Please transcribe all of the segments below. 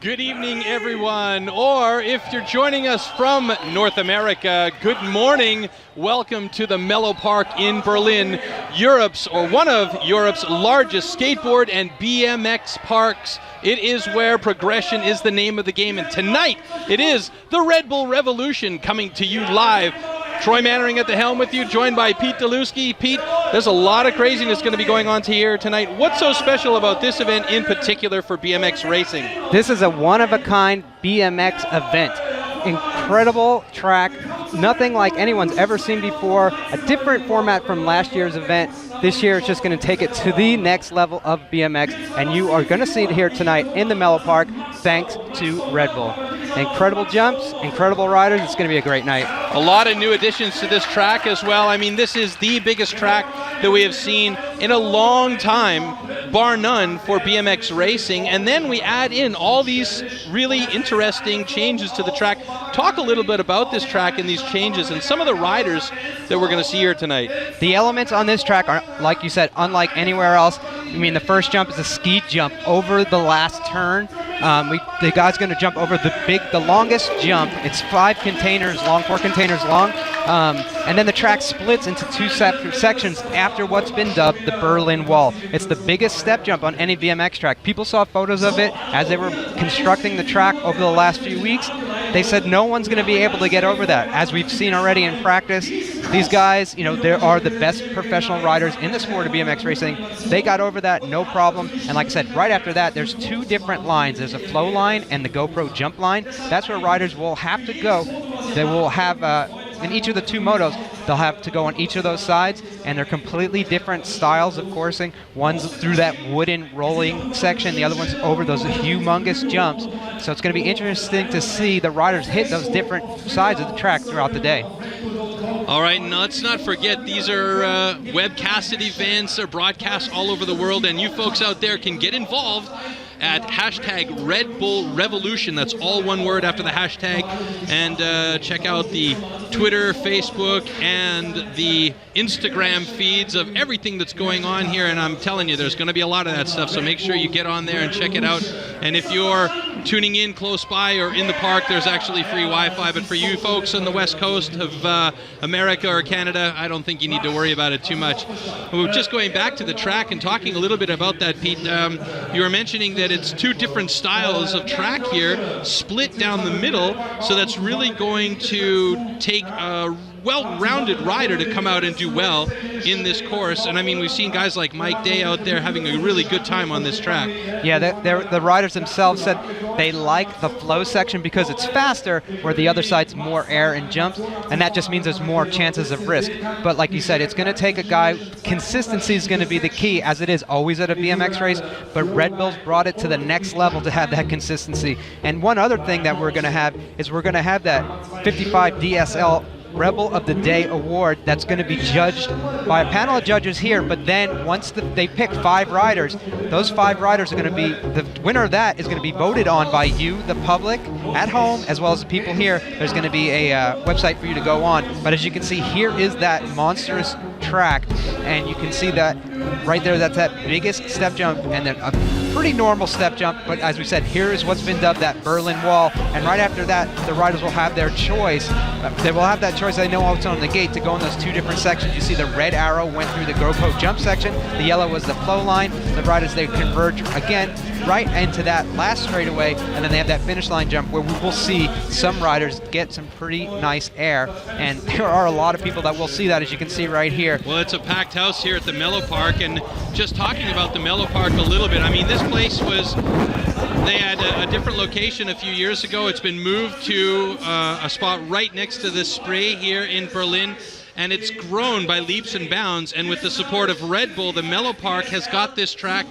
Good evening, everyone, or if you're joining us from North America, good morning. Welcome to the Mellow Park in Berlin, one of Europe's largest skateboard and BMX parks. It is where progression is the name of the game, and tonight it is the Red Bull Revolution coming to you live. Troy Mannering at the helm with you, joined by Pete Deluski. Pete, there's a lot of craziness going to be going on here tonight. What's so special about this event in particular for BMX racing? This is a one-of-a-kind BMX event. Incredible track, nothing like anyone's ever seen before, a different format from last year's event. This year it's just going to take it to the next level of BMX, and you are going to see it here tonight in the Mellow Park thanks to Red Bull. Incredible jumps, incredible riders. It's going to be a great night. A lot of new additions to this track as well. I mean, this is the biggest track that we have seen in a long time, bar none, for BMX racing. And then we add in all these really interesting changes to the track. Talk a little bit about this track and these changes and some of the riders that we're going to see here tonight. The elements on this track are, like you said, unlike anywhere else. I mean, the first jump is a ski jump over the last turn. The guy's going to jump over the longest jump. It's 4 containers long. And then the track splits into 2 separate sections after what's been dubbed the Berlin Wall. It's the biggest step jump on any BMX track. People saw photos of it as they were constructing the track over the last few weeks. They said no one's going to be able to get over that. As we've seen already in practice, these guys, they are the best professional riders in the sport of BMX racing. They got over that, no problem. And like I said, right after that, there's 2 different lines. There's a flow line and the GoPro jump line. That's where riders will have to go. They will have, in each of the 2 motos, they'll have to go on each of those sides, and they're completely different styles of coursing. One's through that wooden rolling section, the other one's over those humongous jumps. So it's going to be interesting to see the riders hit those different sides of the track throughout the day. All right, and let's not forget, these are webcasted events. They're broadcast all over the world, and you folks out there can get involved at hashtag Red Bull Revolution. That's all one word after the hashtag. And check out the Twitter, Facebook, and the Instagram feeds of everything that's going on here. And I'm telling you, there's going to be a lot of that stuff. So make sure you get on there and check it out. And if you're tuning in close by or in the park, there's actually free Wi-Fi. But for you folks on the west coast of America or Canada, I don't think you need to worry about it too much. We're just going back to the track and talking a little bit about that, Pete. You were mentioning that it's 2 different styles of track here, split down the middle, so that's really going to take a well-rounded rider to come out and do well in this course. And I mean, we've seen guys like Mike Day out there having a really good time on this track. Yeah, the riders themselves said they like the flow section because it's faster, where the other side's more air and jumps, and that just means there's more chances of risk. But like you said, it's going to take a guy, consistency is going to be the key, as it is always at a BMX race, but Red Bull's brought it to the next level to have that consistency. And one other thing that we're going to have is we're going to have that 55 DSL Rebel of the Day award that's going to be judged by a panel of judges here, but then once they pick 5 riders, those 5 riders are going to be, the winner of that is going to be voted on by you, the public, at home, as well as the people here. There's going to be a website for you to go on, but as you can see, here is that monstrous track, and you can see that right there, that's that biggest step jump, and then a pretty normal step jump, but as we said, here is what's been dubbed that Berlin Wall, and right after that, the riders will have their choice. They will have that choice. They know what's on the gate to go in those 2 different sections. You see the red arrow went through the GoPro jump section. The yellow was the flow line. The riders, they converge again right into that last straightaway, and then they have that finish line jump where we will see some riders get some pretty nice air, and there are a lot of people that will see that, as you can see right here. Well, it's a packed house here at the Mellow Park, and just talking about the Mellow Park a little bit, I mean, this place was, they had a different location a few years ago. It's been moved to a spot right next to the Spree here in Berlin, and it's grown by leaps and bounds, and with the support of Red Bull, the Mellow Park has got this track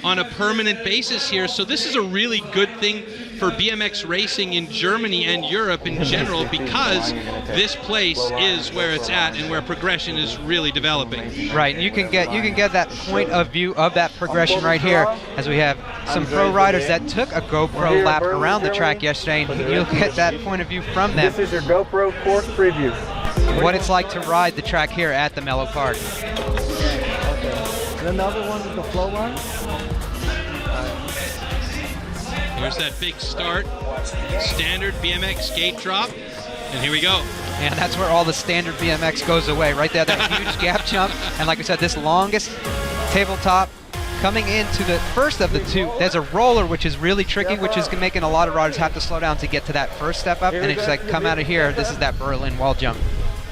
on a permanent basis here. So this is a really good thing for BMX racing in Germany and Europe in general, because this place is where it's at and where progression is really developing. Right, and you can get that point of view of that progression right here, as we have some pro riders that took a GoPro lap around the track yesterday, and you'll get that point of view from them. This is your GoPro course preview. What it's like to ride the track here at the Mellow Park. And then the other one is the flow line. There's that big start, standard BMX gate drop, and here we go. And that's where all the standard BMX goes away, right there, that huge gap jump. And like I said, this longest tabletop coming into the first of the two. There's a roller, which is really tricky, which is making a lot of riders have to slow down to get to that first step up. And it's like, come out of here, this is that Berlin wall jump.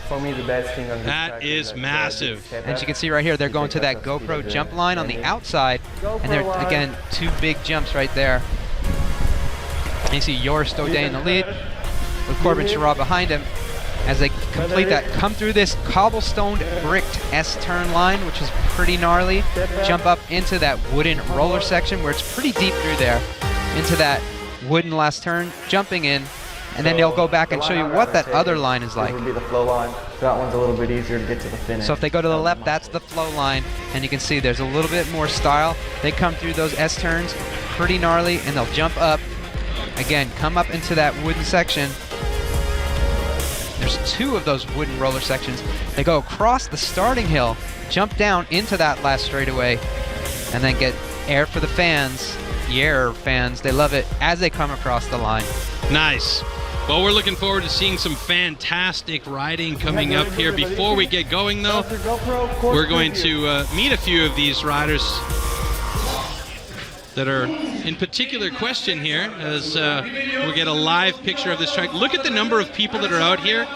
For me, the best thing on this That track is massive. And you can see right here, they're going to that GoPro jump line on the outside. And they're, again, two big jumps right there. And you see Joris Daudet in the lead, with Corbin Sherrod behind him, as they complete that, come through this cobblestone bricked S-turn line, which is pretty gnarly, jump up into that wooden roller section where it's pretty deep through there, into that wooden last turn, jumping in, and then they'll go back and show you what that other line is like. This would be the flow line. That one's a little bit easier to get to the finish. So if they go to the left, that's the flow line, and you can see there's a little bit more style. They come through those S-turns, pretty gnarly, and they'll jump up, again, come up into that wooden section. There's two of those wooden roller sections. They go across the starting hill, jump down into that last straightaway, and then get air for the fans. Yeah, fans, they love it as they come across the line. Nice. Well, we're looking forward to seeing some fantastic riding coming up here. Before we get going, though, we're going to meet a few of these riders that are in particular question here, as we get a live picture of this track. Look at the number of people that are out here.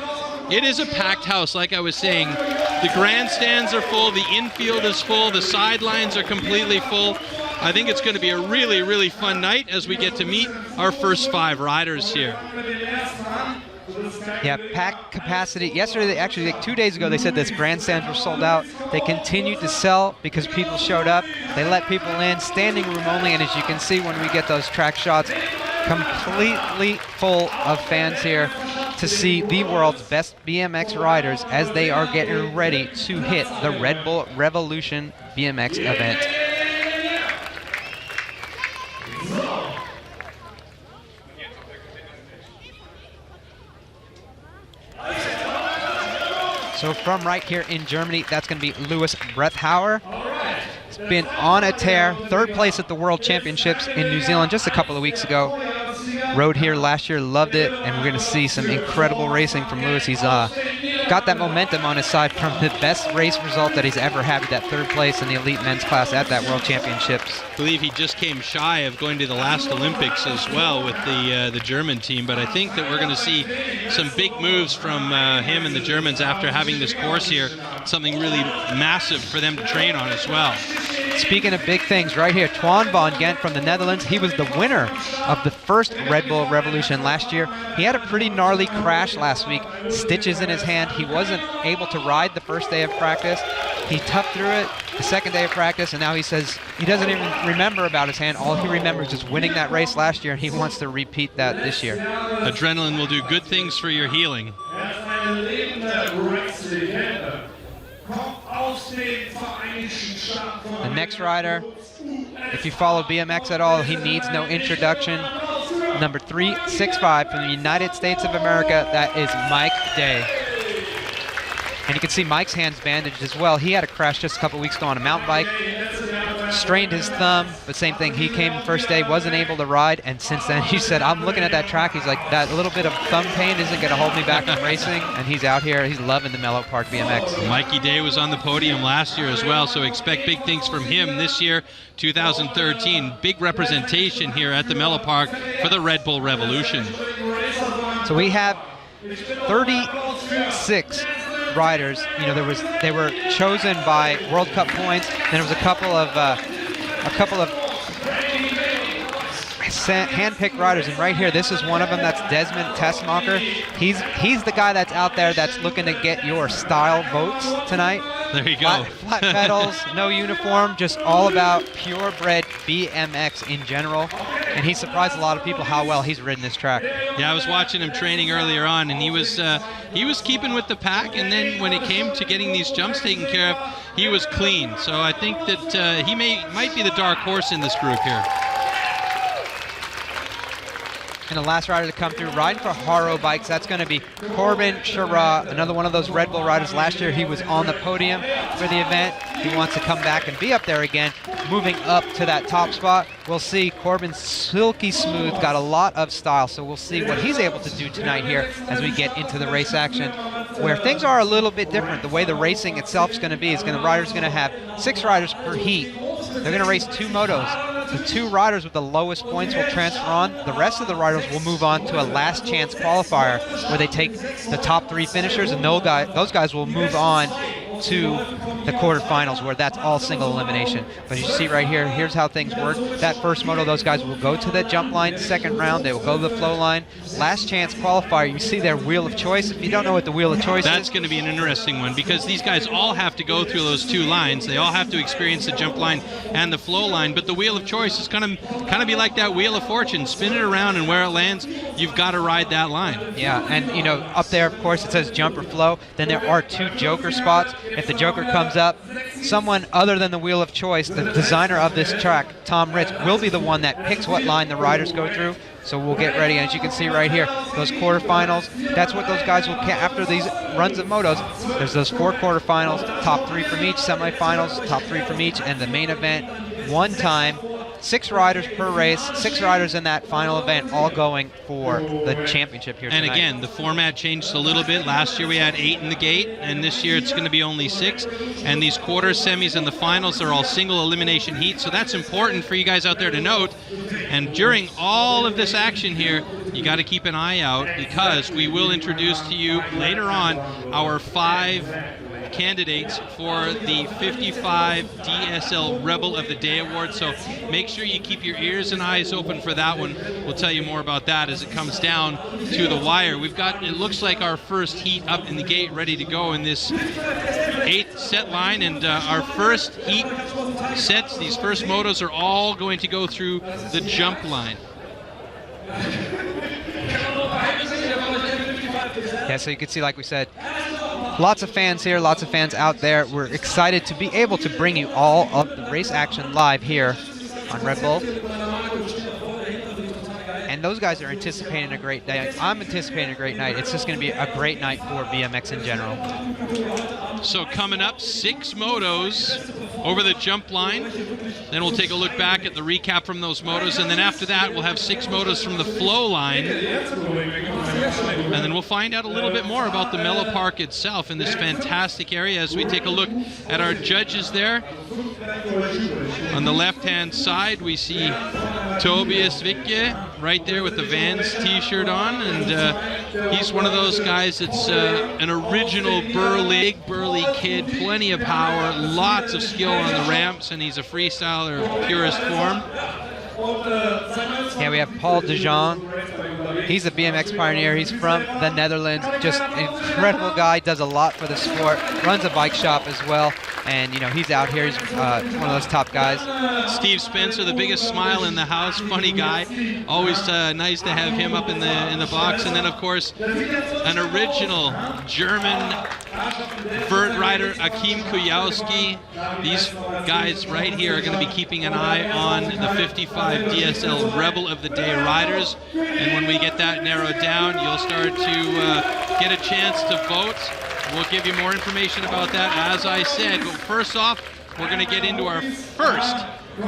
It is a packed house, like I was saying. The grandstands are full, the infield is full, the sidelines are completely full. I think it's going to be a really, really fun night as we get to meet our first 5 riders here. Yeah, packed capacity. Yesterday, actually, like 2 days ago, they said this grandstands were sold out. They continued to sell because people showed up. They let people in, standing room only, and as you can see when we get those track shots, completely full of fans here to see the world's best BMX riders as they are getting ready to hit the Red Bull Revolution BMX event. So from right here in Germany, that's going to be Louis Brethauer. He's been on a tear, 3rd place at the World Championships in New Zealand just a couple of weeks ago. Rode here last year, loved it, and we're going to see some incredible racing from Louis. He's got that momentum on his side from the best race result that he's ever had with that 3rd place in the elite men's class at that World Championships. I believe he just came shy of going to the last Olympics as well with the German team, but I think that we're going to see some big moves from him and the Germans after having this course here. Something really massive for them to train on as well. Speaking of big things, right here, Twan van Gent from the Netherlands. He was the winner of the first Red Bull Revolution last year. He had a pretty gnarly crash last week, stitches in his hand. He wasn't able to ride the first day of practice. He toughed through it the second day of practice, and now he says he doesn't even remember about his hand. All he remembers is winning that race last year, and he wants to repeat that this year. Adrenaline will do good things for your healing. The next rider, if you follow BMX at all, he needs no introduction. Number 365 from the United States of America, that is Mike Day. And you can see Mike's hand's bandaged as well. He had a crash just a couple weeks ago on a mountain bike, strained his thumb, but same thing. He came the first day, wasn't able to ride, and since then he said, I'm looking at that track. He's like, that little bit of thumb pain isn't going to hold me back from racing, and he's out here. He's loving the Mellow Park BMX. Mikey Day was on the podium last year as well, so expect big things from him this year, 2013. Big representation here at the Mellow Park for the Red Bull Revolution. So we have 36 riders. You know, they were chosen by World Cup points. Then there was a couple of hand-picked riders, and right here, this is one of them. That's Desmond Tessmacher. He's the guy that's out there that's looking to get your style votes tonight. There you go. Flat pedals, no uniform, just all about purebred BMX in general. And he surprised a lot of people how well he's ridden this track. Yeah, I was watching him training earlier on, and he was keeping with the pack. And then when it came to getting these jumps taken care of, he was clean. So I think that he might be the dark horse in this group here. And the last rider to come through, riding for Haro Bikes, that's going to be Corbin Shara, another one of those Red Bull riders. Last year he was on the podium for the event. He wants to come back and be up there again, moving up to that top spot. We'll see Corbin silky smooth, got a lot of style, so we'll see what he's able to do tonight here as we get into the race action, where things are a little bit different. The way the racing itself is going to be is the rider's going to have 6 riders per heat. They're going to race 2 motos. The 2 riders with the lowest points will transfer on. The rest of the riders will move on to a last chance qualifier where they take the top 3 finishers, and those guys will move on to the quarterfinals, where that's all single elimination. But you see right here, here's how things work. That first moto, those guys will go to the jump line. Second round, they will go to the flow line. Last chance qualifier, you see their wheel of choice. If you don't know what the wheel of choice That's going to be an interesting one, because these guys all have to go through those 2 lines. They all have to experience the jump line and the flow line, but the wheel of choice is going to kind of be like that wheel of fortune. Spin it around, and where it lands, you've got to ride that line. Yeah, and you know, up there, of course, it says jump or flow. Then there are 2 joker spots. If the joker comes up, someone other than the wheel of choice, the designer of this track, Tom Ritz, will be the one that picks what line the riders go through. So we'll get ready. As you can see right here, those quarterfinals, that's what those guys will after these runs of motos. There's those 4 quarterfinals, top 3 from each, semifinals, top 3 from each, and the main event, one time. 6 riders per race, 6 riders in that final event, all going for the championship here tonight. And again, the format changed a little bit. Last year we had 8 in the gate, and this year it's going to be only 6. And these quarters, semis, and the finals are all single elimination heats. So that's important for you guys out there to note. And during all of this action here, you got to keep an eye out, because we will introduce to you later on our 5 candidates for the 55 DSL Rebel of the Day Award. So make sure you keep your ears and eyes open for that one. We'll tell you more about that as it comes down to the wire. We've got, it looks like, our first heat up in the gate ready to go in this 8th set line, and our first heat sets, these first motos, are all going to go through the jump line. Yeah, so you can see, like we said, lots of fans here, lots of fans out there. We're excited to be able to bring you all of the race action live here on Red Bull. And those guys are anticipating a great day. I'm anticipating a great night. It's just going to be a great night for BMX in general. So coming up, 6 motos over the jump line. Then we'll take a look back at the recap from those motos, and then after that we'll have 6 motos from the flow line. And then we'll find out a little bit more about the Mellow Park itself in this fantastic area as we take a look at our judges there. On the left-hand side, we see Tobias Vicke right there with the Vans t-shirt on, and he's one of those guys that's an original burly kid, plenty of power, lots of skill on the ramps, and he's a freestyler of purest form. Yeah, we have Paul De Jong. He's a BMX pioneer. He's from the Netherlands. Just an incredible guy. Does a lot for the sport. Runs a bike shop as well. And, you know, he's out here. He's one of those top guys. Steve Spencer, the biggest smile in the house. Funny guy. Always nice to have him up in the box. And then, of course, an original German vert rider, Akim Kujawski. These guys right here are going to be keeping an eye on the 55 DSL Rebel of the Day riders. And when we get that narrowed down, you'll start to get a chance to vote. We'll give you more information about that, as I said. But first off, we're going to get into our first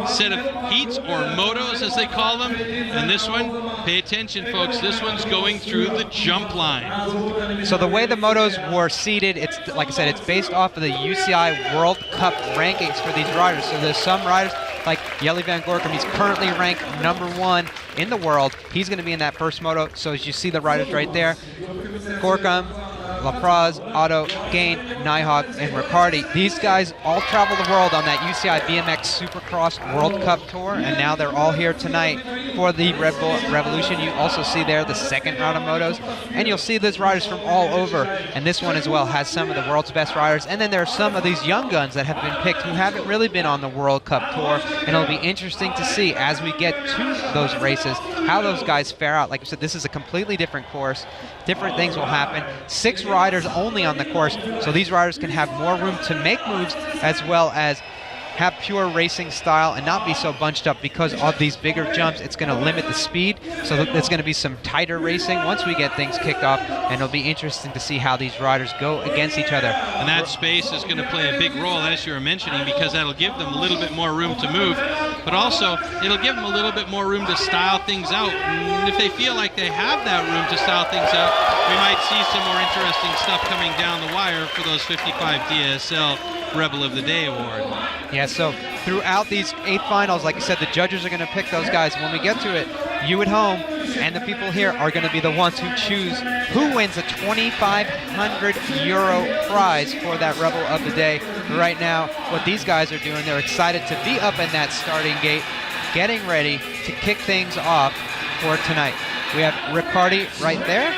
set of heats, or motos as they call them. And this one, pay attention folks, this one's going through the jump line. So the way the motos were seeded, it's like I said, it's based off of the UCI World Cup rankings for these riders. So there's some riders like Jelle van Gorkum, he's currently ranked #1 in the world. He's going to be in that first moto. So as you see the riders right there, Gorkum, Lapraz, Otto, Gain, Nijhoff, and Riccardi. These guys all travel the world on that UCI BMX Supercross World Cup Tour, and now they're all here tonight for the Red Bull Revolution. You also see there the second round of motos, and you'll see those riders from all over, and this one as well has some of the world's best riders, and then there are some of these young guns that have been picked who haven't really been on the World Cup Tour, and it'll be interesting to see as we get to those races how those guys fare out. Like I said, this is a completely different course. Different things will happen. 6 riders only on the course, so these riders can have more room to make moves as well as have pure racing style and not be so bunched up because of these bigger jumps. It's going to limit the speed, so it's going to be some tighter racing once we get things kicked off, and it'll be interesting to see how these riders go against each other. And that space is going to play a big role, as you were mentioning, because that'll give them a little bit more room to move, but also it'll give them a little bit more room to style things out. And if they feel like they have that room to style things out, we might see some more interesting stuff coming down the wire for those 55 DSL Rebel of the Day award. Yeah, so throughout these 8 finals, like you said, the judges are going to pick those guys. When we get to it, you at home and the people here are going to be the ones who choose who wins a €2,500 prize for that Rebel of the Day. Right now, what these guys are doing, they're excited to be up in that starting gate, getting ready to kick things off for tonight. We have Riccardi right there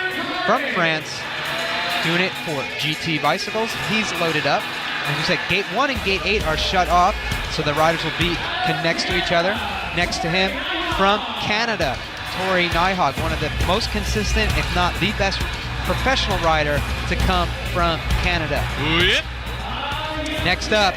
from France doing it for GT Bicycles. He's loaded up. As you said, Gate 1 and Gate 8 are shut off, so the riders will be next to each other. Next to him, from Canada, Tori Nyhog, one of the most consistent, if not the best professional rider to come from Canada. Yep. Next up,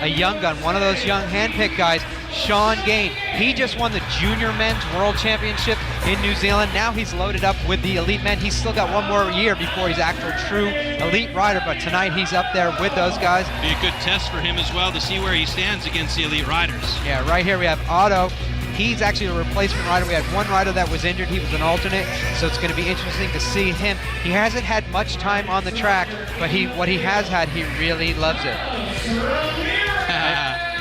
a young gun, one of those young handpicked guys, Sean Gain. He just won the Junior Men's World Championship in New Zealand. Now he's loaded up with the Elite Men. He's still got one more year before he's actual true elite rider, but tonight he's up there with those guys. Be a good test for him as well to see where he stands against the elite riders. Yeah, right here we have Otto. He's actually a replacement rider. We had one rider that was injured. He was an alternate, so it's going to be interesting to see him. He hasn't had much time on the track, but what he has had, he really loves it.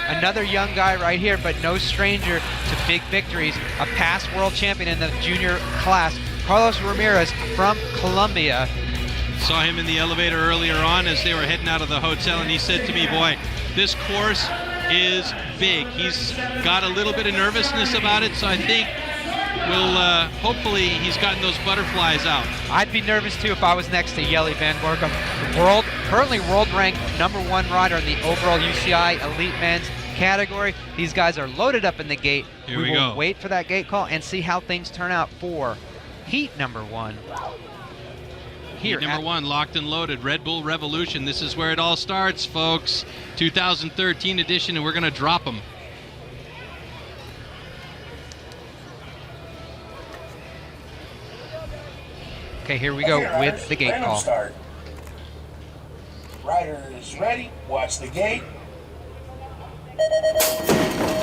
Another young guy right here, but no stranger to big victories. A past world champion in the junior class, Carlos Ramirez from Colombia. Saw him in the elevator earlier on as they were heading out of the hotel, and he said to me, boy, this course is big. He's got a little bit of nervousness about it, so I think hopefully he's gotten those butterflies out. I'd be nervous too if I was next to Jelle Van Gorkum, currently world ranked #1 rider in the overall UCI Elite Men's category. These guys are loaded up in the gate. Here we will go. Wait for that gate call and see how things turn out for heat #1. Here Heat #1, locked and loaded, Red Bull Revolution. This is where it all starts, folks. 2013 edition, and we're going to drop them. Okay, here we go with the gate call. Start. Riders ready, watch the gate.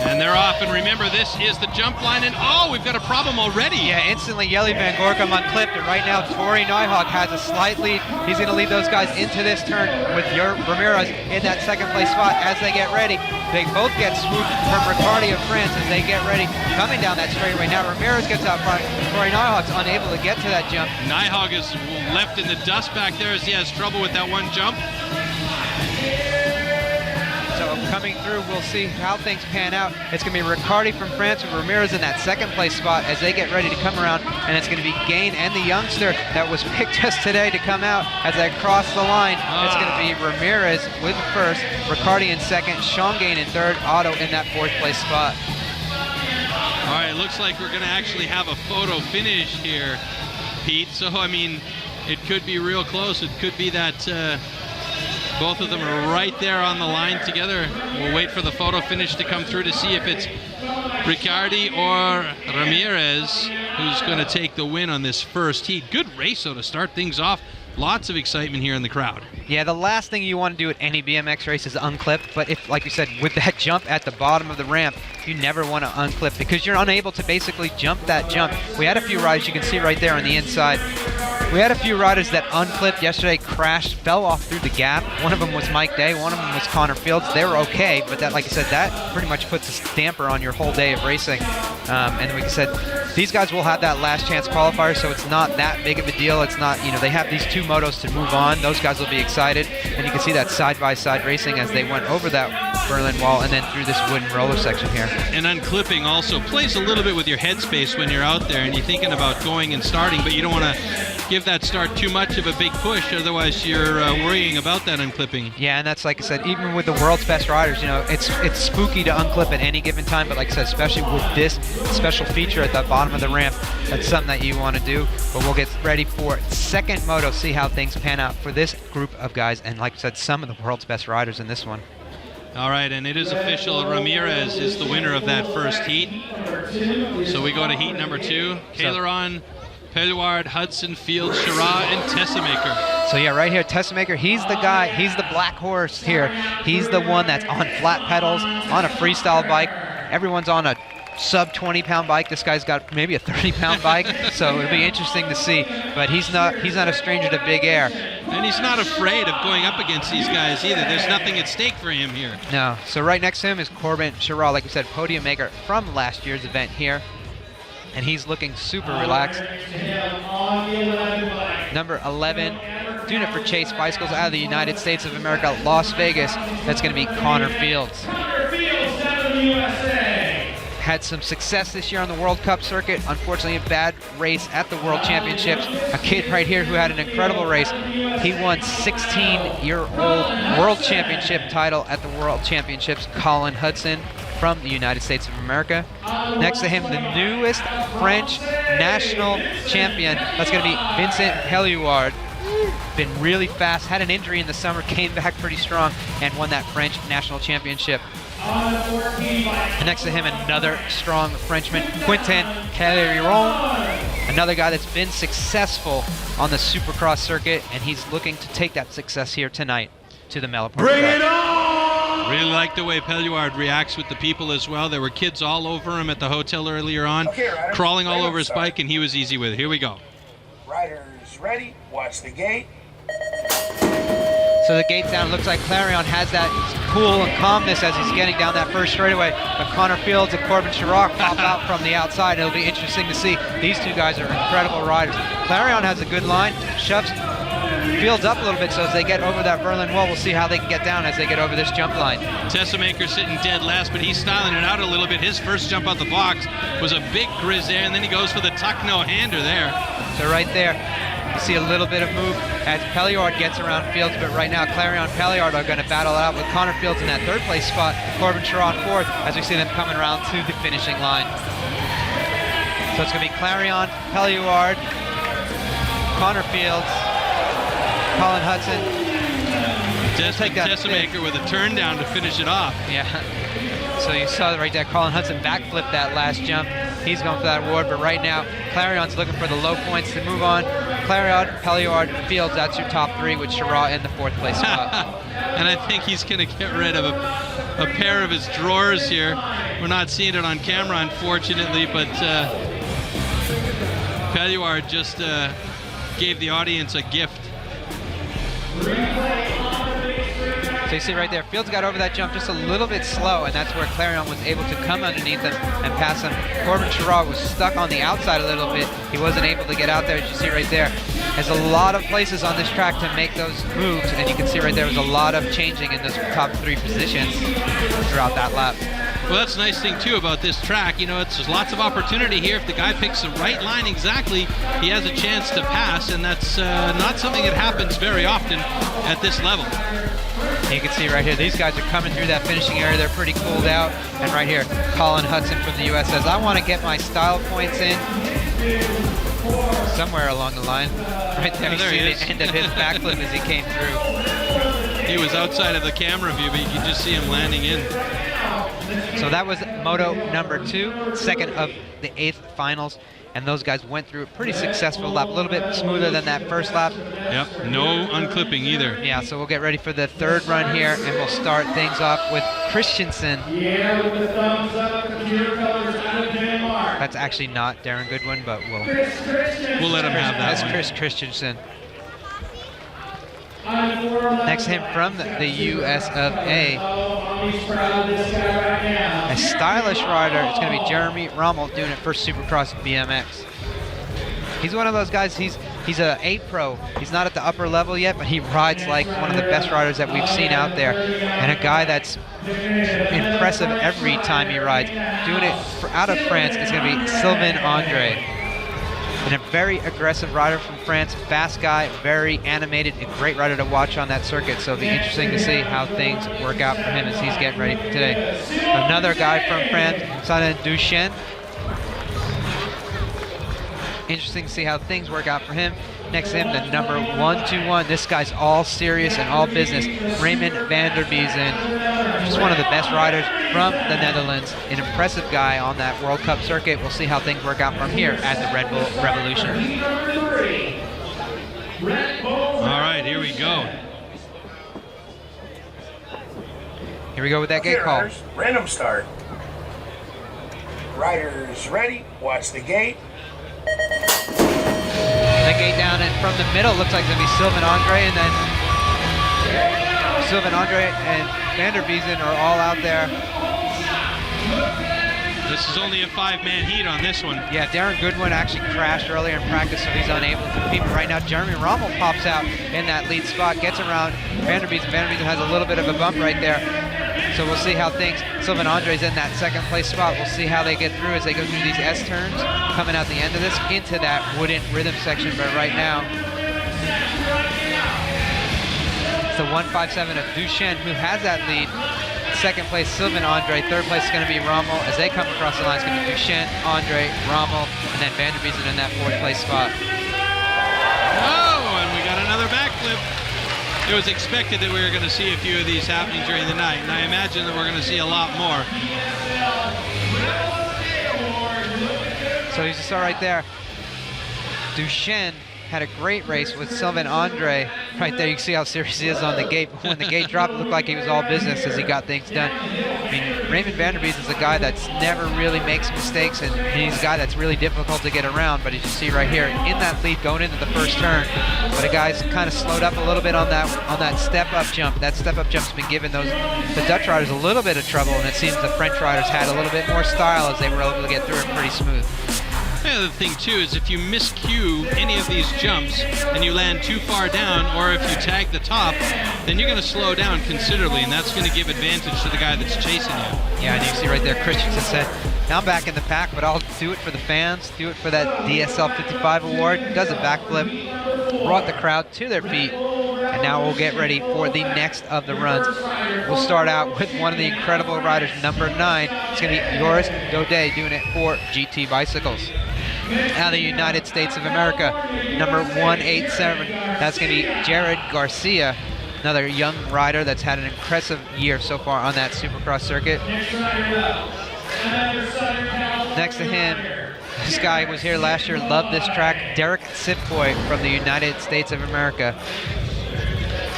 And they're off, and remember, this is the jump line, and oh, we've got a problem already. Yeah, instantly Jelle Van Gorkum unclipped, and right now Tori Nyhog has a slight lead. He's going to lead those guys into this turn with Ramirez in that second place spot as they get ready. They both get swooped from Riccardi of France as they get ready, coming down that straightaway. Now Ramirez gets out front. Tori Nyhog's unable to get to that jump. Nyhog is left in the dust back there as he has trouble with that one jump. So coming through, we'll see how things pan out. It's going to be Riccardi from France with Ramirez in that second place spot as they get ready to come around, and it's going to be Gain and the youngster that was picked just today to come out as they cross the line. It's going to be Ramirez with first, Riccardi in second, Sean Gain in third, Otto in that fourth place spot. All right, looks like we're going to actually have a photo finish here, Pete. So, I mean, it could be real close. It could be that both of them are right there on the line together. We'll wait for the photo finish to come through to see if it's Riccardi or Ramirez who's going to take the win on this first heat. Good race, though, to start things off. Lots of excitement here in the crowd. Yeah, the last thing you want to do at any BMX race is unclip, but if, like you said, with that jump at the bottom of the ramp, you never want to unclip because you're unable to basically jump that jump. We had a few riders, you can see right there on the inside, we had a few riders that unclipped yesterday, crashed, fell off through the gap. One of them was Mike Day, one of them was Connor Fields. They were okay, but that, like I said, that pretty much puts a damper on your whole day of racing. And like I said, these guys will have that last chance qualifier, so it's not that big of a deal. It's not, they have these two motos to move on. Those guys will be excited, and you can see that side-by-side racing as they went over that Berlin Wall and then through this wooden roller section here. And unclipping also plays a little bit with your headspace when you're out there and you're thinking about going and starting, but you don't want to give that start too much of a big push, otherwise you're worrying about that unclipping. Yeah, and that's, like I said, even with the world's best riders, it's spooky to unclip at any given time, but like I said, especially with this special feature at the bottom of the ramp, that's something that you want to do. But we'll get ready for second moto, see how things pan out for this group of guys, and like I said, some of the world's best riders in this one. All right, and it is official. Ramirez is the winner of that first heat. So we go to heat number 2. Kaileron, Peluard, Hudson, Fields, Chirac, and Tessemaker. So yeah, right here, Tessemaker, he's the guy, he's the black horse here. He's the one that's on flat pedals, on a freestyle bike. Everyone's on a sub 20-pound bike. This guy's got maybe a 30-pound bike, so it'll be interesting to see. But he's not a stranger to big air. And he's not afraid of going up against these guys either. There's nothing at stake for him here. No. So right next to him is Corbin Chirac, like we said, podium maker from last year's event here. And he's looking super relaxed. Number 11, doing it for Chase Bicycles out of the United States of America, Las Vegas. That's going to be Connor Fields. Had some success this year on the World Cup circuit. Unfortunately, a bad race at the World Championships. A kid right here who had an incredible race. He won 16-year-old World Championship title at the World Championships, Colin Hudson from the United States of America. Next to him, the newest French national champion. That's going to be Vincent Heluard. Been really fast, had an injury in the summer, came back pretty strong, and won that French national championship. And next to him, another strong Frenchman, Quentin Kaileron, another guy that's been successful on the Supercross circuit, and he's looking to take that success here tonight to the Melaport. Bring it on! Really like the way Peluard reacts with the people as well. There were kids all over him at the hotel earlier on, crawling all over his bike, and he was easy with it. Here we go. Riders ready, watch the gate. So the gate's down. It looks like Clarion has that cool and calmness as he's getting down that first straightaway. But Connor Fields and Corbin Chirac pop out from the outside. It'll be interesting to see. These two guys are incredible riders. Clarion has a good line, shoves Fields up a little bit, so as they get over that Berlin Wall, we'll see how they can get down as they get over this jump line. Tessemaker sitting dead last, but he's styling it out a little bit. His first jump out the box was a big grizz there, and then he goes for the tuck no-hander there. So right there, you see a little bit of move as Peluard gets around Fields, but right now Clarion and Peluard are going to battle it out with Connor Fields in that third place spot, Corbin Chirac fourth, as we see them coming around to the finishing line. So it's going to be Clarion, Peluard, Connor Fields, Colin Hudson. Tessemaker with a turn down to finish it off. Yeah. So you saw right there, Colin Hudson backflipped that last jump. He's going for that award, but right now, Clarion's looking for the low points to move on. Clarion, Peluard, Fields, that's your top three with Chirac in the fourth place spot. And I think he's going to get rid of a pair of his drawers here. We're not seeing it on camera, unfortunately, but Peluard just gave the audience a gift. So you see right there, Fields got over that jump just a little bit slow, and that's where Clarion was able to come underneath him and pass him. Corbin Chirac was stuck on the outside a little bit. He wasn't able to get out there, as you see right there. There's a lot of places on this track to make those moves, and you can see right there was a lot of changing in those top three positions throughout that lap. Well, that's the nice thing, too, about this track. You know, there's lots of opportunity here. If the guy picks the right line exactly, he has a chance to pass, and that's not something that happens very often at this level. You can see right here, these guys are coming through that finishing area. They're pretty cooled out. And right here, Colin Hudson from the U.S. says, I want to get my style points in somewhere along the line. Right there, there you see the end of his backflip as he came through. He was outside of the camera view, but you can just see him landing in. So that was Moto number 2, second of the 8th finals. And those guys went through a pretty successful lap, a little bit smoother than that first lap. Yep, no unclipping either. Yeah, so we'll get ready for the third run here, and we'll start things off with Christensen. That's actually not Darren Goodwin, but we'll let him have that. That's Chris Christensen. Next to him from the US of A, a stylish rider. It's going to be Jeremy Rommel doing it for Supercross BMX. He's one of those guys, he's a A pro. He's not at the upper level yet, but he rides like one of the best riders that we've seen out there. And a guy that's impressive every time he rides. Doing it out of France, it's going to be Sylvain Andre. And a very aggressive rider from France, fast guy, very animated, a great rider to watch on that circuit. So it'll be interesting to see how things work out for him as he's getting ready for today. Another guy from France, Sanin Duchesne. Interesting to see how things work out for him. Next to him, the number 121. This guy's all serious and all business. Raymond van der Biezen. just one of the best riders from the Netherlands, an impressive guy on that World Cup circuit. We'll see how things work out from here at the Red Bull Revolution. All right, here we go. Here we go with that gate call. Random start. Riders ready. Watch the gate. The gate down, and from the middle looks like it's going to be Sylvain Andre, and then Sylvain Andre and Van der Biesen are all out there. This is only a 5-man heat on this one. Yeah, Darren Goodwin actually crashed earlier in practice, so he's unable to compete. But right now, Jeremy Rommel pops out in that lead spot, gets around Van der Biesen. Van der Biesen has a little bit of a bump right there. So we'll see how things, Sylvain Andre's in that second place spot. We'll see how they get through as they go through these S turns, coming out the end of this into that wooden rhythm section. But right now, it's the 157 of Duchenne who has that lead. Second place, Sylvain Andre. Third place is going to be Rommel. As they come across the line, it's going to be Duchenne, Andre, Rommel, and then Van der Biesen in that fourth place spot. Oh, and we got another backflip. It was expected that we were going to see a few of these happening during the night, and I imagine that we're going to see a lot more. So you saw right there, Duchenne had a great race with Sylvain Andre. Right there, you can see how serious he is on the gate. When the gate dropped, it looked like he was all business as he got things done. I mean, Raymond Van der Biesen is a guy that's never really makes mistakes, and he's a guy that's really difficult to get around. But as you see right here, in that lead going into the first turn, but the guy's kind of slowed up a little bit on that step-up jump. That step-up jump's been giving the Dutch riders a little bit of trouble, and it seems the French riders had a little bit more style as they were able to get through it pretty smooth. The other thing too is if you miscue any of these jumps and you land too far down, or if you tag the top, then you're going to slow down considerably, and that's going to give advantage to the guy that's chasing you. Yeah, and you see right there, Christensen said, now I'm back in the pack, but I'll do it for the fans, do it for that DSL 55 award. Does a backflip, brought the crowd to their feet, and now we'll get ready for the next of the runs. We'll start out with one of the incredible riders, number 9. It's going to be Joris Daudet doing it for GT Bicycles. Out of the United States of America, number 187. That's going to be Jared Garcia, another young rider that's had an impressive year so far on that Supercross circuit. Next to him, this guy was here last year, loved this track, Derek Sipfoy from the United States of America.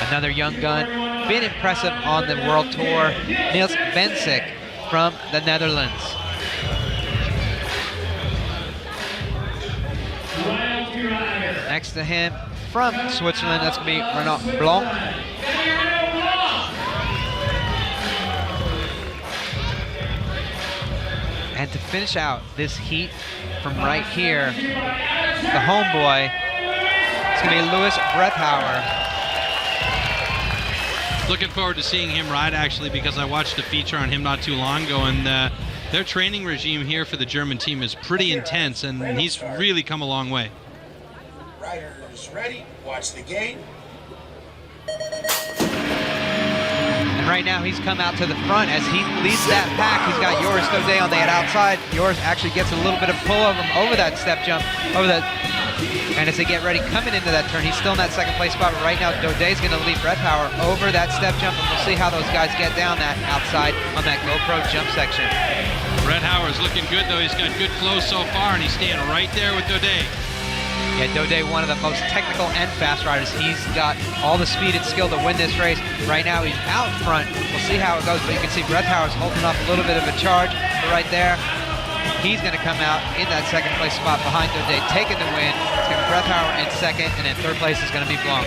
Another young gun, been impressive on the World Tour, Niels Bensik from the Netherlands. Next to him, from Switzerland, that's going to be Renaud Blanc. And to finish out this heat from right here, the homeboy, it's going to be Louis Brethauer. Looking forward to seeing him ride, actually, because I watched a feature on him not too long ago, and their training regime here for the German team is pretty intense, and he's really come a long way. Riders ready. Watch the gate. And right now he's come out to the front as he leads that pack. He's got Joris Daudet on the outside. Joris actually gets a little bit of pull of him over that step jump, and as they get ready coming into that turn, he's still in that second place spot. But right now Daudet's going to lead Brethauer over that step jump, and we'll see how those guys get down that outside on that GoPro jump section. Brethauer's looking good though. He's got good flow so far, and he's staying right there with Daudet. Yeah, Daudet, one of the most technical and fast riders. He's got all the speed and skill to win this race. Right now, he's out front. We'll see how it goes, but you can see Brethauer's holding off a little bit of a charge. But right there, he's going to come out in that second place spot behind Daudet, taking the win. It's going to be Brethauer in second, and then third place is going to be Blanc.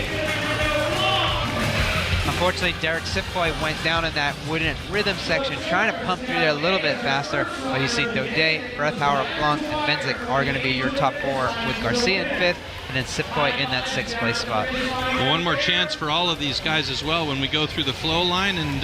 Unfortunately, Derek Sipfoy went down in that wooden rhythm section, trying to pump through there a little bit faster. But you see Daudet, Brethauer, Blanc, and Bensik are going to be your top 4, with Garcia in 5th, and then Sipfoy in that 6th place spot. Well, one more chance for all of these guys as well when we go through the flow line, and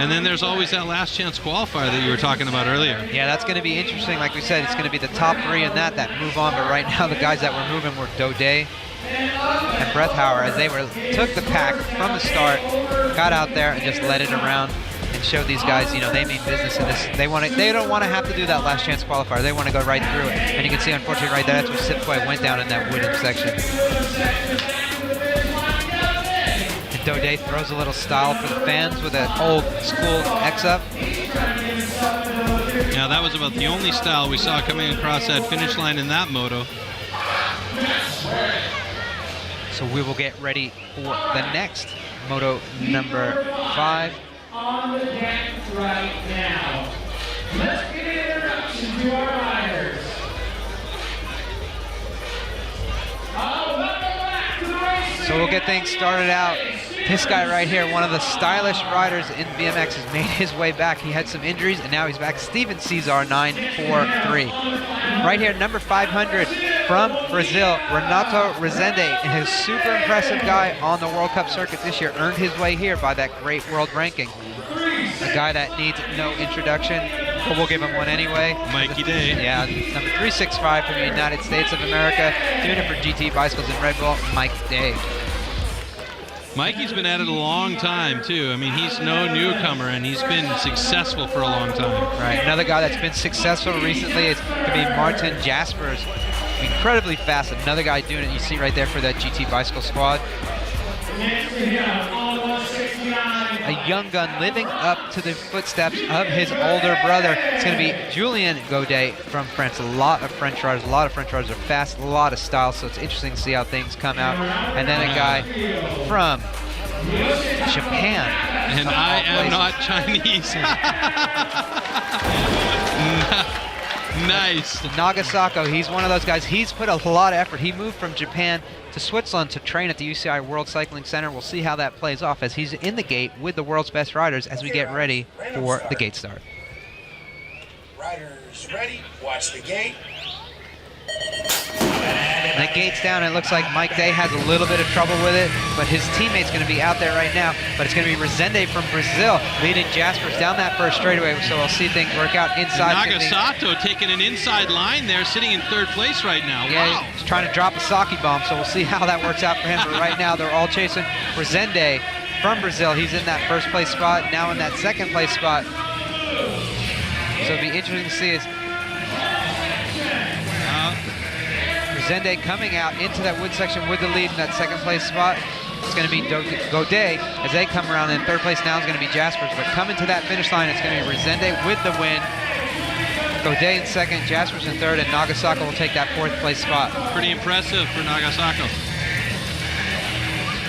then there's always that last chance qualifier that you were talking about earlier. Yeah, that's going to be interesting. Like we said, it's going to be the top 3 in that move on. But right now, the guys that were moving were Daudet and Brethauer, as they took the pack from the start, got out there and just led it around and showed these guys, they mean business in this. They don't want to have to do that last chance qualifier. They want to go right through it. And you can see, unfortunately, right there, that's where Sipfoy went down in that wooden section. And Daudet throws a little style for the fans with an old school X-up. Yeah, that was about the only style we saw coming across that finish line in that moto. So we will get ready for the next moto number 5. On the deck right now. Let's get an introduction to our riders. Welcome back to the race. So we'll get things started out. This guy right here, one of the stylish riders in BMX, has made his way back. He had some injuries, and now he's back. Steven Cesar, 943. Right here, number 500 from Brazil, Renato Rezende, and his super impressive guy on the World Cup circuit this year, earned his way here by that great world ranking. A guy that needs no introduction, but we'll give him one anyway. Mikey Day. Yeah, number 365 from the United States of America, doing it for GT Bicycles and Red Bull, Mike Day. Mikey's been at it a long time, too. I mean, he's no newcomer, and he's been successful for a long time. Right, another guy that's been successful recently is going to be Martin Jaspers. Incredibly fast, another guy doing it. You see right there for that GT Bicycle squad. A young gun living up to the footsteps of his older brother. It's going to be Julien Gaudet from France. A lot of French riders are fast, a lot of style, so it's interesting to see how things come out. And then a guy from Japan. And I am not Chinese. Nice. Nagasako, he's one of those guys. He's put a lot of effort. He moved from Japan to Switzerland to train at the UCI World Cycling Center. We'll see how that plays off as he's in the gate with the world's best riders as we get ready for the gate start. Riders ready, watch the gate. The gate's down. It looks like Mike Day has a little bit of trouble with it, but his teammate's going to be out there right now. But it's going to be Rezende from Brazil leading Jaspers down that first straightaway, so we'll see things work out inside. Nagasato taking an inside line there, sitting in third place right now. Yeah, Wow. he's trying to drop a sake bomb, so we'll see how that works out for him. But right now, they're all chasing Rezende from Brazil. He's in that first place spot, now in that second place spot. So it'll be interesting to see as Rezende coming out into that wood section with the lead in that second place spot. It's going to be Gaudet as they come around in third place. Now is going to be Jaspers, but coming to that finish line, it's going to be Rezende with the win. Gaudet in second, Jaspers in third, and Nagasako will take that fourth place spot. Pretty impressive for Nagasako.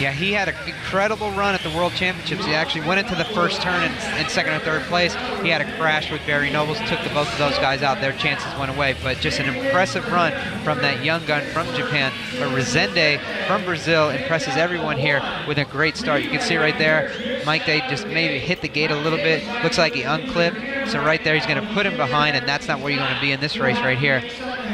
Yeah, he had an incredible run at the World Championships. He actually went into the first turn in second or third place. He had a crash with Barry Nobles, took both of those guys out. Their chances went away, but just an impressive run from that young gun from Japan. But Rezende from Brazil impresses everyone here with a great start. You can see right there, Mike Day just maybe hit the gate a little bit. Looks like he unclipped. So right there, he's going to put him behind, and that's not where you're going to be in this race right here.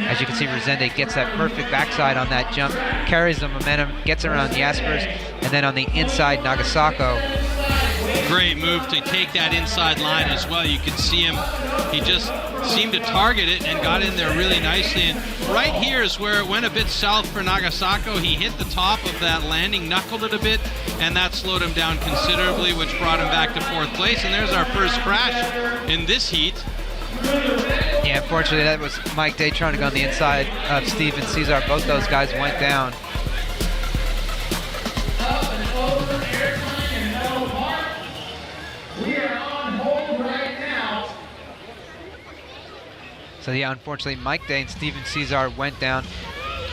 As you can see, Rezende gets that perfect backside on that jump, carries the momentum, gets around Jaspers, and then on the inside, Nagasako. Great move to take that inside line as well. You can see him, he just seemed to target it and got in there really nicely. And right here is where it went a bit south for Nagasako. He hit the top of that landing, knuckled it a bit, and that slowed him down considerably, which brought him back to fourth place. And there's our first crash in this heat. Yeah, unfortunately, that was Mike Day trying to go on the inside of Steven Cesar. Both those guys went down. So yeah, unfortunately, Mike Day and Steven Cesar went down.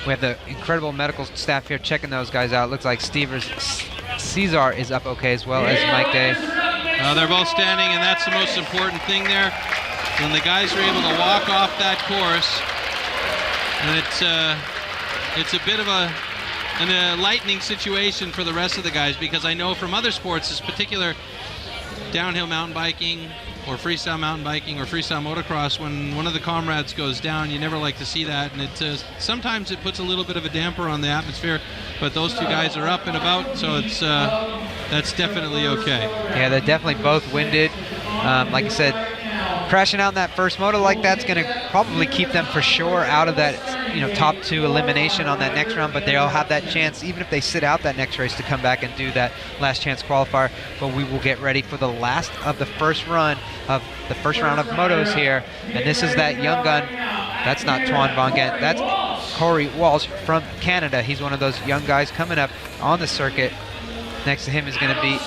We have the incredible medical staff here checking those guys out. Looks like Cesar is up okay as well as Mike Day. They're both standing, and that's the most important thing there. When the guys are able to walk off that course, and it's a bit of a enlightening situation for the rest of the guys, because I know from other sports, this particular downhill mountain biking or freestyle mountain biking or freestyle motocross, when one of the comrades goes down, you never like to see that, and it sometimes it puts a little bit of a damper on the atmosphere, but those two guys are up and about, so it's that's definitely okay. Yeah, they're definitely both winded. Like I said, crashing out in that first moto like that's going to probably keep them for sure out of that, top two elimination on that next round, but they'll have that chance, even if they sit out that next race, to come back and do that last chance qualifier. But we will get ready for the last of the first round of motos here, and this is that young gun. That's not Tuan Van Gent, that's Corey Walsh from Canada. He's one of those young guys coming up on the circuit. Next to him is going to be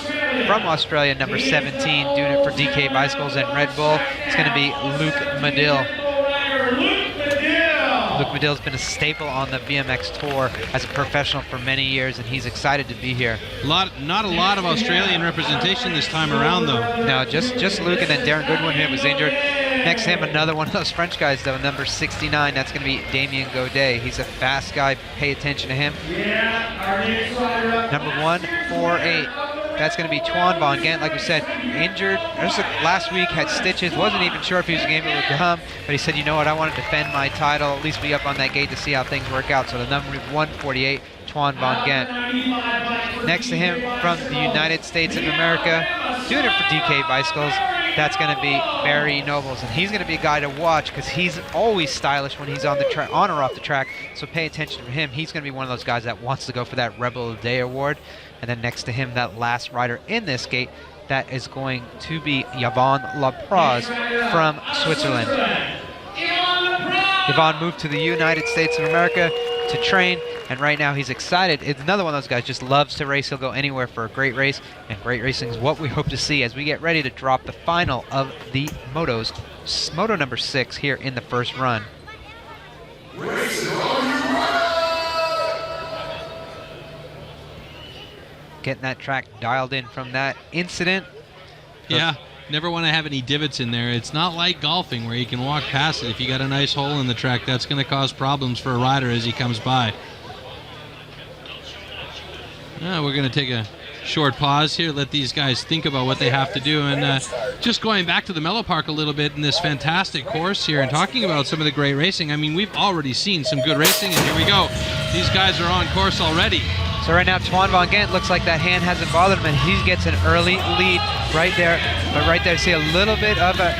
from Australia, number 17, doing it for DK Bicycles and Red Bull. It's going to be Luke Medill. Luke Medill's been a staple on the BMX Tour as a professional for many years, and he's excited to be here. Not a lot of Australian representation this time around, though. No, just Luke, and then Darren Goodwin, who was injured. Next to him, another one of those French guys, though, number 69. That's going to be Damien Godet. He's a fast guy. Pay attention to him. Number 148. That's going to be Tuan Van Gent, like we said, injured. Last week had stitches. Wasn't even sure if he was going to be able to come, but he said, you know what, I want to defend my title, at least be up on that gate to see how things work out. So the number 148, Tuan Van Gent. Next to him from the United States of America, doing it for DK Bicycles, that's going to be Barry Nobles, and he's going to be a guy to watch because he's always stylish when he's on the track, on or off the track. So pay attention to him. He's going to be one of those guys that wants to go for that Rebel of the Day award. And then next to him, that last rider in this gate, that is going to be Yvon Lapraz from Switzerland. Yvon moved to the United States of America to train, and right now he's excited. It's another one of those guys, just loves to race. He'll go anywhere for a great race, and great racing is what we hope to see as we get ready to drop the final of the motos, moto number 6 here in the first run. Getting that track dialed in from that incident. Yeah, never want to have any divots in there. It's not like golfing where you can walk past it. If you got a nice hole in the track, that's going to cause problems for a rider as he comes by. We're going to take a short pause here, let these guys think about what they have to do. And just going back to the Mellow Park a little bit in this fantastic course here and talking about some of the great racing. I mean, we've already seen some good racing, and here we go. These guys are on course already. So right now, Tuan Van Gent looks like that hand hasn't bothered him, and he gets an early lead right there. But right there, see a little bit of a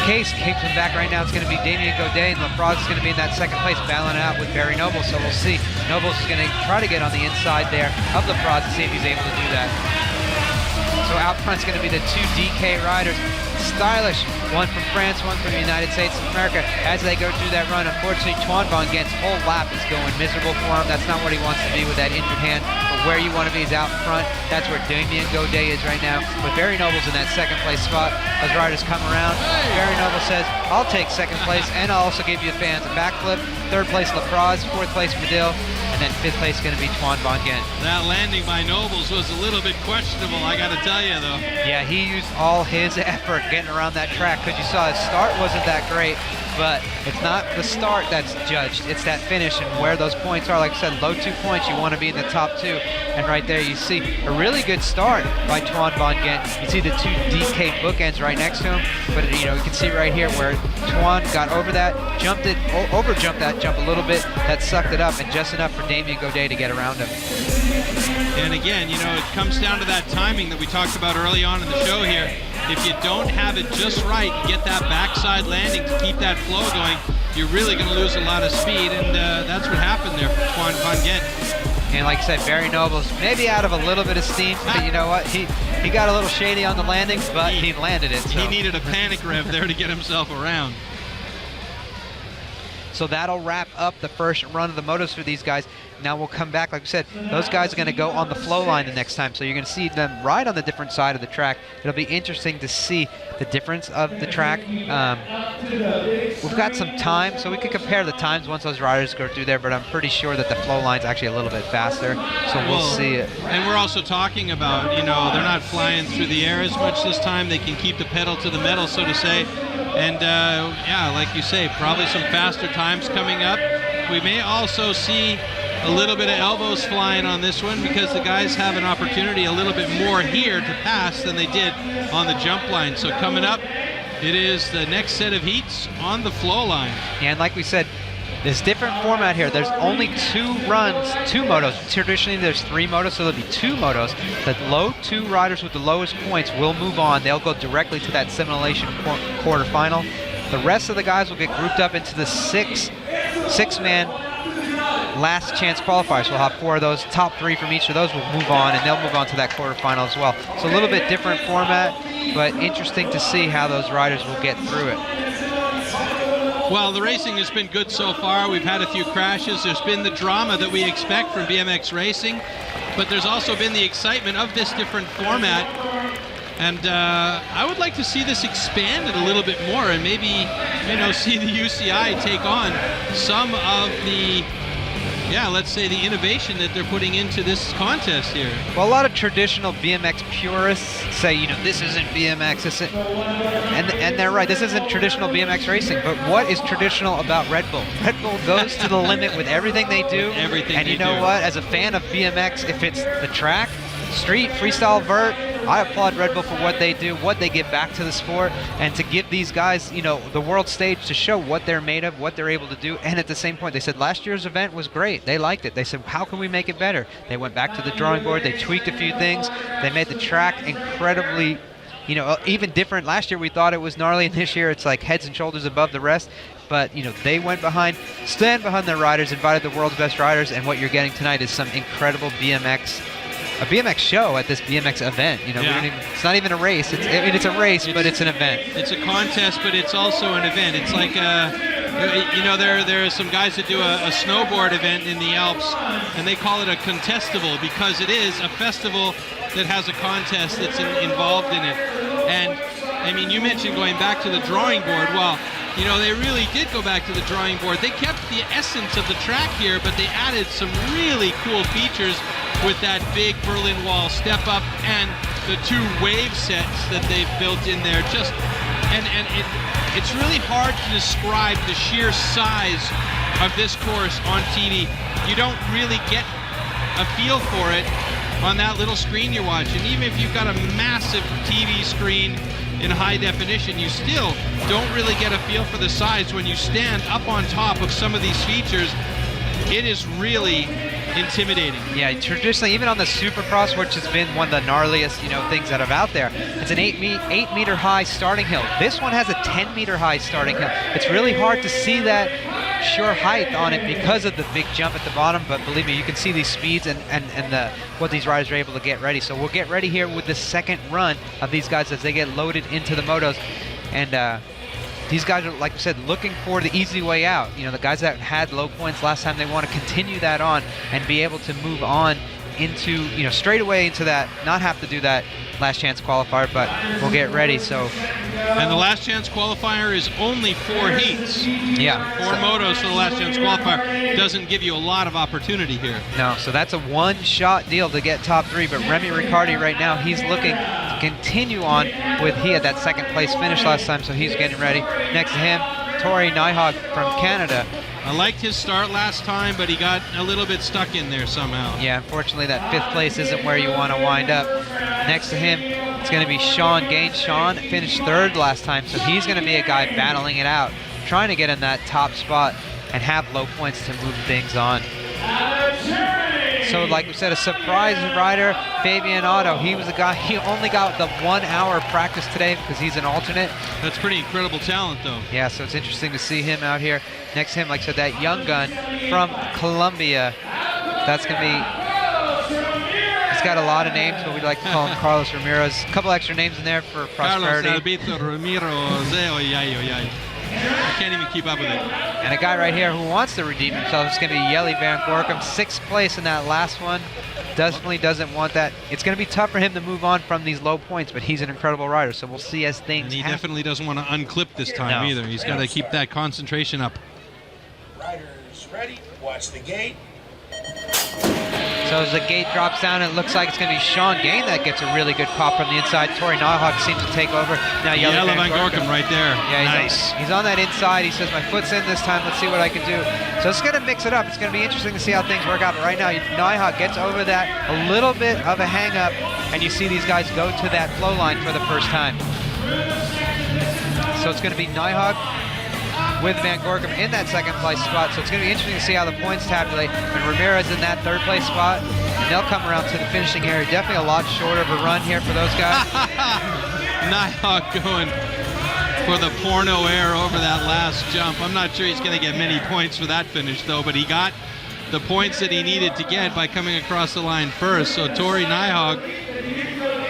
case kicks him back right now. It's going to be Damien Godet, and Lapraz is going to be in that second place, battling it out with Barry Nobles. So we'll see. Nobles is going to try to get on the inside there of Lapraz to see if he's able to do that. So out front's going to be the 2 DK riders. Stylish, one from France, one from the United States of America. As they go through that run, unfortunately, Tuan Van Gent's whole lap is going miserable for him. That's not what he wants to be with that injured hand. But where you want to be is out front. That's where Damien Godet is right now. With Barry Nobles in that second place spot, as riders come around, Barry Nobles says, I'll take second place, and I'll also give you fans a backflip. Third place, Lapraz. Fourth place, Medill. And then fifth place is going to be Tuan Van Gent. That landing by Nobles was a little bit questionable, I got to tell you, though. Yeah, he used all his effort getting around that track, because you saw his start wasn't that great, but it's not the start that's judged, it's that finish and where those points are. Like I said, low 2 points, you want to be in the top 2. And right there you see a really good start by Tuan Van Gent. You see the 2 DK bookends right next to him, but you can see right here where Tuan got over that, over-jumped that jump a little bit, that sucked it up, and just enough for Damien Godet to get around him. And again, it comes down to that timing that we talked about early on in the show here. If you don't have it just right, get that backside landing to keep that flow going, you're really going to lose a lot of speed, and that's what happened there for Tuan Van Gent. And like I said, Barry Nobles maybe out of a little bit of steam, but you know what? He got a little shady on the landing, but he landed it. So. He needed a panic rev there to get himself around. So that'll wrap up the first run of the motos for these guys. Now we'll come back, like I said, those guys are going to go on the flow line the next time, so you're going to see them ride on the different side of the track. It'll be interesting to see the difference of the track. We've got some time, so we can compare the times once those riders go through there, but I'm pretty sure that the flow line's actually a little bit faster, so we'll see it. And we're also talking about, they're not flying through the air as much this time. They can keep the pedal to the metal, so to say. And, yeah, like you say, probably some faster times coming up. We may also see a little bit of elbows flying on this one because the guys have an opportunity a little bit more here to pass than they did on the jump line. So coming up, it is the next set of heats on the flow line. And like we said, this different format here. There's only 2 runs, 2 motos. Traditionally, there's 3 motos, so there'll be 2 motos. The low 2 riders with the lowest points will move on. They'll go directly to that simulation quarterfinal. The rest of the guys will get grouped up into the six-man last chance qualifiers. We'll have 4 of those. Top 3 from each of those will move on, and they'll move on to that quarterfinal as well. So a little bit different format, but interesting to see how those riders will get through it. Well, the racing has been good so far. We've had a few crashes. There's been the drama that we expect from BMX racing. but there's also been the excitement of this different format. And I would like to see this expanded a little bit more, and maybe, see the UCI take on some of the, let's say the innovation that they're putting into this contest here. Well, a lot of traditional BMX purists say, this isn't BMX, and they're right, this isn't traditional BMX racing, but what is traditional about Red Bull? Red Bull goes to the limit with everything they do, and you know what, as a fan of BMX, if it's the track, street, freestyle, vert, I applaud Red Bull for what they do, what they give back to the sport, and to give these guys, the world stage to show what they're made of, what they're able to do. And at the same point, they said last year's event was great. They liked it. They said, how can we make it better? They went back to the drawing board. They tweaked a few things. They made the track incredibly, even different. Last year we thought it was gnarly, and this year it's like heads and shoulders above the rest. But, they stand behind their riders, invited the world's best riders, and what you're getting tonight is some incredible a BMX show at this BMX event. It's not even a race. It's a race, but it's an event. It's a contest, but it's also an event. It's like, there are some guys that do a snowboard event in the Alps, and they call it a contestable because it is a festival that has a contest that's involved in it. And, you mentioned going back to the drawing board. Well, they really did go back to the drawing board. They kept the essence of the track here, but they added some really cool features with that big Berlin Wall step up and the 2 wave sets that they've built in there. It's really hard to describe the sheer size of this course on TV. You don't really get a feel for it on that little screen you're watching. Even if you've got a massive TV screen in high definition, you still don't really get a feel for the size when you stand up on top of some of these features. It is really intimidating. Yeah, traditionally, even on the Supercross, which has been one of the gnarliest, things that are out there, it's an 8 meter high starting hill. This one has a 10 meter high starting hill. It's really hard to see that sure height on it because of the big jump at the bottom, but believe me, you can see these speeds and what these riders are able to get ready. So we'll get ready here with the second run of these guys as they get loaded into the motos. And these guys are, like I said, looking for the easy way out. The guys that had low points last time, they want to continue that on and be able to move on into, straight away into that, not have to do that last chance qualifier, but we'll get ready. So, and the last chance qualifier is only 4 heats. Yeah. 4 motos for the last chance qualifier doesn't give you a lot of opportunity here. No, so that's a one-shot deal to get top 3, but Remy Riccardi right now, he's looking to continue on he had that second place finish last time, so he's getting ready. Next to him, Tori Nyhog from Canada. I liked his start last time, but he got a little bit stuck in there somehow. Yeah, unfortunately that 5th place isn't where you want to wind up. Next to him, it's going to be Sean Gaines. Sean finished 3rd last time, so he's going to be a guy battling it out, trying to get in that top spot and have low points to move things on. So like we said, a surprise rider, Fabian Otto. He was a guy, he only got the 1 hour of practice today because he's an alternate. That's pretty incredible talent though. Yeah, so it's interesting to see him out here. Next to him, like I said, that young gun from Colombia. That's going to be, he's got a lot of names, but we'd like to call him Carlos Ramirez. A couple extra names in there for prosperity. Carlos Alberto Ramiro. I can't even keep up with it. And a guy right here who wants to redeem himself is going to be Jelle Van Gorkum, 6th place in that last one. Definitely doesn't want that. It's going to be tough for him to move on from these low points, but he's an incredible rider, so we'll see as things And he happen. definitely doesn't want to unclip this time either. He's got to keep that concentration up. Riders ready, watch the gate. So as the gate drops down, it looks like it's going to be Sean Gaines that gets a really good pop from the inside. Tori Nyhog seems to take over. Now Jelle Van Gorkum right there. Yeah, nice. He's on that inside. He says, my foot's in this time. Let's see what I can do. So it's going to mix it up. It's going to be interesting to see how things work out. But right now, Nyhog gets over that, a little bit of a hang-up, and you see these guys go to that flow line for the first time. So it's going to be Nyhog with Van Gorkum in that 2nd place spot. So it's going to be interesting to see how the points tabulate. And Ramirez in that 3rd place spot. And they'll come around to the finishing area. Definitely a lot shorter of a run here for those guys. Nyhog going for the porno air over that last jump. I'm not sure he's going to get many points for that finish though, but he got the points that he needed to get by coming across the line first. So Tori Nyhog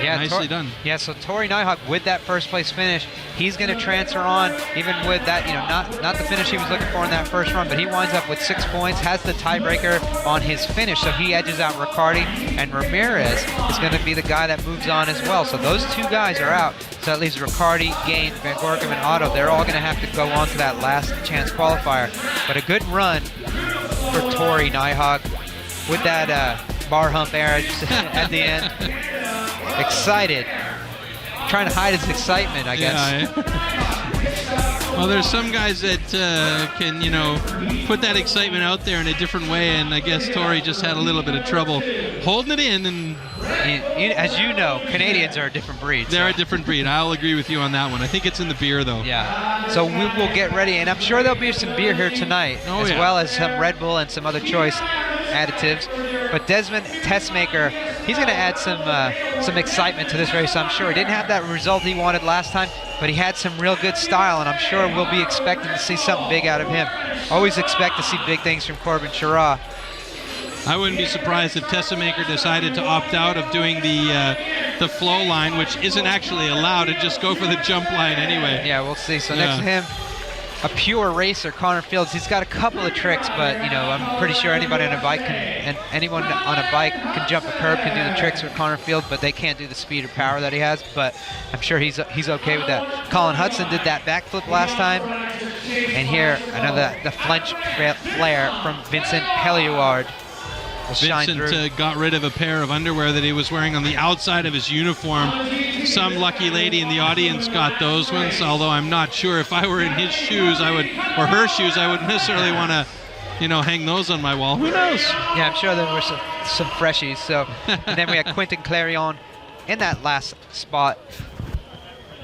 Yeah, Nicely done. Yeah, so Tori Nighthawk with that first place finish, he's going to transfer on, even with that, not the finish he was looking for in that first run, but he winds up with 6 points, has the tiebreaker on his finish, so he edges out Riccardi, and Ramirez is going to be the guy that moves on as well. So those two guys are out. So that leaves Riccardi, Gain, Van Gorkum, and Otto. They're all going to have to go on to that last chance qualifier. But a good run for Tori Nighthawk with that bar hump air at the end. Excited. Trying to hide his excitement, I guess. Yeah, well, there's some guys that can, put that excitement out there in a different way, and I guess Tori just had a little bit of trouble holding it in. And as you know, Canadians are a different breed. They're a different breed. I'll agree with you on that one. I think it's in the beer, though. Yeah. So we will get ready, and I'm sure there'll be some beer here tonight, as well as some Red Bull and some other choice additives. But Desmond Tessmaker, he's going to add some excitement to this race, I'm sure. He didn't have that result he wanted last time, but he had some real good style, and I'm sure we'll be expecting to see something big out of him. Always expect to see big things from Corbin Sherratt. I wouldn't be surprised if Tessmaker decided to opt out of doing the flow line, which isn't actually allowed, and just go for the jump line anyway. Yeah, we'll see. So next to him, a pure racer, Connor Fields. He's got a couple of tricks, but I'm pretty sure anybody on a bike anyone on a bike can jump a curb, can do the tricks with Connor Fields, but they can't do the speed or power that he has. But I'm sure he's okay with that. Colin Hudson did that backflip last time, and here the French flare from Vincent Pelliard. Vincent got rid of a pair of underwear that he was wearing on the outside of his uniform. Some lucky lady in the audience got those ones, although I'm not sure if I were in his shoes, or her shoes, I wouldn't necessarily want to, hang those on my wall. Who knows? Yeah, I'm sure there were some freshies. So, and then we had Quentin Clarion in that last spot.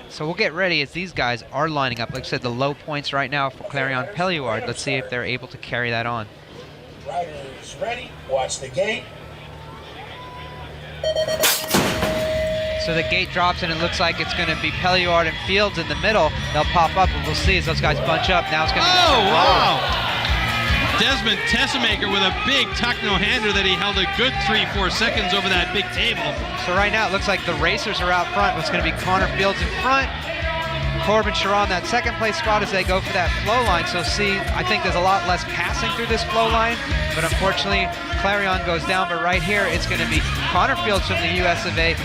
So we'll get ready as these guys are lining up. Like I said, the low points right now for Clarion Pelliard. Let's see if they're able to carry that on. Riders ready, watch the gate. So the gate drops, and it looks like it's going to be Pelliard and Fields in the middle. They'll pop up, and we'll see as those guys bunch up. Now it's going to be... Oh, wow! Desmond Tessmaker with a big tuck-no-hander that he held a good 3-4 seconds over that big table. So right now it looks like the racers are out front. It's going to be Connor Fields in front. Corbin Sherratt in that second place spot as they go for that flow line. So I think there's a lot less passing through this flow line, but unfortunately Clarion goes down. But right here it's going to be Connor Fields from the US of A,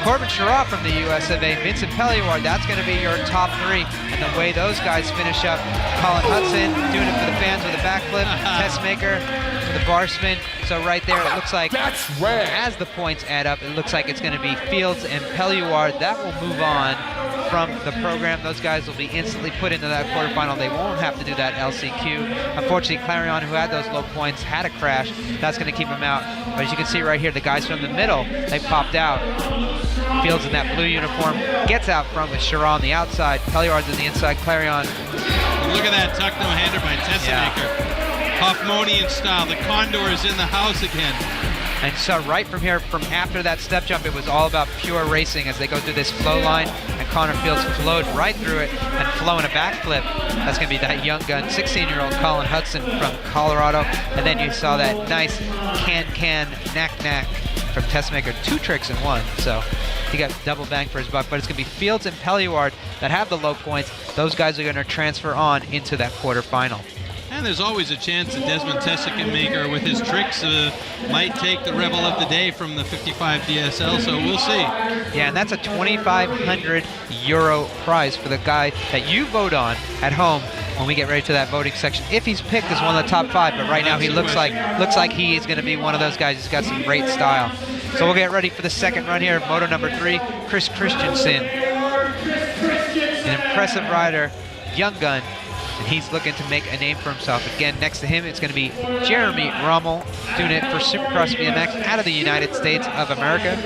Corbin Sherratt from the US of A, Vincent Pelliard. That's going to be your top three. And the way those guys finish up, Colin Hudson doing it for the fans with a backflip, Tessmaker with a bar spin. So right there it looks like, as the points add up, it looks like it's going to be Fields and Pelliard. That will move on from the program. Those guys will be instantly put into that quarterfinal. They won't have to do that LCQ. Unfortunately, Clarion, who had those low points, had a crash. That's going to keep him out. But as you can see right here, the guys from the middle, they popped out. Fields in that blue uniform gets out front with Sherratt on the outside. Pelliard's in the inside. Clarion. Look at that tuck-no-hander by Tessmaker. Hoffmonian style. The Condor is in the house again. And so right from here, from after that step jump, it was all about pure racing as they go through this flow line, and Connor Fields flowed right through it and flowing a backflip. That's going to be that young gun, 16-year-old Colin Hudson from Colorado. And then you saw that nice can, knack from Tessmaker, 2 tricks in 1. So he got double bang for his buck. But it's going to be Fields and Pelliard that have the low points. Those guys are going to transfer on into that quarterfinal. And there's always a chance that Desmond Tessmaker with his tricks might take the Rebel of the Day from the 55 DSL, so we'll see. Yeah, and that's a €2,500 prize for the guy that you vote on at home when we get ready to that voting section. If he's picked as one of the top 5, but right now he looks like he is going to be one of those guys who's got some great style. So we'll get ready for the second run here. Moto number 3, Chris Christensen. An impressive rider, young gun. And he's looking to make a name for himself. Again, next to him, it's going to be Jeremy Rommel, doing it for Supercross BMX out of the United States of America.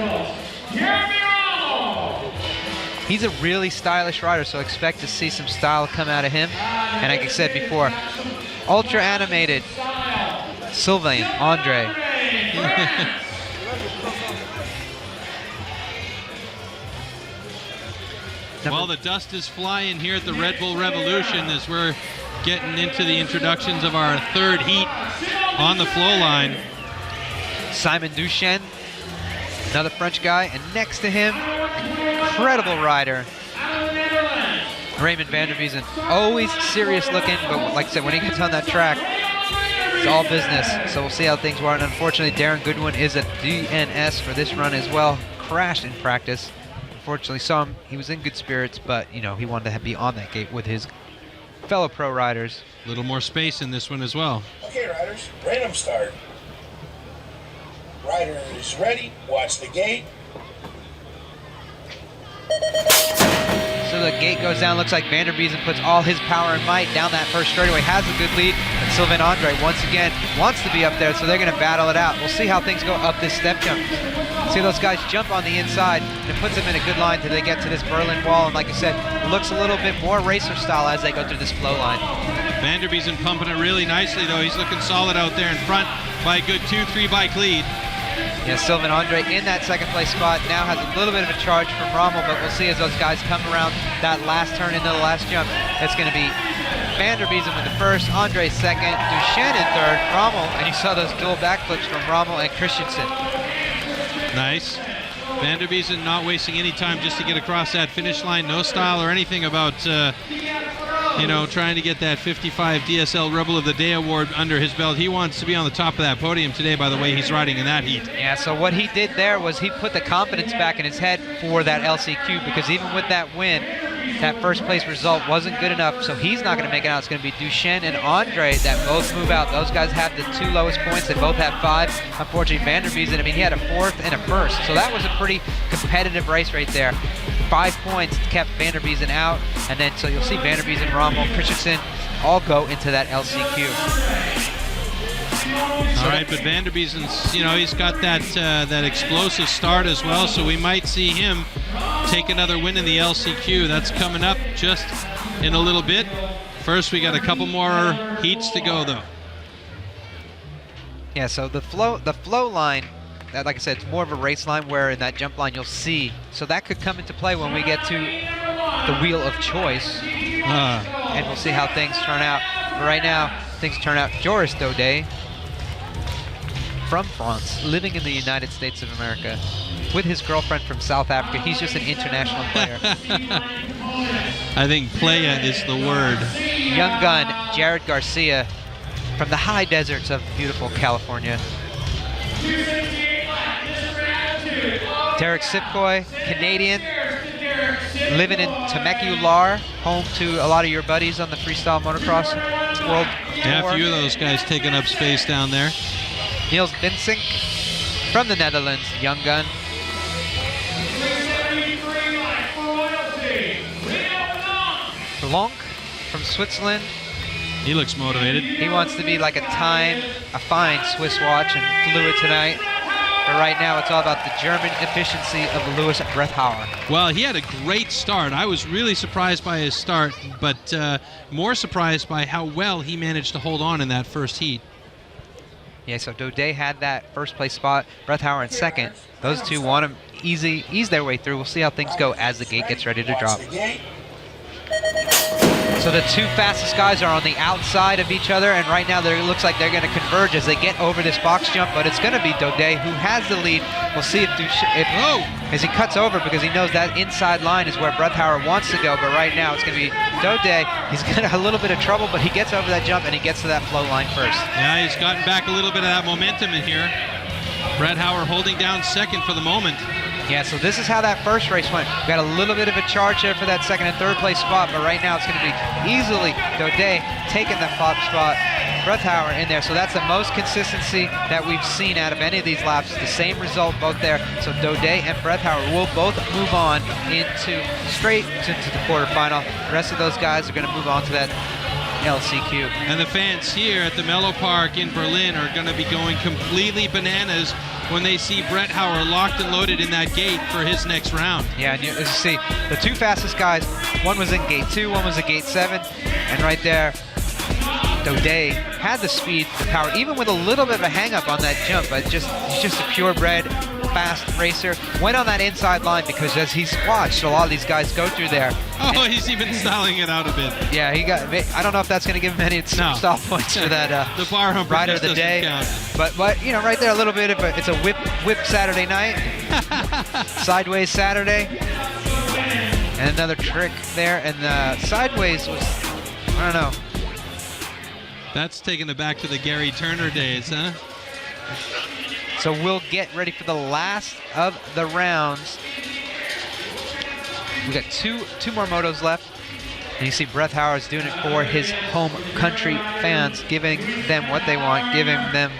He's a really stylish rider, so expect to see some style come out of him. And like I said before, ultra animated Sylvain Andre. Well, the dust is flying here at the Red Bull Revolution as we're getting into the introductions of our third heat on the flow line. Simon Duchesne Another French guy, and next to him, incredible rider, Raymond van der Biezen. Always serious looking, but like I said, when he gets on that track, it's all business. So we'll see how things work. And unfortunately, Darren Goodwin is a DNS for this run as well. Crashed in practice. Unfortunately, saw him. He was in good spirits, but you know he wanted to be on that gate with his fellow pro riders. A little more space in this one as well. Okay, riders, random start. Rider is ready. Watch the gate. So the gate goes down. Looks like van der Biezen puts all his power and might down that first straightaway. Has a good lead. And Sylvain Andre, once again, wants to be up there, so they're going to battle it out. We'll see how things go up this step jump. See those guys jump on the inside, and it puts them in a good line till they get to this Berlin wall. And like I said, it looks a little bit more racer style as they go through this flow line. Van der Biezen pumping it really nicely, though. He's looking solid out there in front by a good 2-3 bike lead. Yeah, Sylvain Andre in that second place spot now has a little bit of a charge from Rommel, but we'll see as those guys come around that last turn into the last jump. It's going to be van der Biezen with the first, Andre second, Duchenne in third, Rommel, and you saw those dual backflips from Rommel and Christensen. Nice. Van der Biezen not wasting any time just to get across that finish line. No style or anything about, trying to get that 55 DSL Rebel of the Day award under his belt. He wants to be on the top of that podium today, by the way he's riding in that heat. Yeah, so what he did there was he put the confidence back in his head for that LCQ, because even with that win, that first place result wasn't good enough, so he's not going to make it out. It's going to be Duchenne and Andre that both move out. Those guys have the two lowest points. They both have 5. Unfortunately, van der Biezen, he had a 4th and a 1st, so that was a pretty competitive race right there. 5 points kept van der Biezen out, and then so you'll see van der Biezen, Rommel, Christensen all go into that LCQ. All right, but van der Biezen's, he's got that explosive start as well, so we might see him take another win in the LCQ. That's coming up just in a little bit. First, we got a couple more heats to go, though. Yeah, so the flow line, like I said, it's more of a race line, where in that jump line you'll see. So that could come into play when we get to the wheel of choice, and we'll see how things turn out. But right now, things turn out. Joris Daudet, from France, living in the United States of America, with his girlfriend from South Africa. He's just an international player. I think playa is the word. Young gun, Jared Garcia, from the high deserts of beautiful California. Derek Sipkoy, Canadian, living in Temecula, home to a lot of your buddies on the freestyle motocross world tour. Yeah, a few of those guys taking up space down there. Niels Vinsink from the Netherlands, young gun. Blanc from Switzerland. He looks motivated. He wants to be like a fine Swiss watch and flew it tonight. But right now, it's all about the German efficiency of Louis Brethauer. Well, he had a great start. I was really surprised by his start, but more surprised by how well he managed to hold on in that first heat. Yeah, so Daudet had that first place spot, Brethauer in second. Those two want to ease their way through. We'll see how things go as the gate gets ready to drop. So the two fastest guys are on the outside of each other, and right now it looks like they're going to converge as they get over this box jump, but it's going to be Daudet who has the lead. We'll see as he cuts over, because he knows that inside line is where Brethauer wants to go, but right now it's going to be Daudet. He's got a little bit of trouble, but he gets over that jump and he gets to that flow line first. Yeah, he's gotten back a little bit of that momentum in here. Brethauer holding down second for the moment. Yeah, so this is how that first race went. We got a little bit of a charge there for that second and third place spot, but right now it's going to be easily Daudet taking the top spot, Brethauer in there. So that's the most consistency that we've seen out of any of these laps. The same result both there. So Daudet and Brethauer will both move on straight into the quarterfinal. The rest of those guys are going to move on to that LCQ. And the fans here at the Mellow Park in Berlin are going to be going completely bananas when they see Brethauer locked and loaded in that gate for his next round. Yeah, and as you see, the two fastest guys, one was in gate 2, one was in gate 7, and right there, Daudet had the speed, the power, even with a little bit of a hang-up on that jump, but he's just a purebred fast racer. Went on that inside line because as he's watched a lot of these guys go through there. Oh, he's even styling it out a bit. Yeah, he got. I don't know if that's going to give him any stop points for that The bar humper rider just of the doesn't day. count. But you know, right there a little bit of it's a whip Saturday night, sideways Saturday, and another trick there. And the sideways was, I don't know. That's taking it back to the Gary Turner days, huh? So we'll get ready for the last of the rounds. We got two more motos left. And you see Brett Howard's doing it for his home country fans, giving them what they want, giving them.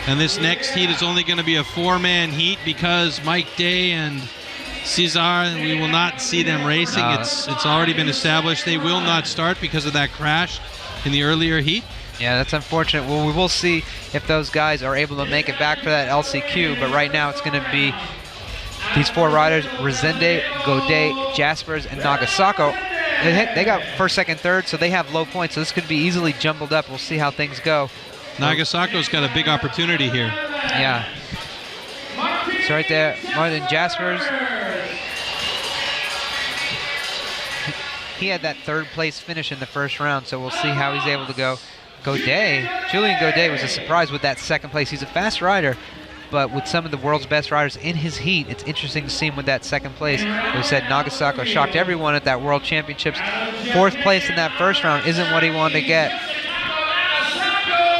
And this next heat is only going to be a 4-man heat because Mike Day and Cesar, we will not see them racing. It's already been established. They will not start because of that crash in the earlier heat. Yeah, that's unfortunate. Well, we will see if those guys are able to make it back for that LCQ, but right now it's going to be these 4 riders, Resende, Godet, Jaspers, and Nagasako. They got first, second, third, so they have low points, so this could be easily jumbled up. We'll see how things go. Nagasako's got a big opportunity here. Yeah. So right there, Martin Jaspers. He had that third place finish in the first round, so we'll see how he's able to go. Godet, Julian Godet was a surprise with that second place. He's a fast rider, but with some of the world's best riders in his heat, it's interesting to see him with that second place. We said Nagasako shocked everyone at that World Championships. Fourth place in that first round isn't what he wanted to get,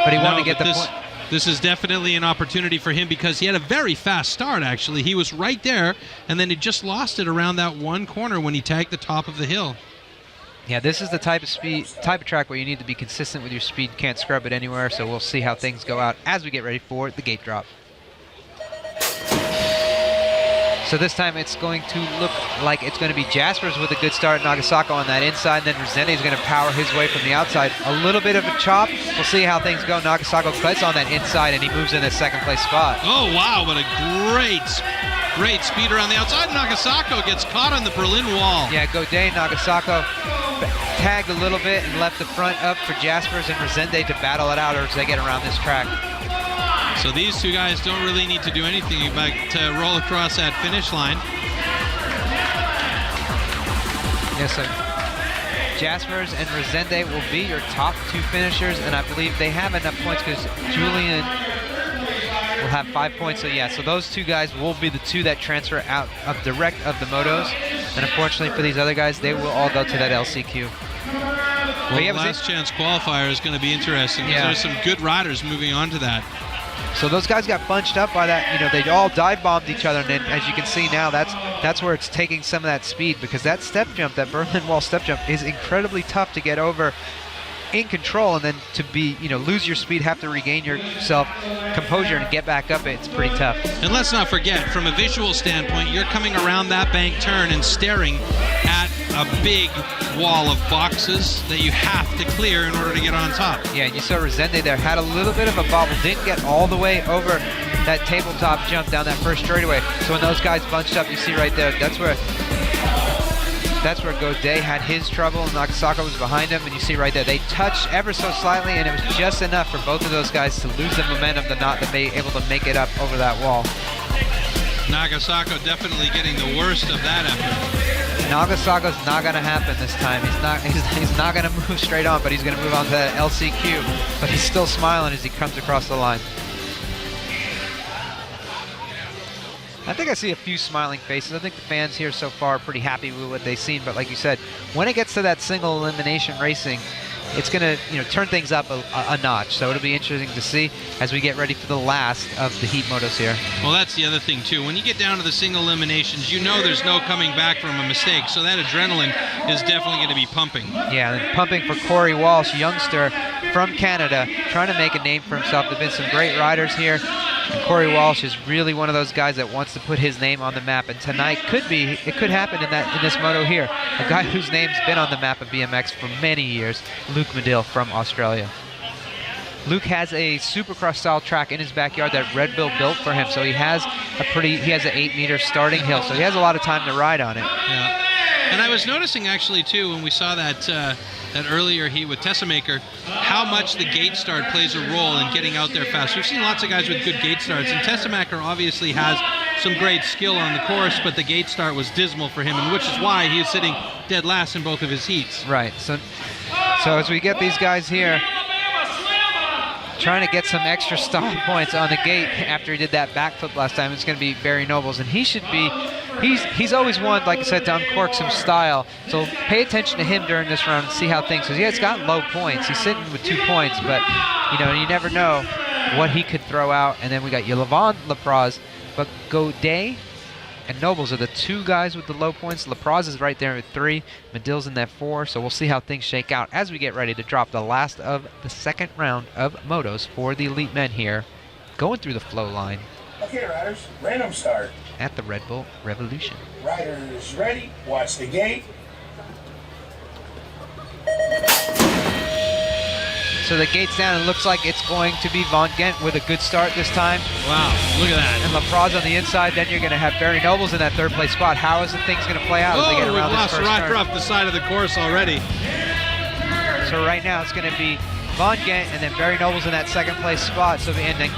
but he wanted to get the point. This is definitely an opportunity for him because he had a very fast start, actually. He was right there, and then he just lost it around that one corner when he tagged the top of the hill. Yeah, this is the type of track where you need to be consistent with your speed. Can't scrub it anywhere, so we'll see how things go out as we get ready for the gate drop. So this time it's going to look like it's going to be Jaspers with a good start, Nagasako on that inside, then Resende is going to power his way from the outside. A little bit of a chop. We'll see how things go. Nagasako cuts on that inside, and he moves in the second place spot. Oh, wow, what a great speed around the outside. Nagasako gets caught on the Berlin Wall. Yeah, Godet, Nagasako tagged a little bit and left the front up for Jaspers and Resende to battle it out as they get around this track. So these two guys don't really need to do anything but to roll across that finish line. Yes, so Jaspers and Resende will be your top 2 finishers, and I believe they have enough points because Julian will have 5 points. So yeah, so those 2 guys will be the 2 that transfer out of direct of the motos, and unfortunately for these other guys, they will all go to that LCQ. Well, the last chance qualifier is going to be interesting because there's some good riders moving on to that. So those guys got bunched up by that. You know, they all dive bombed each other, and then as you can see now, that's where it's taking some of that speed, because that step jump, that Berlin Wall step jump, is incredibly tough to get over in control, and then to be, you know, lose your speed, have to regain yourself, composure, and get back up. It's pretty tough. And let's not forget, from a visual standpoint, you're coming around that bank turn and staring at a big wall of boxes that you have to clear in order to get on top. Yeah, and you saw Resende there had a little bit of a bobble, didn't get all the way over that tabletop jump down that first straightaway. So when those guys bunched up, you see right there, that's where Godet had his trouble, and Nagasako was behind him, and you see right there, they touched ever so slightly, and it was just enough for both of those guys to lose the momentum to not be able to make it up over that wall. Nagasako definitely getting the worst of that effort. Nagasako's not going to happen this time. He's not going to move straight on, but he's going to move on to that LCQ, but he's still smiling as he comes across the line. I think I see a few smiling faces. I think the fans here so far are pretty happy with what they've seen, but like you said, when it gets to that single elimination racing, it's going to, you know, turn things up a notch. So it'll be interesting to see as we get ready for the last of the heat motos here. Well, that's the other thing too. When you get down to the single eliminations, you know there's no coming back from a mistake. So that adrenaline is definitely going to be pumping. Yeah, and pumping for Corey Walsh, youngster from Canada, trying to make a name for himself. There've been some great riders here. And Corey Walsh is really one of those guys that wants to put his name on the map, and tonight it could happen in this moto here. A guy whose name's been on the map of BMX for many years, Luke Medill from Australia. Luke has a Supercross style track in his backyard that Red Bull built for him, so he has an 8-meter starting hill, so he has a lot of time to ride on it. Yeah. And I was noticing actually too, when we saw that earlier heat with Tessemaker, how much the gate start plays a role in getting out there fast. We've seen lots of guys with good gate starts, and Tessemaker obviously has some great skill on the course, but the gate start was dismal for him, and which is why he is sitting dead last in both of his heats. Right. So as we get these guys here trying to get some extra style points on the gate after he did that backflip last time, it's going to be Barry Nobles, and he should be. He's always wanted, like I said, to uncork some style. So pay attention to him during this round and see how things. Because he's got low points. He's sitting with 2 points, but you never know what he could throw out. And then we got Yvonne Lapraz, but Godet and Nobles are the 2 guys with the low points. Lapraz is right there at 3. Medill's in that 4. So we'll see how things shake out as we get ready to drop the last of the second round of motos for the elite men here, going through the flow line. Okay, riders, random start. At the Red Bull Revolution. Riders ready, watch the gate. So the gate's down, and it looks like it's going to be Von Gent with a good start this time. Wow, look at that. And Lapraz on the inside, then you're going to have Barry Nobles in that 3rd place spot. How is the things going to play out as they get we've around this lost first Rocker turn? off the side of the course already. So right now it's going to be Von Gent and then Barry Nobles in that 2nd place spot. So and then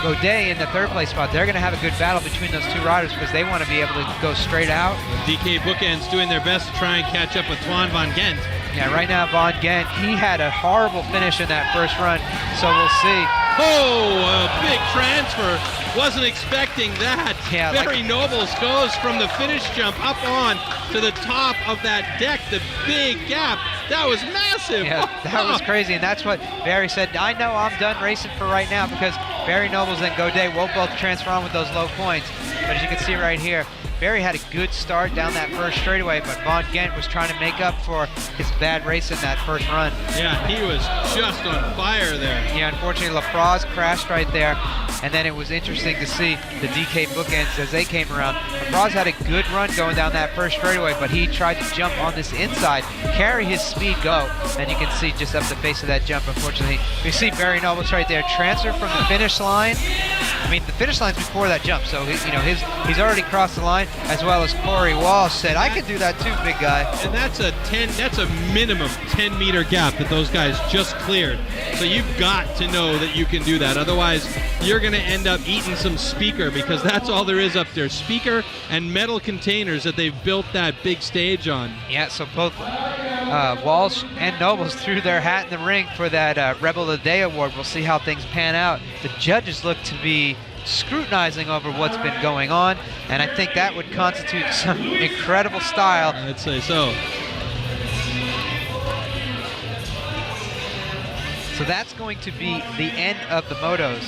Godet in the 3rd place spot. They're going to have a good battle between those 2 riders because they want to be able to go straight out. DK Bookends doing their best to try and catch up with Twan Von Gent. Yeah, right now Von Gent, he had a horrible finish in that first run, so we'll see. Oh, a big transfer. Wasn't expecting that. Yeah, Barry Nobles goes from the finish jump up on to the top of that deck, the big gap. That was massive. Yeah, that was crazy, and that's what Barry said. I know I'm done racing for right now because Barry Nobles and Godet will both transfer on with those low points. But as you can see right here, Barry had a good start down that first straightaway, but Von Gent was trying to make up for his bad race in that first run. Yeah, he was just on fire there. Yeah, unfortunately, Lapraz crashed right there, and then it was interesting to see the DK Bookends as they came around. Lapraz had a good run going down that first straightaway, but he tried to jump on this inside, carry his speed, go, and you can see just up the face of that jump, unfortunately. You see Barry Nobles right there, transfer from the finish line. I mean, the finish line's before that jump, so he's already crossed the line, as well as Corey Walsh said, I can do that too, big guy. And that's a minimum 10-meter gap that those guys just cleared. So you've got to know that you can do that. Otherwise, you're going to end up eating some speaker, because that's all there is up there. Speaker and metal containers that they've built that big stage on. Yeah, so both Walsh and Nobles threw their hat in the ring for that Rebel of the Day award. We'll see how things pan out. The judges look to be scrutinizing over what's been going on, and I think that would constitute some incredible style. I'd say so. So that's going to be the end of the motos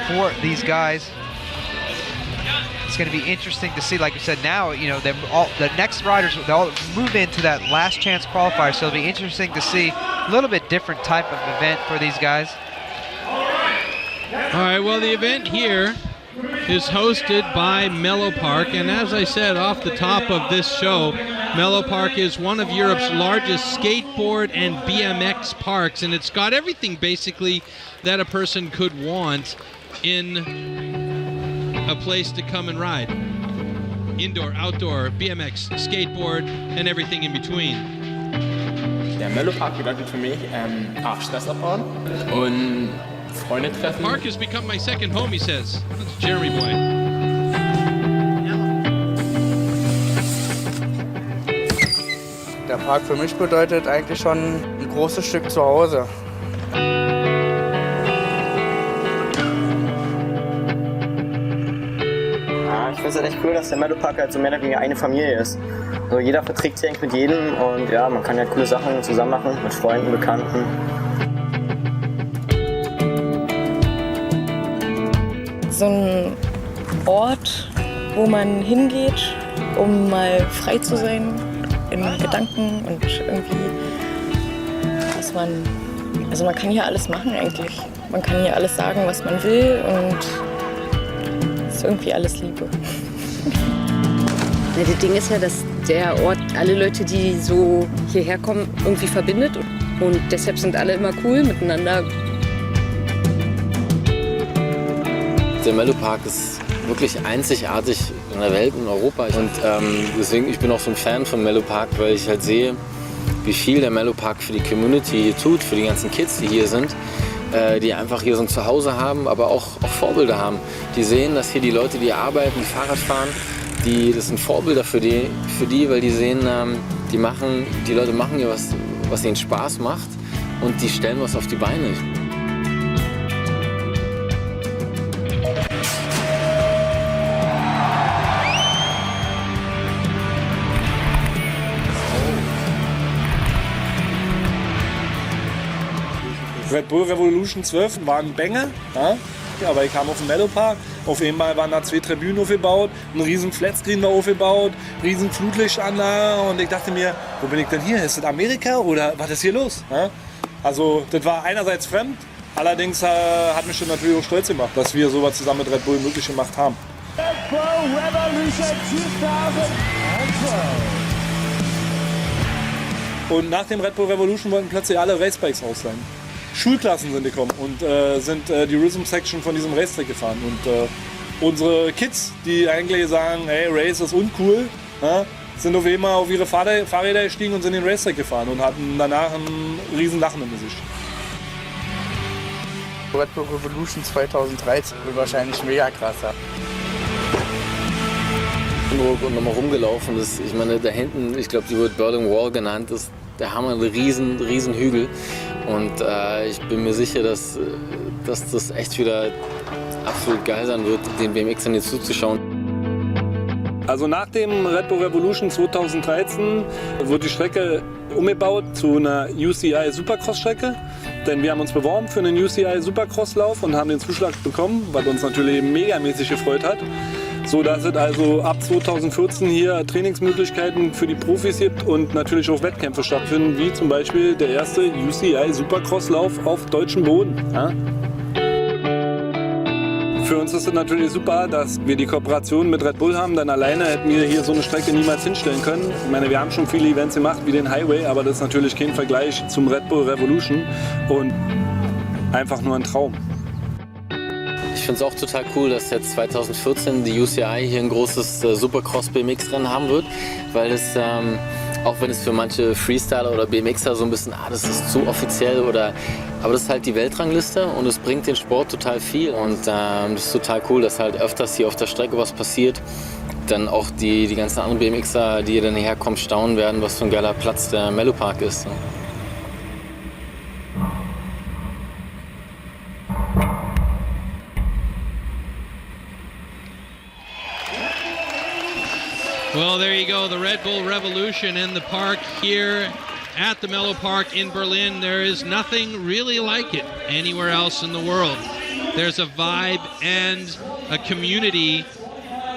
for these guys. It's going to be interesting to see, like you said, now, the next riders, they'll move into that last chance qualifier, so it'll be interesting to see a little bit different type of event for these guys. All right, well, the event here is hosted by Mellow Park, and as I said off the top of this show, Mellow Park is one of Europe's largest skateboard and BMX parks, and it's got everything basically that a person could want in a place to come and ride. Indoor, outdoor, BMX, Skateboard, and everything in between. Der Mellow Park bedeutet für mich Stress abbauen und Freunde treffen. Park has become my second home, he says. That's Jeremy Boy. Der Park für mich bedeutet eigentlich schon ein großes Stück zu Hause. Ich finde es halt echt cool, dass der Mellow Park halt so mehr oder weniger eine Familie ist. So, jeder verträgt sich eigentlich mit jedem und ja, man kann ja coole Sachen zusammen machen mit Freunden, Bekannten. So ein Ort, wo man hingeht, um mal frei zu sein in Gedanken und irgendwie, man kann hier alles machen eigentlich. Man kann hier alles sagen, was man will und es ist irgendwie alles Liebe. Ja, das Ding ist ja, dass der Ort alle Leute, die so hierher kommen, irgendwie verbindet und deshalb sind alle immer cool miteinander. Der Mellow Park ist wirklich einzigartig in der Welt, in Europa. Und deswegen, ich bin auch so ein Fan von Mellow Park, weil ich halt sehe, wie viel der Mellow Park für die Community hier tut, für die ganzen Kids, die hier sind. die einfach hier so ein Zuhause haben, aber auch Vorbilder haben. Die sehen, dass hier die Leute, die arbeiten, die Fahrrad fahren, das sind Vorbilder für die, weil die sehen, die Leute machen hier was ihnen Spaß macht und die stellen was auf die Beine. Red Bull Revolution 12 war ein Banger, ja? Aber ich kam auf den Meadow Park, auf einmal waren da 2 Tribünen aufgebaut, ein riesen Flatscreen war aufgebaut, riesen Flutlichtanlage und ich dachte mir, wo bin ich denn hier? Ist das Amerika oder was ist hier los? Ja? Also das war einerseits fremd, allerdings hat mich schon natürlich auch stolz gemacht, dass wir sowas zusammen mit Red Bull möglich gemacht haben. Red Bull Revolution 2012. Und nach dem Red Bull Revolution wollten plötzlich alle Racebikes ausleihen. Schulklassen sind gekommen und sind die Rhythm Section von diesem Racetrack gefahren. Und unsere Kids, die eigentlich sagen, hey, Race ist uncool, ja, sind auf einmal auf ihre Fahrräder gestiegen und sind den Racetrack gefahren und hatten danach ein riesen Lachen im Gesicht. Red Bull Revolution 2013 wird wahrscheinlich mega krasser. Und nochmal rumgelaufen ist, ich meine, da hinten, ich glaube, die wird Berlin Wall genannt, ist der Hammer, ein riesen Hügel. Und ich bin mir sicher, dass das echt wieder absolut geil sein wird, den BMXern hier zuzuschauen. Also nach dem Red Bull Revolution 2013 wurde die Strecke umgebaut zu einer UCI Supercross-Strecke. Denn wir haben uns beworben für einen UCI Supercross-Lauf und haben den Zuschlag bekommen, was uns natürlich megamäßig gefreut hat. So dass es also ab 2014 hier Trainingsmöglichkeiten für die Profis gibt und natürlich auch Wettkämpfe stattfinden, wie zum Beispiel der erste UCI Supercross-Lauf auf deutschem Boden. Ja? Für uns ist es natürlich super, dass wir die Kooperation mit Red Bull haben, denn alleine hätten wir hier so eine Strecke niemals hinstellen können. Ich meine, wir haben schon viele Events gemacht, wie den Highway, aber das ist natürlich kein Vergleich zum Red Bull Revolution und einfach nur ein Traum. Ich finde es auch total cool, dass jetzt 2014 die UCI hier ein großes Supercross-BMX-Rennen haben wird, weil es, auch wenn es für manche Freestyler oder BMXer so ein bisschen, das ist zu offiziell aber das ist halt die Weltrangliste und es bringt den Sport total viel und das ist total cool, dass halt öfters hier auf der Strecke was passiert. Dann auch die ganzen anderen BMXer, die hier dann herkommen, staunen werden, was für ein geiler Platz der Meadow Park ist. Well, there you go, the Red Bull Revolution in the park here at the Mellow Park in Berlin. There is nothing really like it anywhere else in the world. There's a vibe and a community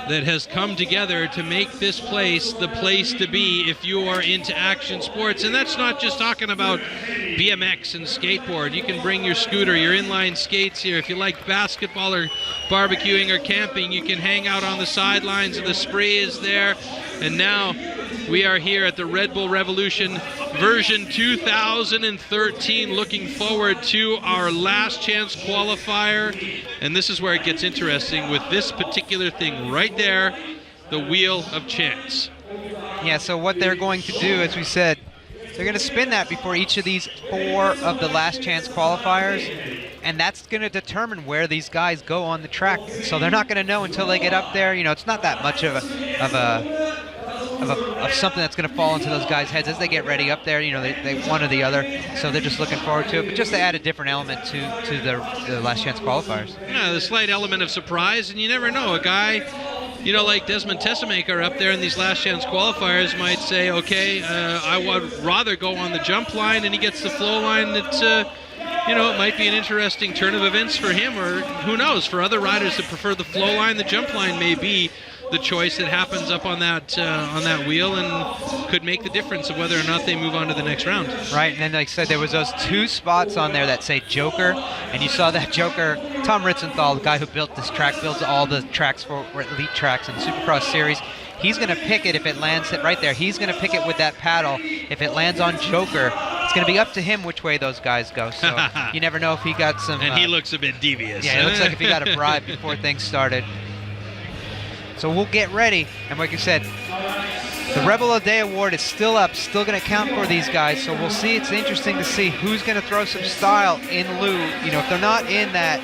that has come together to make this place the place to be if you are into action sports. And that's not just talking about BMX and skateboard. You can bring your scooter, your inline skates here. If you like basketball or barbecuing or camping, you can hang out on the sidelines and the spray is there. And now we are here at the Red Bull Revolution version 2013, looking forward to our last chance qualifier. And this is where it gets interesting with this particular thing right there, the Wheel of Chance. Yeah, so what they're going to do, as we said, they're going to spin that before each of these 4 of the last chance qualifiers, and that's going to determine where these guys go on the track. So they're not going to know until they get up there. You know, it's not that much of something that's going to fall into those guys' heads as they get ready up there. You know, they one or the other, so they're just looking forward to it. But just to add a different element to the last chance qualifiers. Yeah, the slight element of surprise, and you never know. A guy, you know, like Desmond Tessemaker up there in these last chance qualifiers might say, okay, I would rather go on the jump line, and he gets the flow line. That you know, it might be an interesting turn of events for him, or who knows, for other riders that prefer the flow line, the jump line may be the choice that happens up on that wheel and could make the difference of whether or not they move on to the next round. Right, and then like I said, there was those 2 spots on there that say Joker, and you saw that Joker, Tom Ritzenthal, the guy who built this track, builds all the tracks for elite tracks in the Supercross series. He's going to pick it if it lands it right there. He's going to pick it with that paddle. If it lands on Joker, it's going to be up to him which way those guys go. So you never know if he got some... And he looks a bit devious. Yeah, it looks like if he got a bribe before things started. So we'll get ready, and like you said, The Rebel of the Day award is still up, still going to count for these guys, so we'll see. It's interesting to see who's going to throw some style in lieu. You know, if they're not in that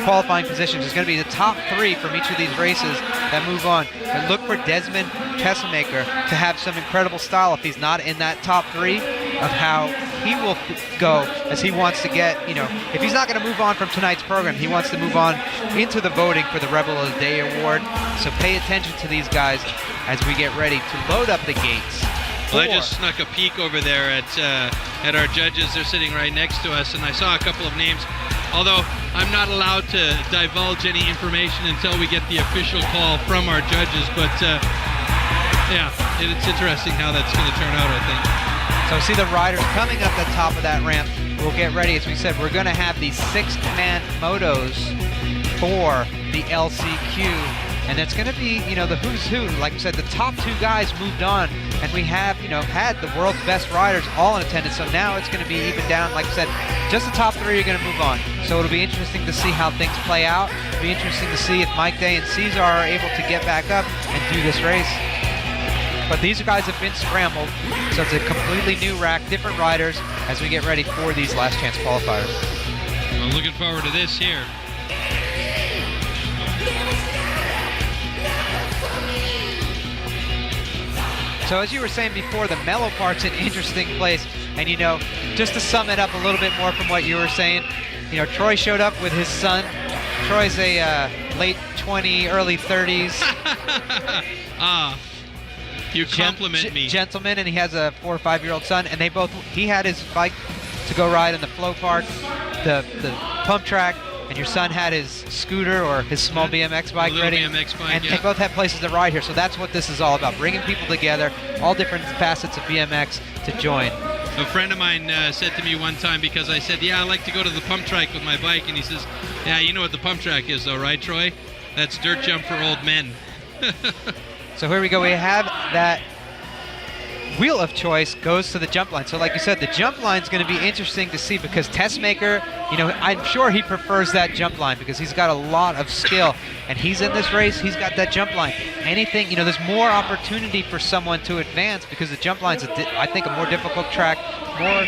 qualifying positions, it's going to be the top 3 from each of these races that move on. But look for Desmond Tessemaker to have some incredible style if he's not in that top 3 of how he will go, as he wants to get, you know, if he's not going to move on from tonight's program, he wants to move on into the voting for the Rebel of the Day award. So pay attention to these guys as we get ready to load up the gates. Well, I just snuck a peek over there at our judges. They're sitting right next to us, and I saw a couple of names. Although I'm not allowed to divulge any information until we get the official call from our judges. But yeah, it's interesting how that's going to turn out, I think. So see the riders coming up the top of that ramp. We'll get ready. As we said, we're going to have the 6-man motos for the LCQ. And it's going to be, you know, the who's who. Like I said, the top 2 guys moved on. And we have, you know, had the world's best riders all in attendance. So now it's going to be even down. Like I said, just the top 3 are going to move on. So it'll be interesting to see how things play out. It'll be interesting to see if Mike Day and Cesar are able to get back up and do this race. But these guys have been scrambled, so it's a completely new rack, different riders, as we get ready for these last chance qualifiers. I'm looking forward to this here. So as you were saying before, the mellow part's an interesting place. And you know, just to sum it up a little bit more from what you were saying, you know, Troy showed up with his son. Troy's a late 20, early 30s. You compliment me. Gentleman, and he has a 4 or 5-year-old son, and he had his bike to go ride in the flow park, the pump track, and your son had his scooter or his small BMX bike ready. BMX bike, and yeah. they both have places to ride here, so that's what this is all about, bringing people together, all different facets of BMX to join. A friend of mine said to me one time, because I said, yeah, I like to go to the pump track with my bike, and he says, yeah, you know what the pump track is though, right, Troy? That's dirt jump for old men. So here we go. We have that wheel of choice goes to the jump line. So like you said, the jump line is going to be interesting to see because Tessemaker, you know, I'm sure he prefers that jump line because he's got a lot of skill. And he's in this race, he's got that jump line. Anything, you know, there's more opportunity for someone to advance because the jump line's, I think, a more difficult track, more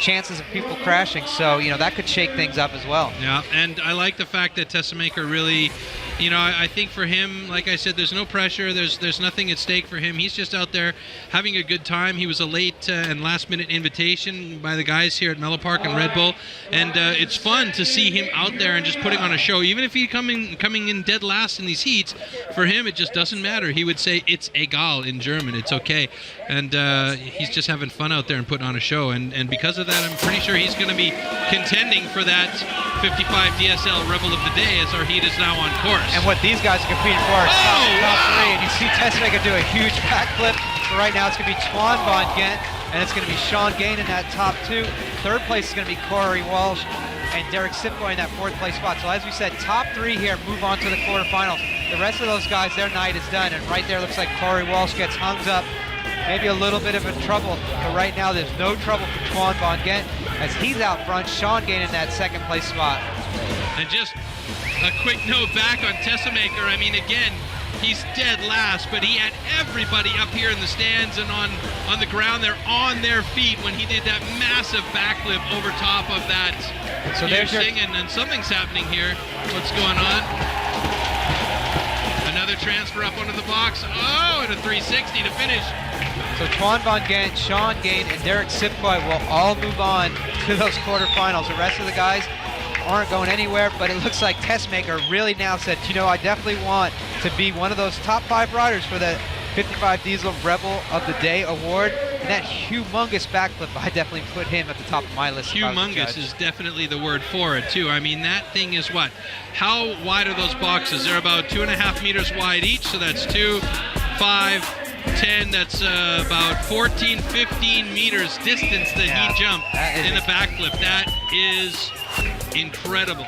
chances of people crashing. So, you know, that could shake things up as well. Yeah, and I like the fact that Tessemaker really, you know, I think for him, like I said, there's no pressure. There's nothing at stake for him. He's just out there having a good time. He was a late and last-minute invitation by the guys here at Mellow Park and Red Bull, and it's fun to see him out there and just putting on a show. Even if he's coming in dead last in these heats, for him it just doesn't matter. He would say it's egal in German. It's okay, and he's just having fun out there and putting on a show. And because of that, I'm pretty sure he's going to be contending for that 55 DSL Rebel of the Day as our heat is now on course. And what these guys are competing for is top 3. And you see Tessemaker do a huge backflip. So right now it's going to be Twan Von Gent, and it's going to be Sean Gain in that top 2. Third place is going to be Corey Walsh and Derek Sipko in that 4th place spot. So as we said, top 3 here move on to the quarterfinals. The rest of those guys, their night is done. And right there looks like Corey Walsh gets hung up. Maybe a little bit of a trouble, but right now there's no trouble for Twan Von Gent as he's out front. Sean Gain in that 2nd place spot. And just a quick note back on Tessemaker. I mean, again, he's dead last, but he had everybody up here in the stands and on the ground. They're on their feet when he did that massive backflip over top of that. So there's singing, and something's happening here. What's going on? Another transfer up onto the box. Oh, and a 360 to finish. So Twan Von Gent, Sean Gain, and Derek Sipko will all move on to those quarterfinals. The rest of the guys aren't going anywhere, but it looks like Tessemaker really now said, you know, I definitely want to be one of those top 5 riders for the 55 Diesel Rebel of the Day award. And that humongous backflip, I definitely put him at the top of my list. Humongous is definitely the word for it, too. I mean, that thing is what? How wide are those boxes? They're about 2.5 meters wide each, so that's 2, 5, 10, that's about 14, 15 meters distance that he jumped in a backflip. That is incredible.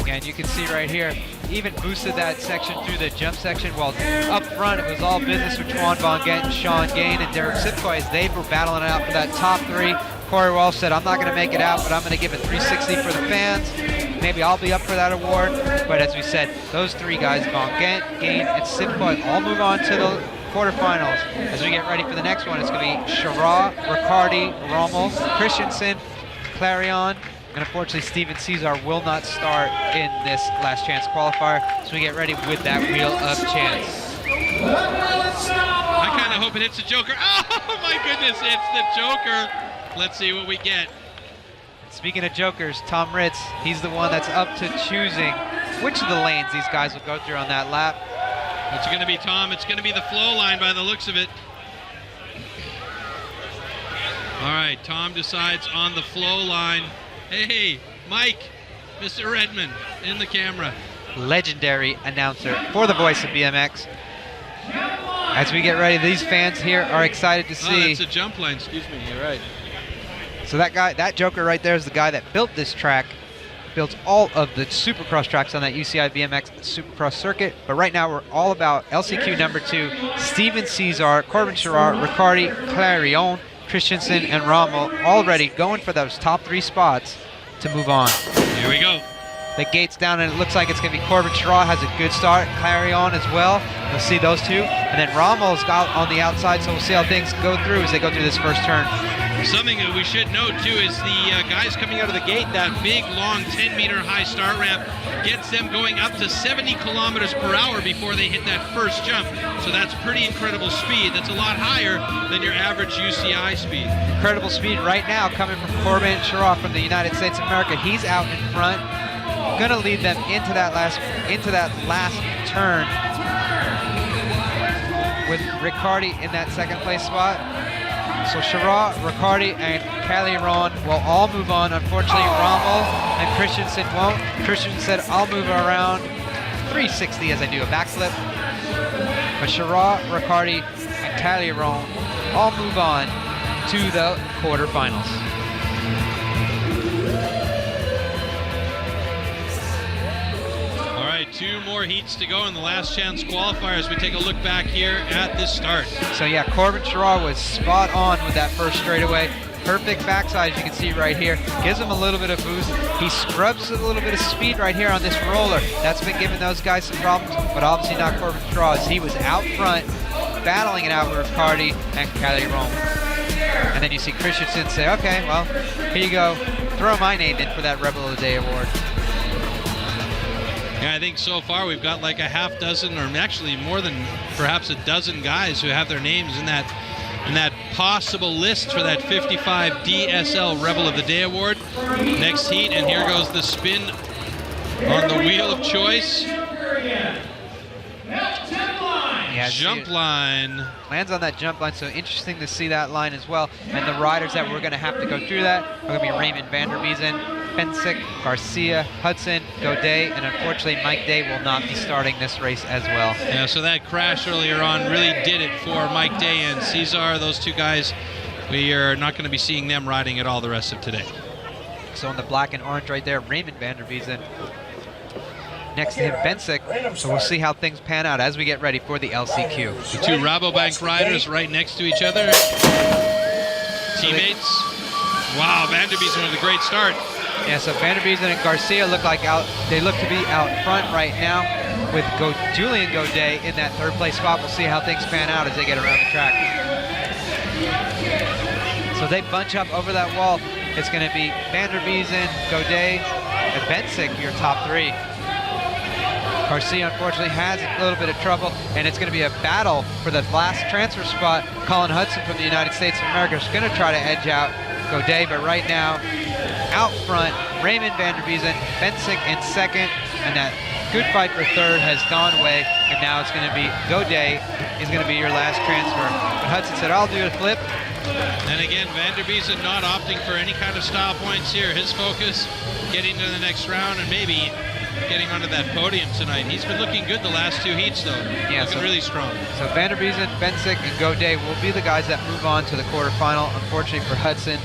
And you can see right here, even boosted that section through the jump section. While up front, it was all business for Twan Von Gent, Sean Gain, and Derek Sipko as they were battling it out for that top 3. Corey Walsh said, I'm not going to make it out, but I'm going to give it 360 for the fans. maybe I'll be up for that award. But as we said, those three guys, Von Gent, Gain, and Simple, all move on to the quarterfinals. As we get ready for the next one, it's going to be Chirac, Riccardi, Rommel, Christensen, Clarion, and unfortunately Steven Cesar will not start in this last chance qualifier. So we get ready with that wheel of chance. I kind of hope it hits the Joker. Oh my goodness, it's the Joker. Let's see what we get. Speaking of jokers, Tom Ritz, he's the one that's up to choosing which of the lanes these guys will go through on that lap. It's going to be Tom. It's going to be the flow line by the looks of it. All right, Tom decides on the flow line. Hey, Mike, Mr. Redmond in the camera. Legendary announcer for the voice of BMX. As we get ready, these fans here are excited to see. Oh, that's a jump line. Excuse me. You're right. So that guy, that joker right there is the guy that built this track, built all of the Supercross tracks on that UCI BMX Supercross circuit. But right now we're all about LCQ number 2, Steven Cesar, Corbin Chirac, Riccardi, Clarion, Christensen, and Rommel already going for those top 3 spots to move on. Here we go. The gate's down and it looks like it's going to be Corbin Chirac has a good start, Clarion as well. We'll see those two. And then Rommel's out on the outside, so we'll see how things go through as they go through this first turn. Something that we should note too is the guys coming out of the gate, that big long 10-meter high start ramp gets them going up to 70 kilometers per hour before they hit that first jump. So that's pretty incredible speed. That's a lot higher than your average UCI speed. Incredible speed right now coming from Corbin Chirac from the United States of America. He's out in front, gonna lead them into that last turn with Riccardi in that second place spot. So Chirac, Riccardi, and Clarion will all move on. Unfortunately, Rommel and Christensen won't. Christensen said, I'll move around 360 as I do a backflip. But Chirac, Riccardi, and Clarion all move on to the quarterfinals. All right, 2 more heats to go in the last chance qualifier as we take a look back here at this start. So yeah, Corbin Chirac was spot on with that first straightaway. Perfect backside, as you can see right here. Gives him a little bit of boost. He scrubs a little bit of speed right here on this roller. That's been giving those guys some problems, but obviously not Corbin Chirac, as he was out front, battling it out with Riccardi and Clarion. And then you see Christensen say, okay, well, here you go. Throw my name in for that Rebel of the Day award. Yeah, I think so far we've got like a half dozen, or actually more than perhaps a dozen guys who have their names in that possible list for that 55 DSL Rebel of the Day award. Next heat, and here goes the spin on the wheel of choice. Yeah, jump line. Lands on that jump line, so interesting to see that line as well. And the riders that we're going to have to go through that are going to be Raymond van der Biezen, Bensick, Garcia, Hudson, Godet, and unfortunately Mike Day will not be starting this race as well. Yeah, so that crash earlier on really did it for Mike Day and Cesar. Those two guys, we are not going to be seeing them riding at all the rest of today. So in the black and orange right there, Raymond van der Biezen. Next to him, Bensick. So we'll see how things pan out as we get ready for the LCQ. The 2 Rabobank riders right next to each other. Teammates. Wow, van der Biezen with a great start. Yeah, so van der Biezen and Garcia look to be out front right now with Julian Godet in that 3rd place spot. We'll see how things pan out as they get around the track. So they bunch up over that wall. It's going to be van der Biezen, Godet, and Bensick, your top 3. Garcia unfortunately has a little bit of trouble, and it's going to be a battle for the last transfer spot. Colin Hudson from the United States of America is going to try to edge out Godet, but right now, out front, Raymond van der Biezen, Bensick in 2nd, and that good fight for 3rd has gone away, and now it's going to be Godet is going to be your last transfer. But Hudson said, I'll do a flip. And again, van der Biezen not opting for any kind of style points here. His focus, getting to the next round and maybe getting onto that podium tonight. He's been looking good the last 2 heats, though. Yeah, looking really strong. So van der Biezen, Bensick, and Godet will be the guys that move on to the quarterfinal. Unfortunately for Hudson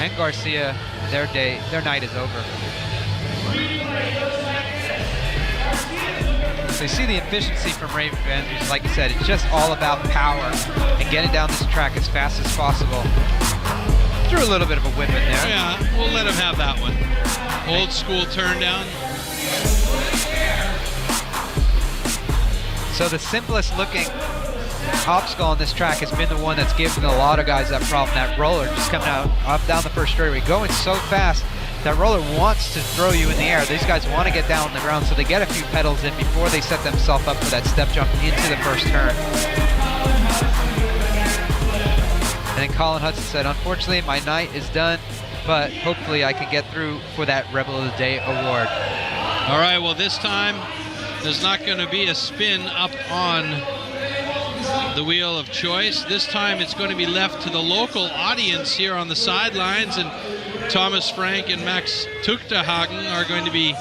and Garcia, their night is over. So you see the efficiency from Raymond van der Biezen. Like you said, it's just all about power and getting down this track as fast as possible. Threw a little bit of a whip in there. Yeah, we'll let him have that one. Old school turn down. So the simplest looking obstacle on this track has been the one that's given a lot of guys that problem, that roller just coming out up down the first straightaway, going so fast. That roller wants to throw you in the air. These guys want to get down on the ground, so they get a few pedals in before they set themselves up for that step jump into the first turn. And then Colin Hudson said, unfortunately, my night is done, but hopefully I can get through for that Rebel of the Day award. All right, well, this time there's not going to be a spin up on the wheel of choice. This time it's going to be left to the local audience here on the sidelines, and Thomas Frank and Max Tuchterhagen are going to be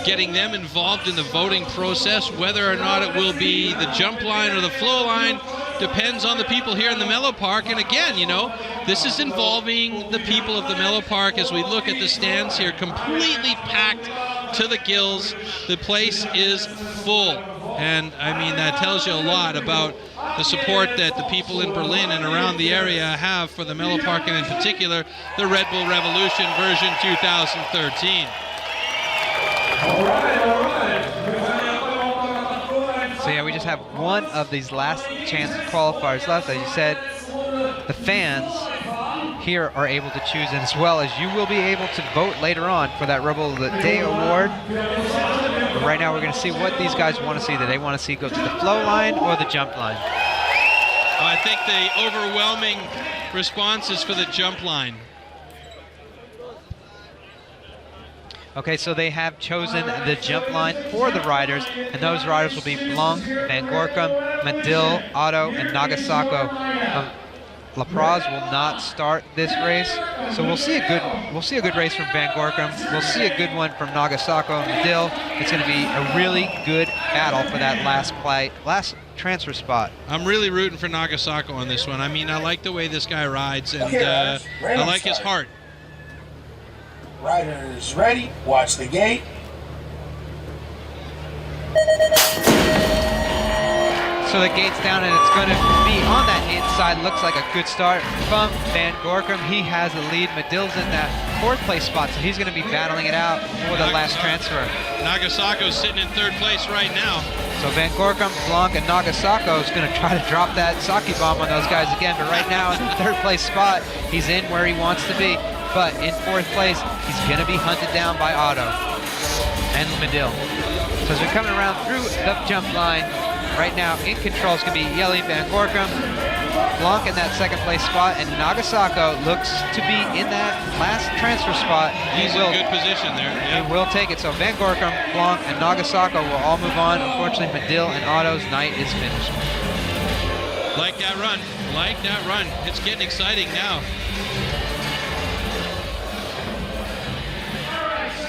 getting them involved in the voting process. Whether or not it will be the jump line or the flow line depends on the people here in the Mellow Park. And again, you know, this is involving the people of the Mellow Park as we look at the stands here, completely packed to the gills. The place is full. And I mean, that tells you a lot about the support that the people in Berlin and around the area have for the Mellow Park, and in particular, the Red Bull Revolution version 2013. So yeah, we just have one of these last chance qualifiers left. As you said, the fans here are able to choose, and as well as you will be able to vote later on for that Rebel of the Day award. But right now we're going to see what these guys want to see. Do they want to see go to the flow line or the jump line? Well, I think the overwhelming response is for the jump line. Okay, so they have chosen the jump line for the riders, and those riders will be Blanc, Van Gorkum, Medill, Otto, and Nagasako. La Praz will not start this race, so we'll see a good race from Van Gorkum. We'll see a good one from Nagasako and Medill. It's going to be a really good battle for that last transfer spot. I'm really rooting for Nagasako on this one. I mean, I like the way this guy rides, and I like his heart. Riders ready, watch the gate. So the gate's down, and it's going to be on that inside. Looks like a good start from Van Gorkum. He has the lead. Medill's in that fourth place spot, so he's going to be battling it out for the last transfer. Nagasako's sitting in third place right now. So Van Gorkum, Blanc, and Nagasako is going to try to drop that sake bomb on those guys again, but right now in the third place spot, he's in where he wants to be. But in fourth place, he's going to be hunted down by Otto and Medill. So as we're coming around through the jump line, right now in control is going to be Jelle Van Gorkum, Blanc in that second place spot, and Nagasako looks to be in that last transfer spot. He's in good position there. He will take it. So Van Gorkum, Blanc, and Nagasako will all move on. Unfortunately, Medill and Otto's night is finished. Like that run. Like that run. It's getting exciting now.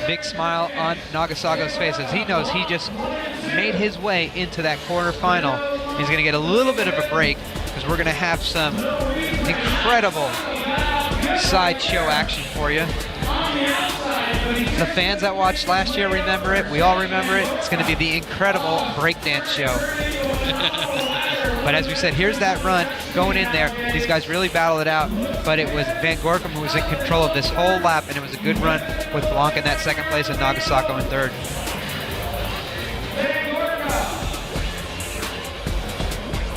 Big smile on Nagasako's face as he knows he just made his way into that quarterfinal. He's going to get a little bit of a break because we're going to have some incredible sideshow action for you. The fans that watched last year remember it. We all remember it. It's going to be the incredible breakdance show. But as we said, here's that run going in there. These guys really battled it out, but it was Van Gorkum who was in control of this whole lap, and it was a good run with Blanc in that second place and Nagasako in third.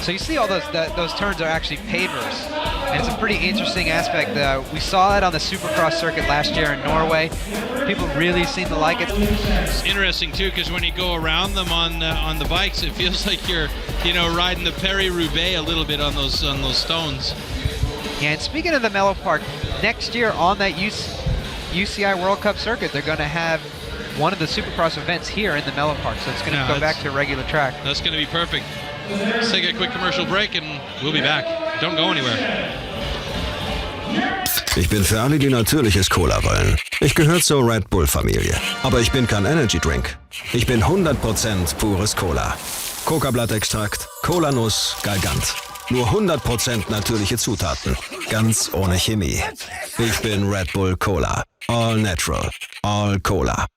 So you see all those turns are actually pavers, and it's a pretty interesting aspect. We saw it on the Supercross circuit last year in Norway. People really seem to like it. It's interesting too, because when you go around them on the bikes, it feels like you're, you know, riding the Paris-Roubaix a little bit on those stones. Yeah, and speaking of the Mellow Park, next year on that UCI World Cup circuit, they're going to have one of the Supercross events here in the Mellow Park, so it's going to go back to a regular track. That's going to be perfect. Let's take a quick commercial break and we'll be back. Don't go anywhere. Ich bin für alle, die natürliches Cola wollen. Ich gehöre zur Red Bull-Familie. Aber ich bin kein Energy Drink. Ich bin 100% pures Cola. Coca-Blattextrakt, Cola-Nuss, Galgant. Nur 100% natürliche Zutaten. Ganz ohne Chemie. Ich bin Red Bull Cola. All natural. All Cola.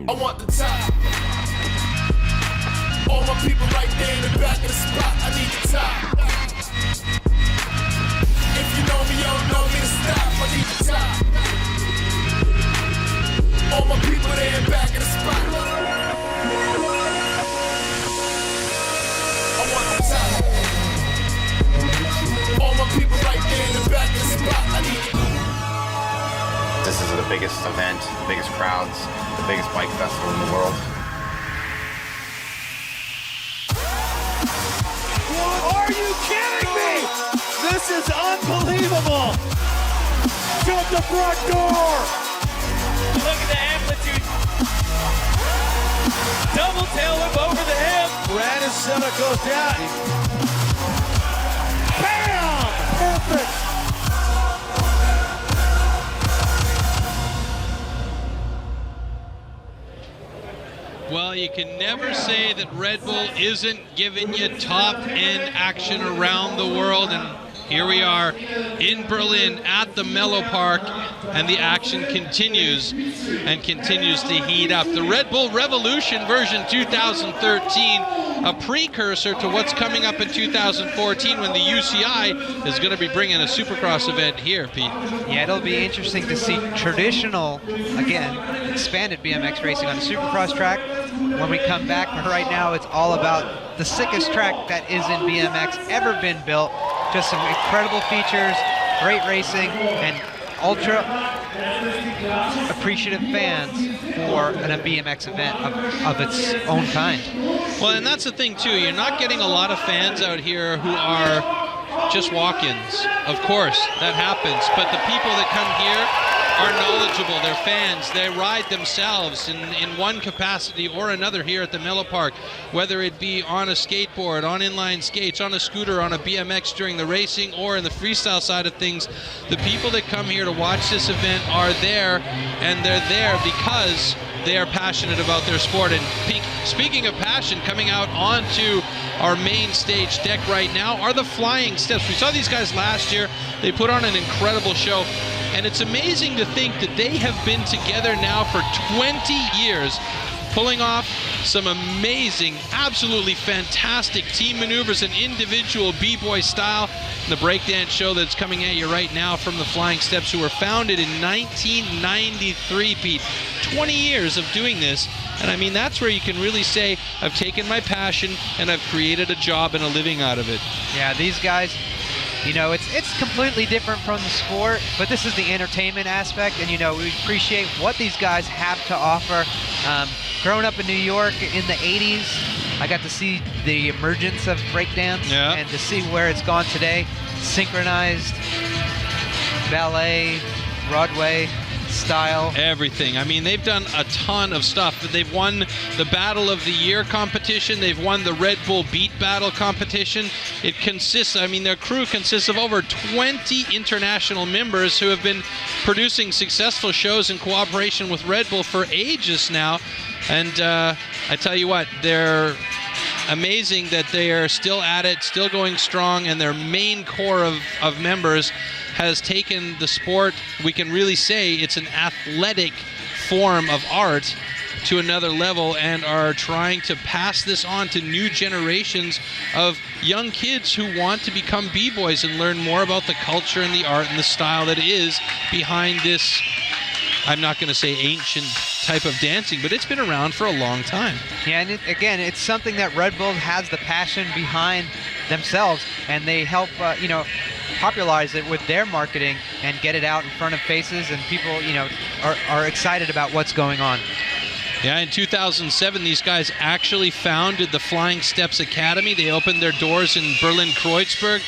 I want the top. All my people right there in the back of the spot. I need the top. If you know me, you don't know me to stop. I need the top. All my people there in the back of the spot. I want the top. All my people right there in the back of the spot. I need the top. This is the biggest event, the biggest crowds, the biggest bike festival in the world. Are you kidding me? This is unbelievable. Shut the front door. Look at the amplitude. Double tail whip over the hip. Brandon Senna goes down. Bam! Perfect. Well, you can never say that Red Bull isn't giving you top-end action around the world, and here we are in Berlin at the Mellow Park, and the action continues and continues to heat up. The Red Bull Revolution version 2013, a precursor to what's coming up in 2014 when the UCI is going to be bringing a Supercross event here, Pete. Yeah, it'll be interesting to see traditional, again, expanded BMX racing on the Supercross track when we come back. But right now, it's all about the sickest track that is in BMX ever been built. Just some incredible features, great racing, and ultra appreciative fans for a BMX event of its own kind. Well, and that's the thing too, you're not getting a lot of fans out here who are just walk-ins. Of course, that happens, but the people that come here are knowledgeable, they're fans, they ride themselves in one capacity or another here at the Mellow Park, whether it be on a skateboard, on inline skates, on a scooter, on a BMX during the racing, or in the freestyle side of things. The people that come here to watch this event are there, and they're there because they are passionate about their sport. And speaking of passion, coming out onto our main stage deck right now are the Flying Steps. We saw these guys last year. They put on an incredible show. And it's amazing to think that they have been together now for 20 years, pulling off some amazing, absolutely fantastic team maneuvers and individual b-boy style. The breakdance show that's coming at you right now from the Flying Steps, who were founded in 1993, Pete. 20 years of doing this. And I mean, that's where you can really say, I've taken my passion and I've created a job and a living out of it. Yeah, these guys, you know, it's completely different from the sport, but this is the entertainment aspect, and you know, we appreciate what these guys have to offer. Growing up in New York in the 80s, I got to see the emergence of breakdance, and to see where it's gone today. Synchronized, ballet, Broadway style. Everything. I mean, they've done a ton of stuff. They've won the Battle of the Year competition. They've won the Red Bull Beat Battle competition. It consists, I mean, their crew consists of over 20 international members who have been producing successful shows in cooperation with Red Bull for ages now. And I tell you what, they're amazing that they are still at it, still going strong, and their main core of members has taken the sport, we can really say it's an athletic form of art, to another level, and are trying to pass this on to new generations of young kids who want to become b-boys and learn more about the culture and the art and the style that is behind this, I'm not going to say ancient type of dancing, but it's been around for a long time. Yeah, and again, it's something that Red Bull has the passion behind themselves, and they help, you know, popularize it with their marketing and get it out in front of faces, and people, you know, are excited about what's going on. Yeah, in 2007, these guys actually founded the Flying Steps Academy. They opened their doors in Berlin-Kreuzberg,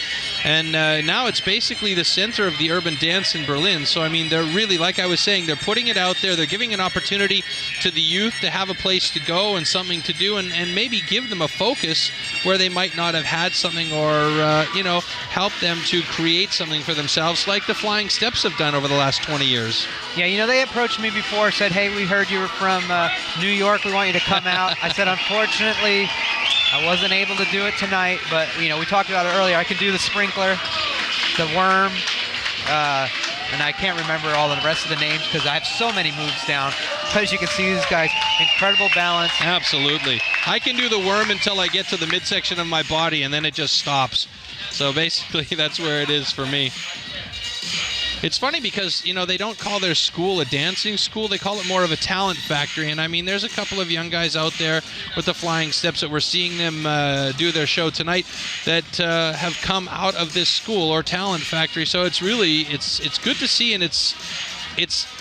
and now it's basically the center of the urban dance in Berlin. So, I mean, they're really, like I was saying, they're putting it out there. They're giving an opportunity to the youth to have a place to go and something to do, and maybe give them a focus where they might not have had something, or, you know, help them to create something for themselves, like the Flying Steps have done over the last 20 years. Yeah, you know, they approached me before, said, hey, we heard you were from New York, we want you to come out. I said, unfortunately, I wasn't able to do it tonight, but, you know, we talked about it earlier. I could do the sprinkler, the worm, and I can't remember all the rest of the names because I have so many moves down. But as you can see, these guys, incredible balance. Absolutely. I can do the worm until I get to the midsection of my body, and then it just stops. So basically, that's where it is for me. It's funny because, you know, they don't call their school a dancing school. They call it more of a talent factory. And, I mean, there's a couple of young guys out there with the flying steps that we're seeing them do their show tonight that have come out of this school or talent factory. So it's really, it's good to see, and it's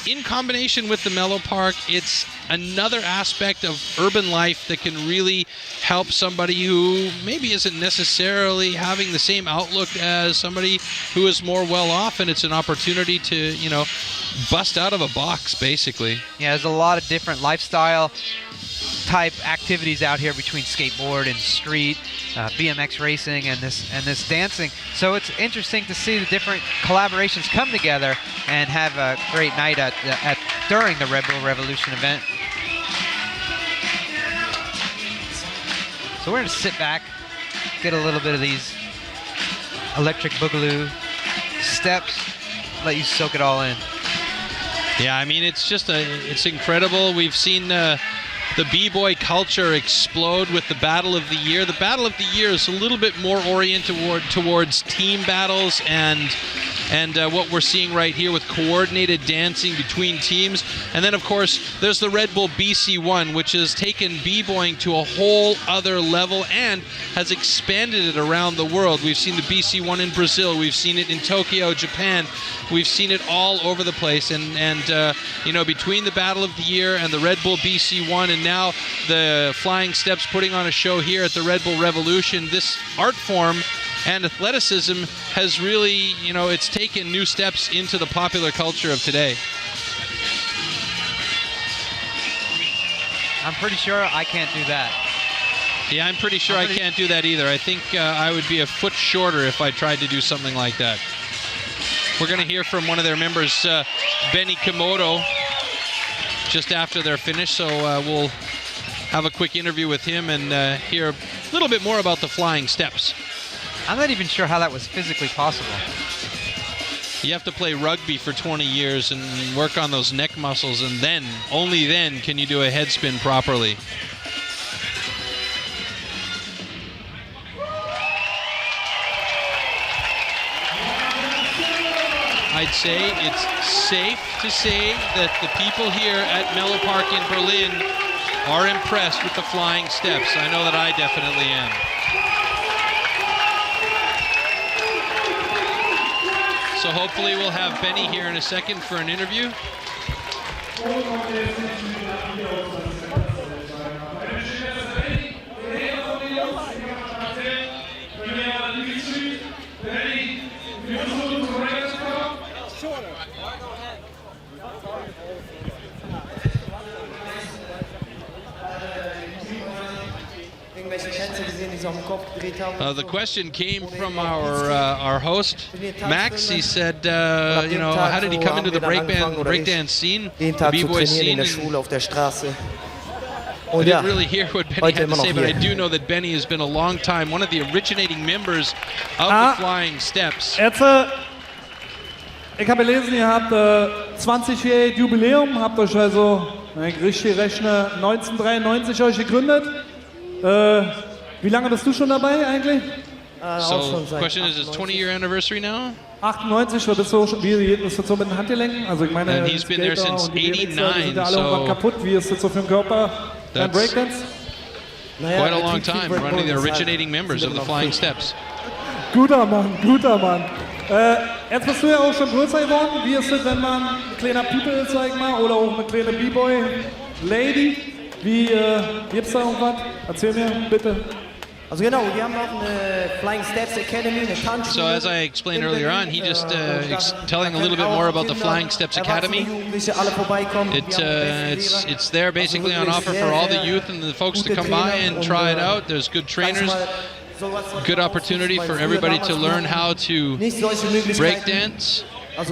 in combination with the Mellow Park. It's another aspect of urban life that can really help somebody who maybe isn't necessarily having the same outlook as somebody who is more well off, and it's an opportunity to, you know, bust out of a box, basically. Yeah, there's a lot of different lifestyle type activities out here between skateboard and street, BMX racing, and this dancing. So it's interesting to see the different collaborations come together and have a great night during the Red Bull Revolution event. So we're going to sit back, get a little bit of these electric boogaloo steps, let you soak it all in. Yeah, I mean, it's incredible. We've seen the B-boy culture explode with the Battle of the Year. The Battle of the Year is a little bit more oriented towards team battles and what we're seeing right here with coordinated dancing between teams. And then, of course, there's the Red Bull BC1, which has taken b-boying to a whole other level and has expanded it around the world. We've seen the BC1 in Brazil. We've seen it in Tokyo, Japan. We've seen it all over the place. And you know, between the Battle of the Year and the Red Bull BC1 and now the Flying Steps putting on a show here at the Red Bull Revolution, this art form and athleticism has really, you know, it's taken new steps into the popular culture of today. I'm pretty sure I can't do that. Yeah, I'm pretty sure I can't do that either. I think I would be a foot shorter if I tried to do something like that. We're going to hear from one of their members, Benny Komodo, just after they're finished, so we'll have a quick interview with him and hear a little bit more about the Flying Steps. I'm not even sure how that was physically possible. You have to play rugby for 20 years and work on those neck muscles, and then, only then, can you do a head spin properly. I'd say it's safe to say that the people here at Mellow Park in Berlin are impressed with the Flying Steps. I know that I definitely am. So hopefully we'll have Benny here in a second for an interview. The question came from our host, Max. He said, you know, how did he come into the breakdance scene, the b-boy scene? I didn't really hear what Benny had to say, but I do know that Benny has been a long time one of the originating members of the Flying Steps. Ich habe gelesen, ihr habt 20-jähriges Jubiläum, habt euch also, wenn ich richtig rechne, 1993 euch gegründet. Wie lange bist du schon dabei eigentlich? So, the question is, it's 20-year anniversary now? 98, bist du schon, wie ist das so mit den Handgelenken? Also ich meine, and he's been there since 89, sind alle irgendwann kaputt. Wie ist das so für den Körper beim Breakdance? Quite a long time, running the originating members of the Flying Steps. Guter Mann, guter Mann. Jetzt bist du ja auch schon größer geworden. Wie ist es, wenn man ein kleiner People ist, sag ich mal, oder auch eine kleine B-Boy-Lady? Wie gibt's da irgendwas? Erzähl mir bitte. Also genau, wir haben auch eine Flying Steps Academy, eine Tanzschule. So as I explained earlier on, he just telling a little bit more about the Flying Steps Academy. It's there basically on offer for all the youth and the folks to come by and try it out. There's good trainers. Good opportunity for everybody to learn how to break dance. And,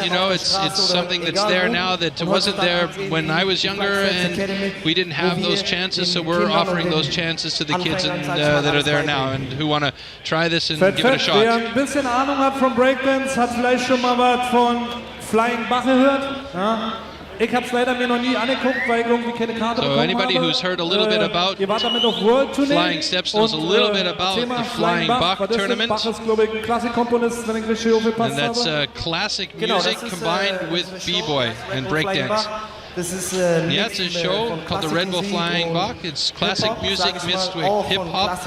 you know, it's something that's there now that wasn't there when I was younger, and we didn't have those chances, so we're offering those chances to the kids that are there now and who want to try this and give it a shot. Wer ein bisschen Ahnung hat von Breakdance, hat vielleicht schon mal was von Flying Bach gehört. Ja? Ich hab's leider mir noch nie angeguckt, weil ich irgendwie keine Karte So bekommen anybody habe. who's heard a little bit about Ihr wart damit auf World Tournament. Flying Steps knows a little bit about Thema the Flying Bach was ist das? tournament. Bach ist, glaube ich, ein Klassikkomponist, wenn ich richtig aufgepasst And that's habe. classic Genau, music das ist, combined with das ist eine Show, B-Boy heißt Red and Bull Flying breakdance. Bach. Das ist Yeah, it's a show called the Red Bull Flying Bach. It's classic music mixed with hip-hop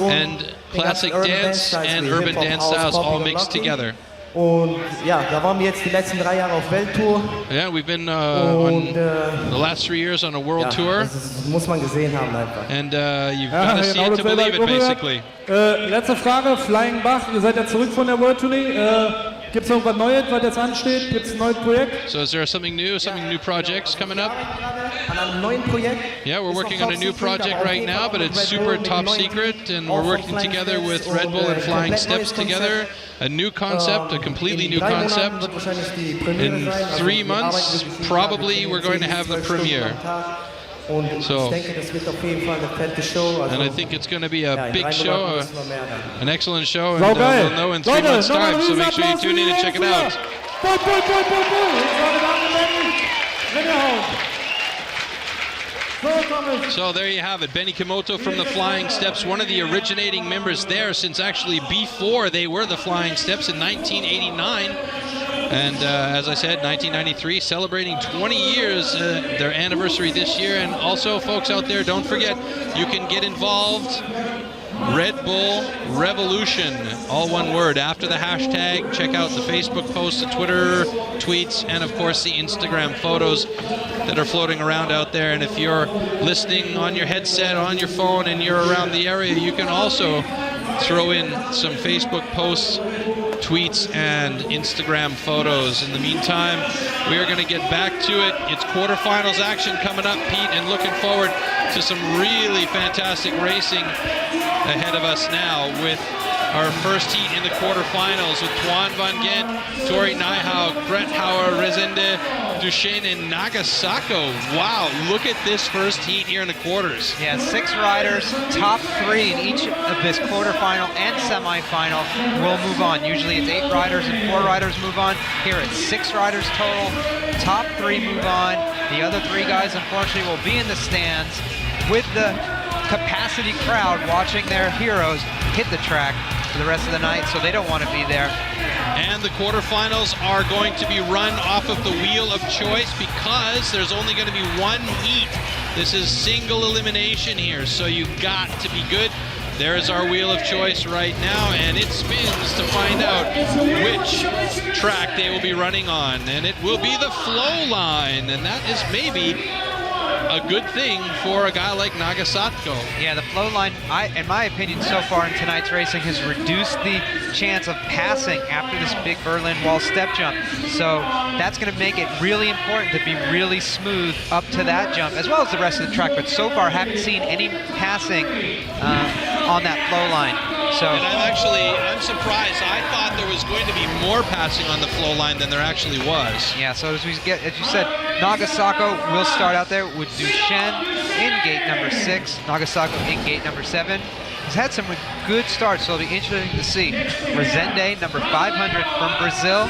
and classic dance and urban dance styles all mixed together. Und ja, da waren wir jetzt die letzten 3 Jahre auf Welttour. Yeah, we've been on the last 3 years on a world tour. Das muss man gesehen haben einfach. And you've got to see it to believe it, basically. Letzte Frage, Flying Bach, ihr seid ja zurück von der World Tourney. Gibt es irgendwas Neues, was jetzt ansteht? Gibt es ein neues Projekt? So is there something new projects coming up? An einem neuen Projekt. Yeah, we're working on a new project right now, but it's super top secret, and we're working together with Red Bull and Flying Steps together. A new concept, a completely new concept. In 3 months, probably we're going to have the premiere. So, and I think it's going to be a big show, an excellent show, and we'll know in 3 months' time, so make sure you tune in and check it out. So there you have it, Benny Komoto from the Flying Steps, one of the originating members there since actually before they were the Flying Steps in 1989. And as I said, 1993, celebrating 20 years, their anniversary this year. And also, folks out there, don't forget, you can get involved. Red Bull Revolution, all one word, after the hashtag. Check out the Facebook posts, the Twitter tweets, and of course the Instagram photos that are floating around out there. And if you're listening on your headset, on your phone, and you're around the area, you can also throw in some Facebook posts, tweets, and Instagram photos. In the meantime, we are going to get back to it. It's quarterfinals action coming up, Pete, and looking forward to some really fantastic racing ahead of us now with our first heat in the quarterfinals with Tuan van Gent, Tori Nijhouk, Brett Hauer, Rezende, Duchesne, and Nagasako. Wow, look at this first heat here in the quarters. Yeah, 6 riders, top 3 in each of this quarterfinal and semifinal will move on. Usually it's 8 riders and 4 riders move on. Here it's 6 riders total, top 3 move on. The other 3 guys, unfortunately, will be in the stands with the capacity crowd watching their heroes hit the track for the rest of the night, so they don't want to be there. And the quarterfinals are going to be run off of the wheel of choice because there's only going to be 1 heat. This is single elimination here, so you got to be good. There's our wheel of choice right now, and it spins to find out which track they will be running on. And it will be the flow line, and that is maybe a good thing for a guy like Nagasako. Yeah, the flow line, in my opinion, so far in tonight's racing has reduced the chance of passing after this big Berlin Wall step jump. So that's going to make it really important to be really smooth up to that jump, as well as the rest of the track. But so far, haven't seen any passing on that flow line. So, and I'm surprised. I thought there was going to be more passing on the flow line than there actually was. Yeah, so as we get, as you said, Nagasako will start out there with Duchesne in gate number 6, Nagasako in gate number 7. He's had some good starts, so it'll be interesting to see. Rezende, number 500 from Brazil.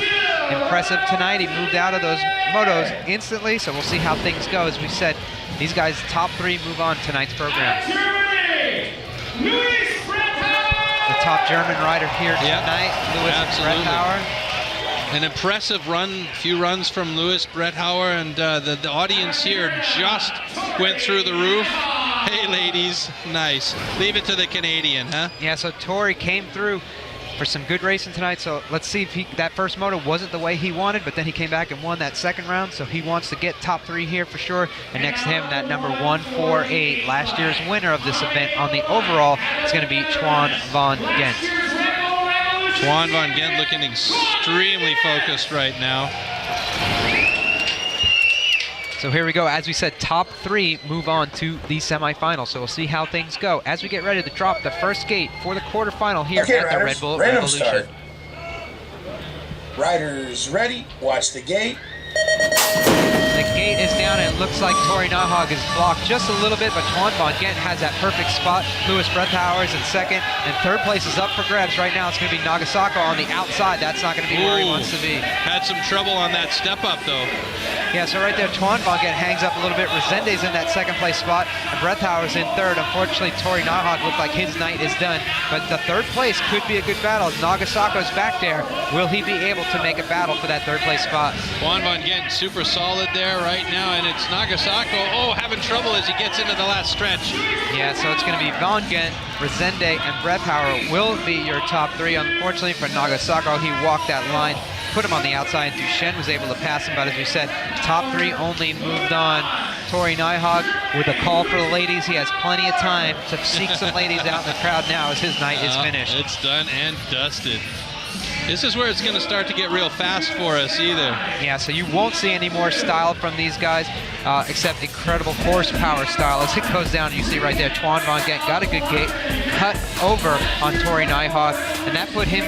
Impressive tonight. He moved out of those motos instantly, so we'll see how things go. As we said, these guys' top 3 move on tonight's program. The top German rider here tonight, Louis Breithauer. An impressive run, few runs from Louis Breithauer, and the audience here just went through the roof. Hey, ladies, nice. Leave it to the Canadian, huh? Yeah, so Tori came through for some good racing tonight, so let's see if that first moto wasn't the way he wanted, but then he came back and won that second round, so he wants to get top 3 here for sure. And next to him, that number 148, last year's winner of this event on the overall, is going to be Tuan van Gent. Tuan van Gent looking extremely focused right now. So here we go. As we said, top 3 move on to the semifinals. So we'll see how things go as we get ready to drop the first gate for the quarterfinal here at the Red Bull Revolution. Start. Riders ready. Watch the gate. The gate is down, and it looks like Tori Nahog is blocked just a little bit, but Twan Von Gent has that perfect spot. Louis Breathauer is in second, and third place is up for grabs right now. It's going to be Nagasako on the outside. That's not going to be where he wants to be. Had some trouble on that step up, though. Yeah, so right there, Twan Von Gent hangs up a little bit. Resende's in that second place spot, and Breathauer's in third. Unfortunately, Tori Nahog looked like his night is done, but the third place could be a good battle. Nagasako's back there. Will he be able to make a battle for that third place spot? Twan Von Gent super solid there right now, and it's Nagasako, having trouble as he gets into the last stretch. Yeah, so it's going to be Von Gent, Resende, and Breathauer will be your top three. Unfortunately for Nagasako, he walked that line, put him on the outside, and Duchenne was able to pass him, but as we said, top three only moved on. Tori Nihog with a call for the ladies. He has plenty of time to seek some ladies out in the crowd now as his night is finished. It's done and dusted. This is where it's going to start to get real fast for us either. Yeah, so you won't see any more style from these guys, except incredible horsepower style as it goes down. You see right there, Twan Von Gent got a good gate, cut over on Tori Nihog, and that put him,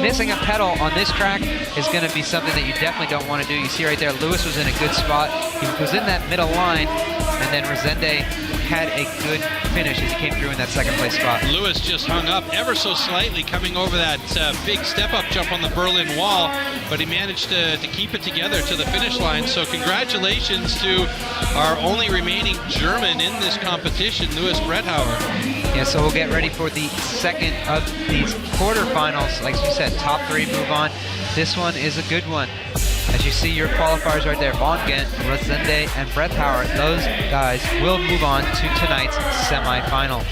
missing a pedal on this track is going to be something that you definitely don't want to do. You see right there, Lewis was in a good spot. He was in that middle line, and then Resende had a good finish as he came through in that second place spot. Lewis just hung up ever so slightly coming over that big step-up jump on the Berlin Wall, but he managed to keep it together to the finish line. So congratulations to our only remaining German in this competition, Louis Breathauer. Yeah, so we'll get ready for the second of these quarterfinals. Like you said, top three move on. This one is a good one. As you see your qualifiers right there, Von Gent, Resende, and Breathauer, those guys will move on to tonight's semifinal.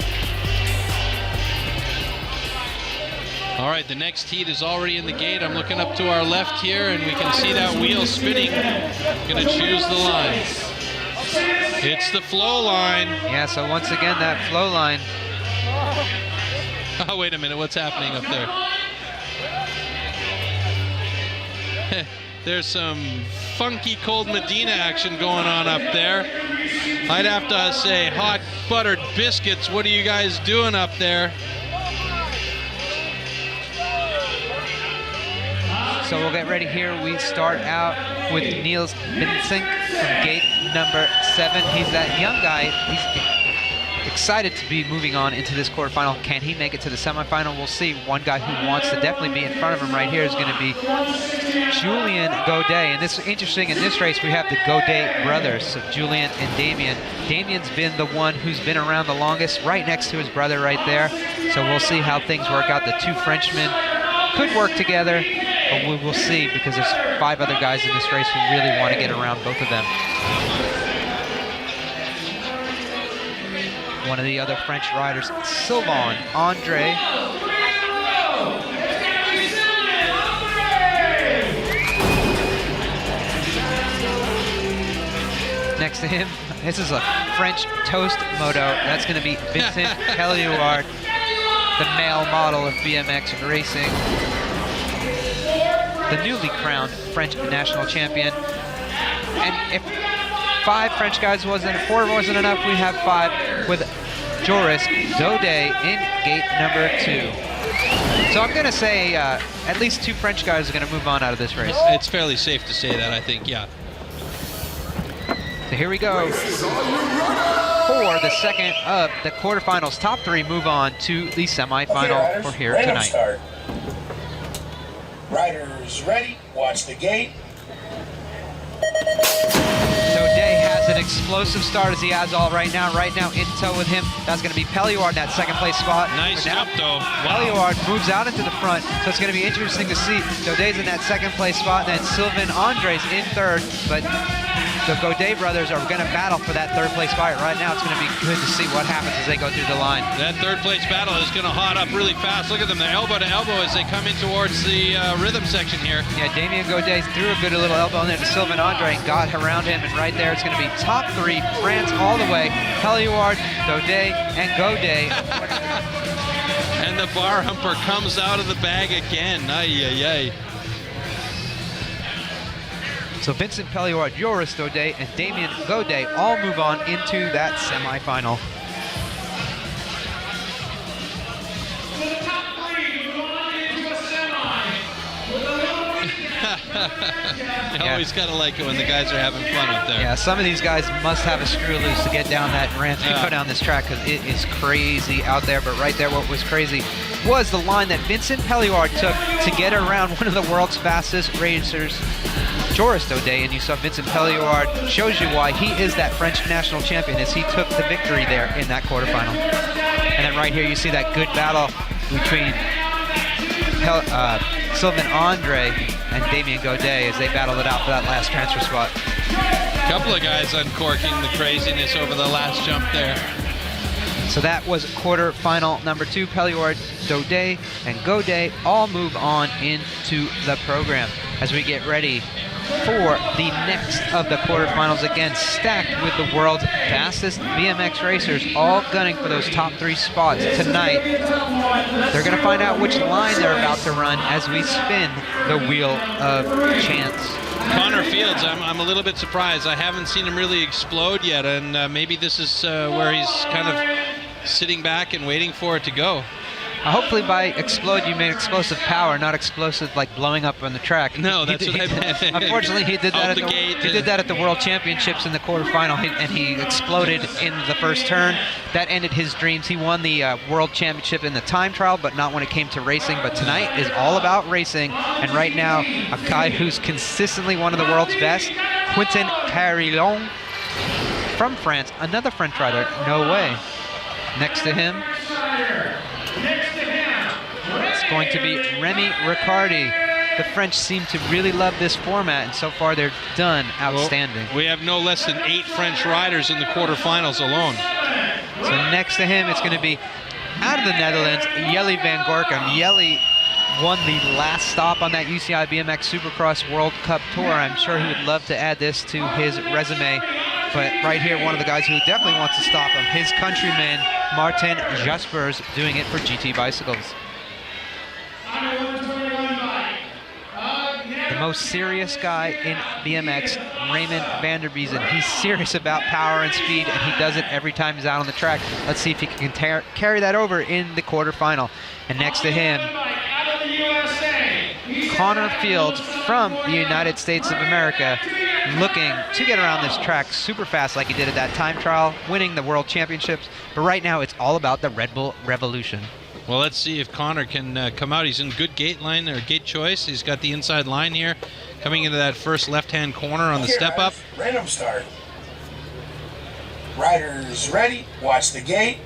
All right, the next heat is already in the gate. I'm looking up to our left here, and we can see that wheel spinning. Gonna choose the line. It's the flow line. Yeah, so once again, that flow line. Oh, wait a minute, what's happening up there? There's some funky cold Medina action going on up there. I'd have to say hot buttered biscuits. What are you guys doing up there? So we'll get ready here. We start out with Niels Vincent from gate number 7. He's that young guy. He's excited to be moving on into this quarterfinal. Can he make it to the semifinal? We'll see. One guy who wants to definitely be in front of him right here is going to be Julien Gaudet. And this is interesting. In this race, we have the Gaudet brothers, so Julien and Damien. Damien's been the one who's been around the longest, right next to his brother right there. So we'll see how things work out. The two Frenchmen could work together, but we will see, because there's 5 other guys in this race who really want to get around both of them. One of the other French riders, Sylvain Andre. Next to him, this is a French toast moto. That's going to be Vincent Pelliouard, the male model of BMX racing, the newly crowned French national champion. And if 5 French guys wasn't, 4 wasn't enough, we have 5 with Joris Gaudet in gate number 2. So I'm going to say at least 2 French guys are going to move on out of this race. It's fairly safe to say that, I think, yeah. So here we go. For the second of the quarterfinals, top 3 move on to the semifinal for here tonight. Start. Riders ready, watch the gate. Gaudet has an explosive start as he has all right now. Right now in tow with him, that's going to be Pelliouard in that second place spot. Nice jump though. Wow. Pelliouard moves out into the front, so it's going to be interesting to see. Gaudet's in that second place spot, and then Sylvain Andre's in third, but the Gaudet brothers are going to battle for that third place spot. Right now, it's going to be good to see what happens as they go through the line. That third place battle is going to hot up really fast. Look at them, they're elbow to elbow as they come in towards the rhythm section here. Yeah, Damien Gaudet threw a good little elbow in there to Sylvain Andre and got around him, and right there it's going to be top 3, France all the way, Pelliouard, Gaudet, and Gaudet. And the bar humper comes out of the bag again. Ay, ay, ay. So Vincent Pelliouard, Joris Gaudet, and Damien Gaudet all move on into that semifinal. You always gotta like it when the guys are having fun up there. Yeah, some of these guys must have a screw loose to get down that ramp and go down this track because it is crazy out there. But right there, what was crazy was the line that Vincent Pelliard took to get around one of the world's fastest racers, Joris Daudet, and you saw Vincent Pelliard. Shows you why he is that French national champion, as he took the victory there in that quarterfinal. And then right here, you see that good battle between Sylvain Andre and Damien Gaudet as they battled it out for that last transfer spot. A couple of guys uncorking the craziness over the last jump there. So that was quarterfinal number 2. Pelliard, Daudet, and Gaudet all move on into the program as we get ready for the next of the quarterfinals, again stacked with the world's fastest BMX racers, all gunning for those top 3 spots tonight. They're going to find out which line they're about to run as we spin the wheel of chance. Connor Fields, I'm a little bit surprised. I haven't seen him really explode yet, and maybe this is where he's kind of sitting back and waiting for it to go. Hopefully by explode you mean explosive power, not explosive like blowing up on the track. No, that's what I meant. Unfortunately, he did that at the World Championships in the quarterfinal, and he exploded in the first turn. That ended his dreams. He won the World Championship in the time trial, but not when it came to racing. But tonight is all about racing, and right now, a guy who's consistently one of the world's best, Quentin Carillon from France, another French rider. No way. Next to him, it's going to be Remy Riccardi. The French seem to really love this format, and so far they're done outstanding. Well, we have no less than 8 French riders in the quarterfinals alone. So next to him, it's going to be out of the Netherlands, Jelle van Gorkum. Jelle won the last stop on that UCI BMX Supercross World Cup Tour. I'm sure he would love to add this to his resume. But right here, one of the guys who definitely wants to stop him, his countryman, Martin Jaspers, doing it for GT Bicycles. The most serious guy in BMX, Raymond van der Biezen. He's serious about power and speed, and he does it every time he's out on the track. Let's see if he can carry that over in the quarterfinal. And next to him, Connor Fields from the United States of America, looking to get around this track super fast like he did at that time trial, winning the World Championships. But right now, it's all about the Red Bull Revolution. Well, let's see if Connor can come out. He's in good gate line or gate choice. He's got the inside line here, coming into that first left-hand corner on the step up. Random start. Riders ready. Watch the gate.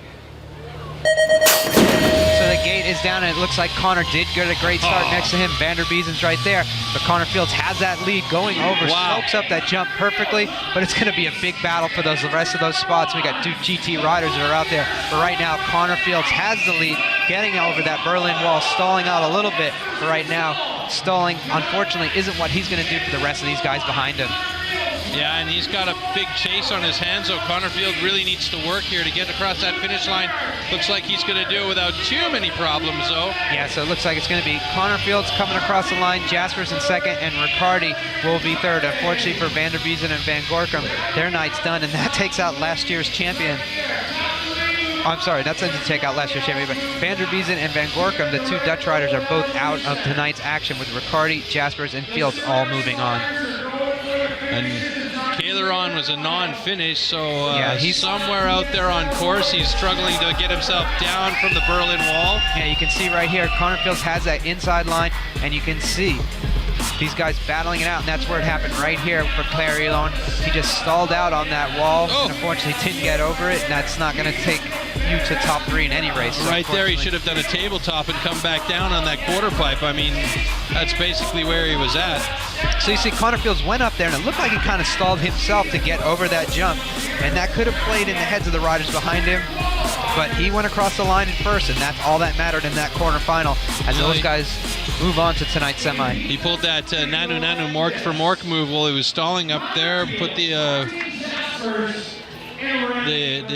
So the gate is down, and it looks like Connor did get a great start next to him. Van der Biezen's right there, but Connor Fields has that lead going over, smokes up that jump perfectly, but it's going to be a big battle for the rest of those spots. We got 2 GT riders that are out there, but right now Connor Fields has the lead, getting over that Berlin Wall, stalling out a little bit, but right now stalling, unfortunately, isn't what he's going to do for the rest of these guys behind him. Yeah, and he's got a big chase on his hands, so Connor Fields really needs to work here to get across that finish line. Looks like he's going to do it without too many problems, though. Yeah, so it looks like it's going to be Connor Fields coming across the line, Jaspers in second, and Riccardi will be third. Unfortunately for Van der Biezen and Van Gorkum, their night's done, and that takes out last year's champion. I'm sorry, that's going to take out last year's champion, but Van der Biezen and Van Gorkum, the 2 Dutch riders, are both out of tonight's action, with Riccardi, Jaspers, and Fields all moving on. And Caileron was a non-finish, so he's somewhere out there on course. He's struggling to get himself down from the Berlin Wall. Yeah, you can see right here, Connor Fields has that inside line, and you can see these guys battling it out, and that's where it happened right here for Carillon. He just stalled out on that wall, and unfortunately didn't get over it, and that's not going to take you to top 3 in any race. Right there, he should have done a tabletop and come back down on that quarter pipe. I mean, that's basically where he was at. So you see Connor Fields went up there, and it looked like he kind of stalled himself to get over that jump, and that could have played in the heads of the riders behind him, but he went across the line in first, and that's all that mattered in that quarterfinal as those guys move on to tonight's semi. He pulled that Nanu Nanu Mork for Mork move while he was stalling up there, put the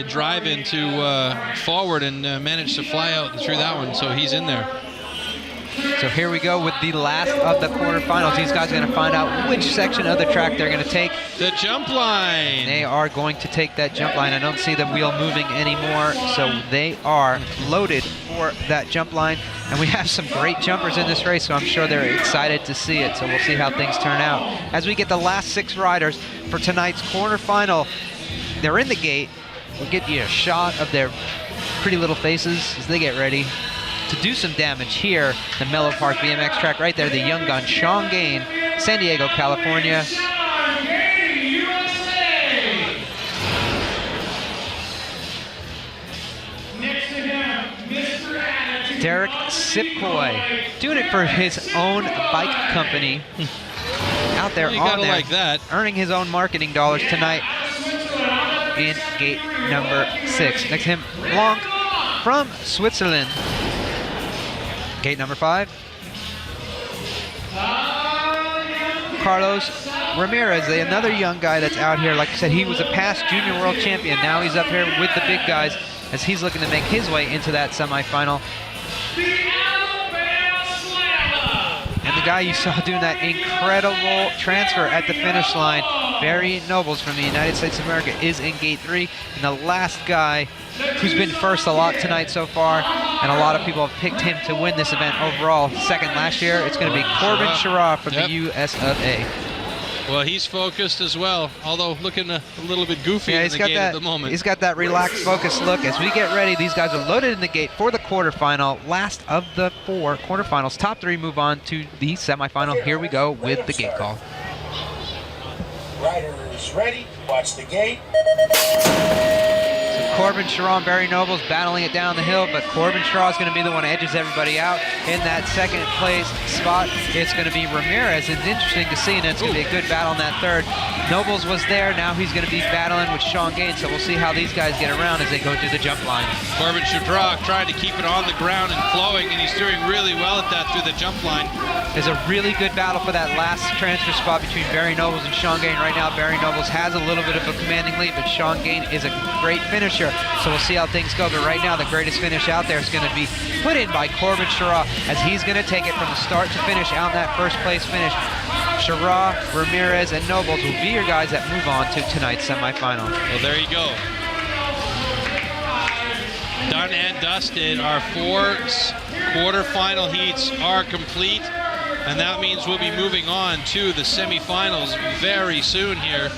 drive into forward, and managed to fly out through that one, so he's in there. So here we go with the last of the quarterfinals. These guys are going to find out which section of the track they're going to take. The jump line. They are going to take that jump line. I don't see the wheel moving anymore, so they are loaded for that jump line. And we have some great jumpers in this race, so I'm sure they're excited to see it. So we'll see how things turn out. As we get the last 6 riders for tonight's quarterfinal, they're in the gate. We'll get you a shot of their pretty little faces as they get ready to do some damage here. The Mellow Park BMX track right there, the young gun, Sean Gain, San Diego, California. Derek Sipkoy, doing it for his own bike company. Out there You on gotta there, like that. earning his own marketing dollars tonight in gate number 6. Next to him, Blanc from Switzerland. Gate number 5. Carlos Ramirez, another young guy that's out here. Like I said, he was a past junior world champion. Now he's up here with the big guys as he's looking to make his way into that semifinal. And the guy you saw doing that incredible transfer at the finish line, Barry Nobles from the United States of America, is in gate 3. And the last guy who's been first a lot tonight so far, and a lot of people have picked him to win this event overall. Second last year, it's going to be Corbin Sherrod from the US of A. Well, he's focused as well, although looking a little bit goofy in the gate at the moment. He's got that relaxed, focused look. As we get ready, these guys are loaded in the gate for the quarterfinal. Last of the 4 quarterfinals. Top 3 move on to the semifinal. Here we go with the gate call. Riders ready, watch the gate. Corbin Sherrod, Barry Nobles battling it down the hill, but Corbin Sherrod is going to be the one that edges everybody out. In that second place spot, it's going to be Ramirez. It's interesting to see, and it's going to be a good battle in that third. Nobles was there, now he's going to be battling with Sean Gain, so we'll see how these guys get around as they go through the jump line. Corbin Sherrod trying to keep it on the ground and flowing, and he's doing really well at that through the jump line. There's a really good battle for that last transfer spot between Barry Nobles and Sean Gain. Right now, Barry Nobles has a little bit of a commanding lead, but Sean Gain is a great finisher. So we'll see how things go. But right now, the greatest finish out there is going to be put in by Corbin Sherrod as he's going to take it from the start to finish out in that first place finish. Sherrod, Ramirez, and Nobles will be your guys that move on to tonight's semifinal. Well, there you go. Done and dusted. Our 4 quarterfinal heats are complete. And that means we'll be moving on to the semifinals very soon here.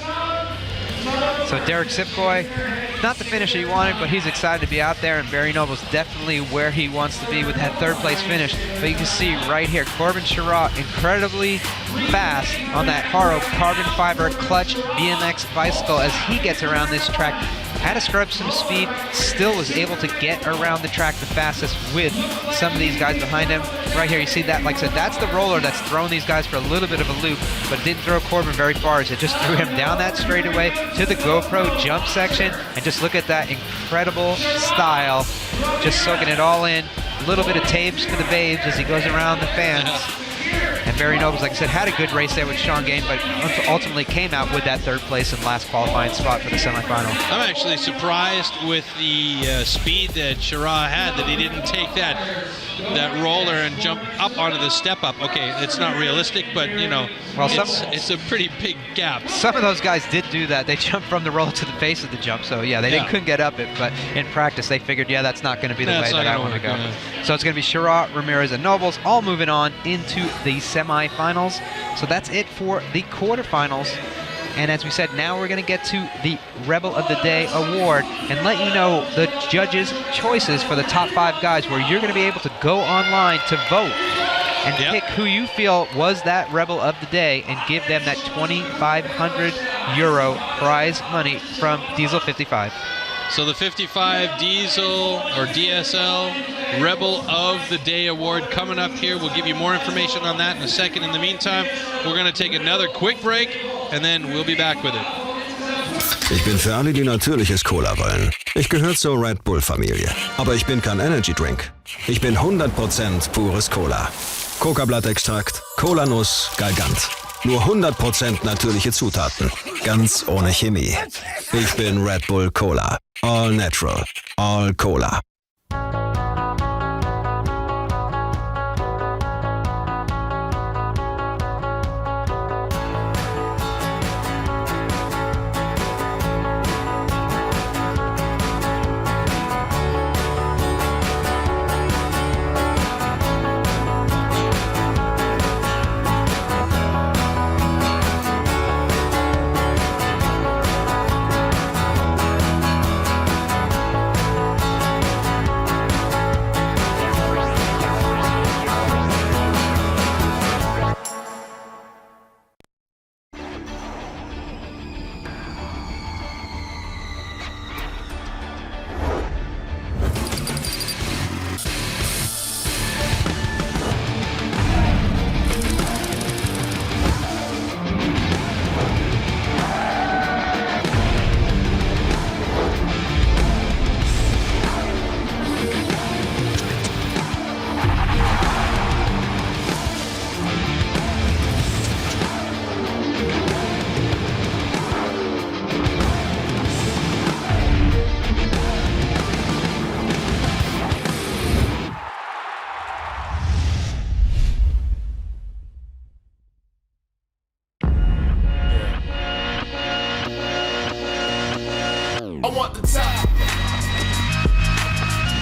So Derek Sipkoy, not the finisher he wanted, but he's excited to be out there, and Barry Noble's definitely where he wants to be with that 3rd place finish. But you can see right here, Corbin Sherrod incredibly fast on that Haro carbon fiber clutch BMX bicycle as he gets around this track. Had to scrub some speed, still was able to get around the track the fastest with some of these guys behind him. Right here, you see that, like I said, that's the roller that's thrown these guys for a little bit of a loop, but it didn't throw Corbin very far as it just threw him down that straightaway to the GoPro jump section. And just look at that incredible style, just soaking it all in. A little bit of tapes for the babes as he goes around the fans. And Barry Nobles, like I said, had a good race there with Sean Gain, but ultimately came out with that 3rd place and last qualifying spot for the semifinal. I'm actually surprised with the speed that Sherrod had, that he didn't take that roller and jump up onto the step up. Okay, it's not realistic, but you know, well, it's a pretty big gap. Some of those guys did do that. They jumped from the roller to the face of the jump, so yeah, they couldn't get up it, but in practice they figured, yeah, that's not going to be the way that I want to go. So it's going to be Sherrod, Ramirez, and Nobles all moving on into the semifinals. So that's it for the quarterfinals. And as we said, now we're going to get to the Rebel of the Day award and let you know the judges' choices for the top 5 guys, where you're going to be able to go online to vote and pick who you feel was that Rebel of the Day and give them that €2,500 prize money from Diesel 55. So the 55 Diesel or DSL Rebel of the Day award coming up here. We'll give you more information on that in a second. In the meantime, we're going to take another quick break and then we'll be back with it. Ich bin für alle, die natürliches Cola wollen. Ich gehöre zur Red Bull-Familie. Aber ich bin kein Energy Drink. Ich bin 100% pures Cola. Coca-Blattextrakt, Cola-Nuss, Galgant. Nur 100% natürliche Zutaten. Ganz ohne Chemie. Ich bin Red Bull Cola. All natural. All Cola.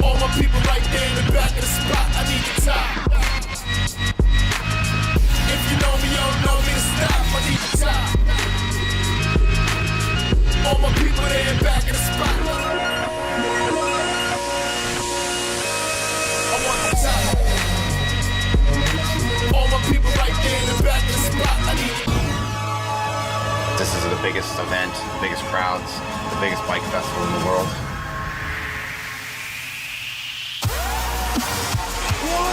All my people right there in the back of the spot, I need the top. If you know me, you don't know me to stop, I need the top. All my people there in the back of the spot. I want the top. All my people right there in the back of the spot, I need the top. This is the biggest event, the biggest crowds, the biggest bike festival in the world.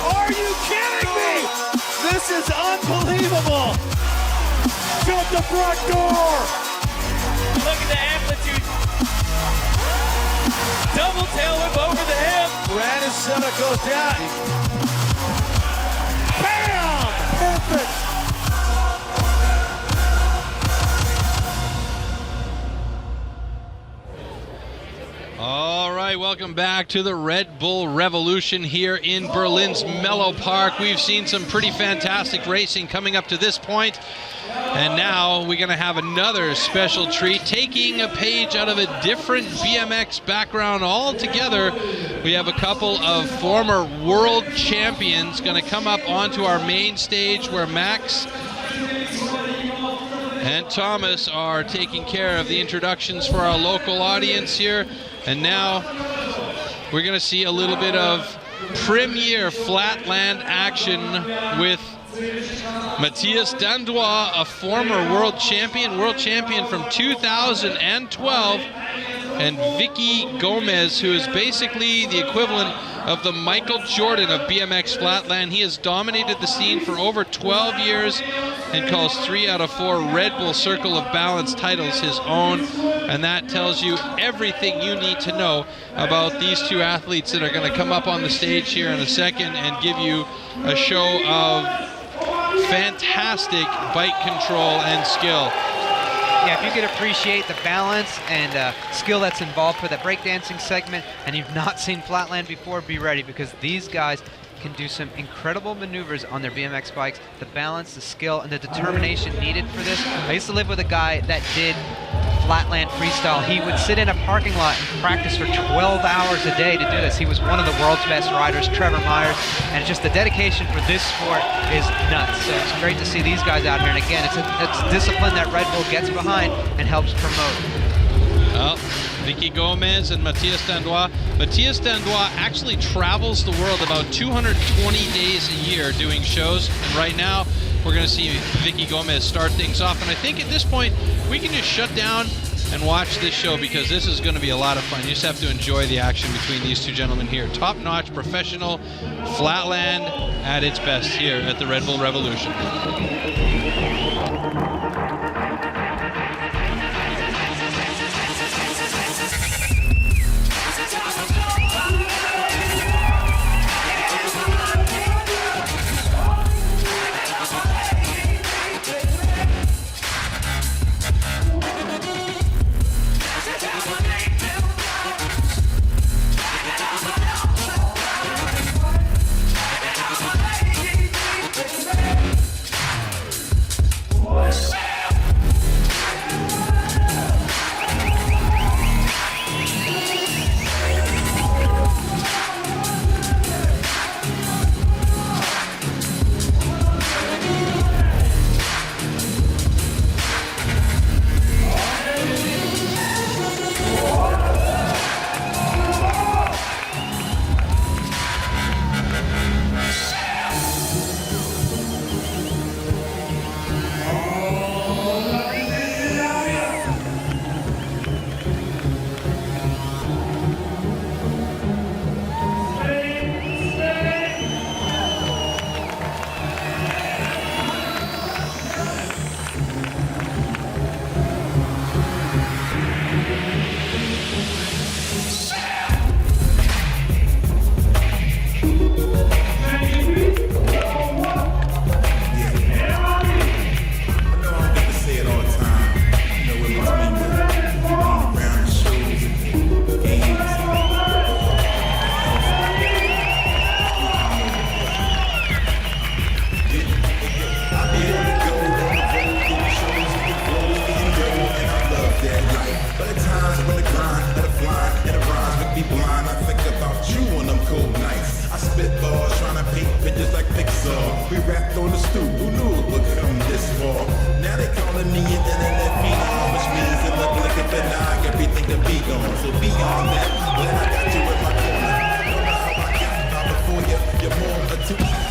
Are you kidding me? This is unbelievable. Shut the front door. Look at the amplitude. Double tail whip over the hip. Brandon Senna goes down. Bam! Perfect. All right, welcome back to the Red Bull Revolution here in Berlin's Mellow Park. We've seen some pretty fantastic racing coming up to this point, and now we're going to have another special treat, taking a page out of a different BMX background altogether. We have a couple of former world champions going to come up onto our main stage where Max and Thomas are taking care of the introductions for our local audience here. And now we're going to see a little bit of premier flatland action with Matthias Dandois, a former world champion from 2012, and Vicky Gomez, who is basically the equivalent of the Michael Jordan of BMX flatland. He has dominated the scene for over 12 years and calls 3 out of 4 Red Bull Circle of Balance titles his own. And that tells you everything you need to know about these two athletes that are going to come up on the stage here in a second and give you a show of fantastic bike control and skill. Yeah, if you could appreciate the balance and skill that's involved for that breakdancing segment, and you've not seen flatland before, be ready, because these guys can do some incredible maneuvers on their BMX bikes. The balance, the skill, and the determination needed for this. I used to live with a guy that did flatland freestyle. He would sit in a parking lot and practice for 12 hours a day to do this. He was one of the world's best riders, Trevor Myers, and just the dedication for this sport is nuts. So it's great to see these guys out here, and again, it's discipline that Red Bull gets behind and helps promote. Well, Vicky Gomez and Matthias Dandois. Matthias Dandois actually travels the world about 220 days a year doing shows, and right now we're going to see Vicky Gomez start things off. And I think at this point we can just shut down and watch this show, because this is going to be a lot of fun. You just have to enjoy the action between these two gentlemen here. Top-notch professional flatland at its best here at the Red Bull Revolution. We rapped on the stoop, who knew it would come this far? Now they calling me an internet phenom, which means it look like a Benag, everything to be gone. So beyond that, when I got you in my corner, don't know how I got by before you, you're more or two.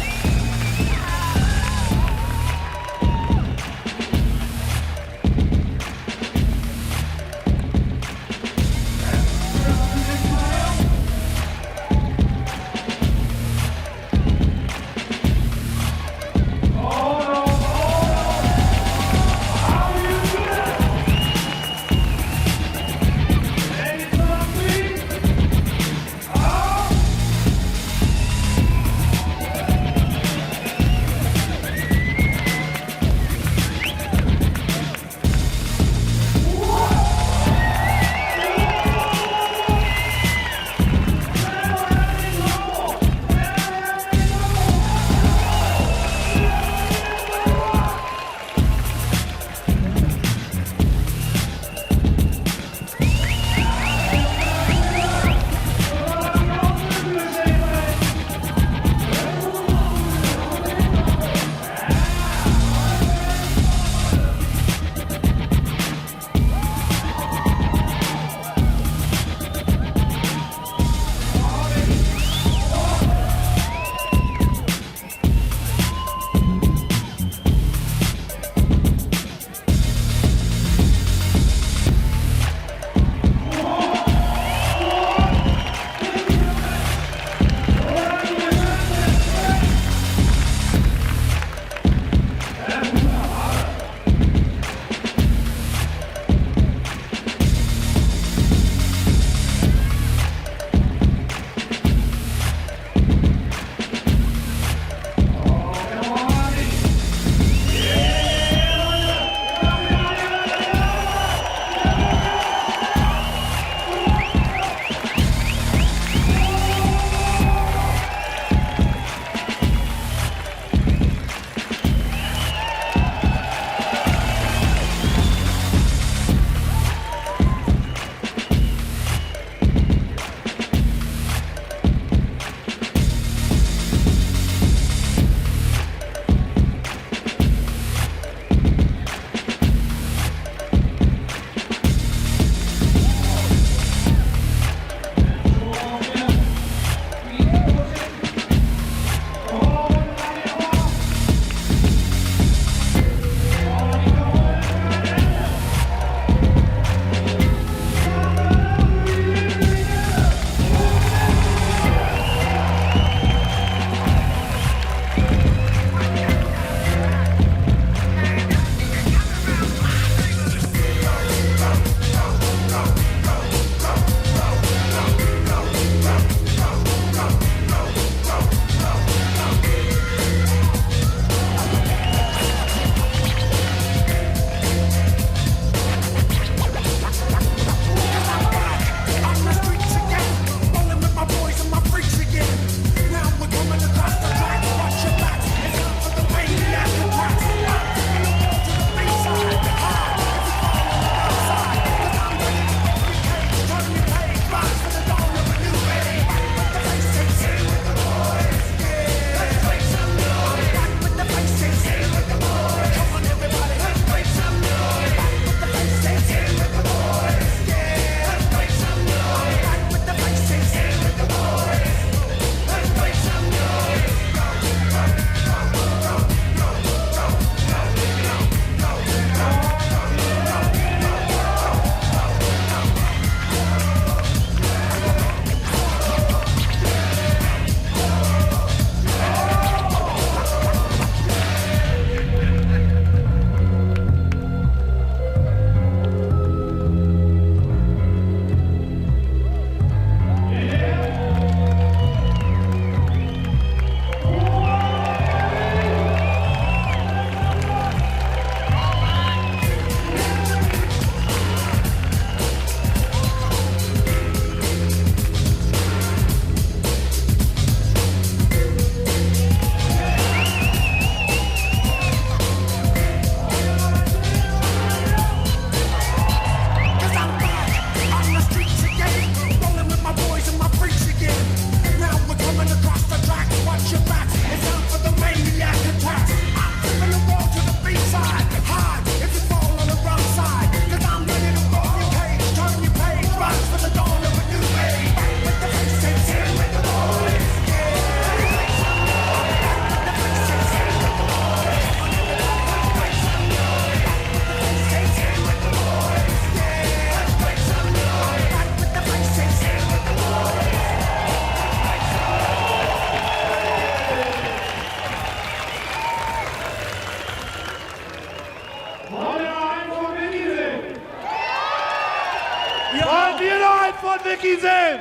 Vicky sehen.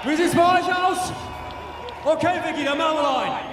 Wie sieht's bei euch aus? Okay, Vicky, dann machen wir noch einen.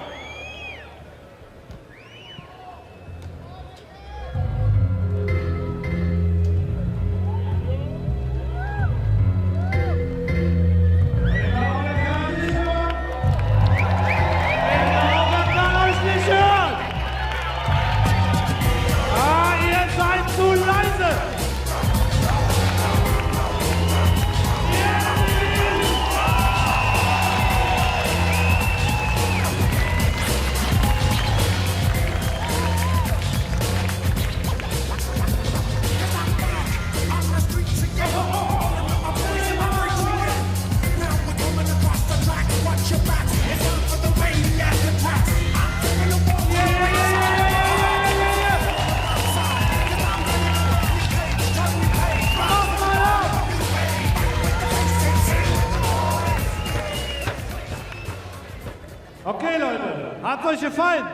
Okay, Leute, hat's euch gefallen?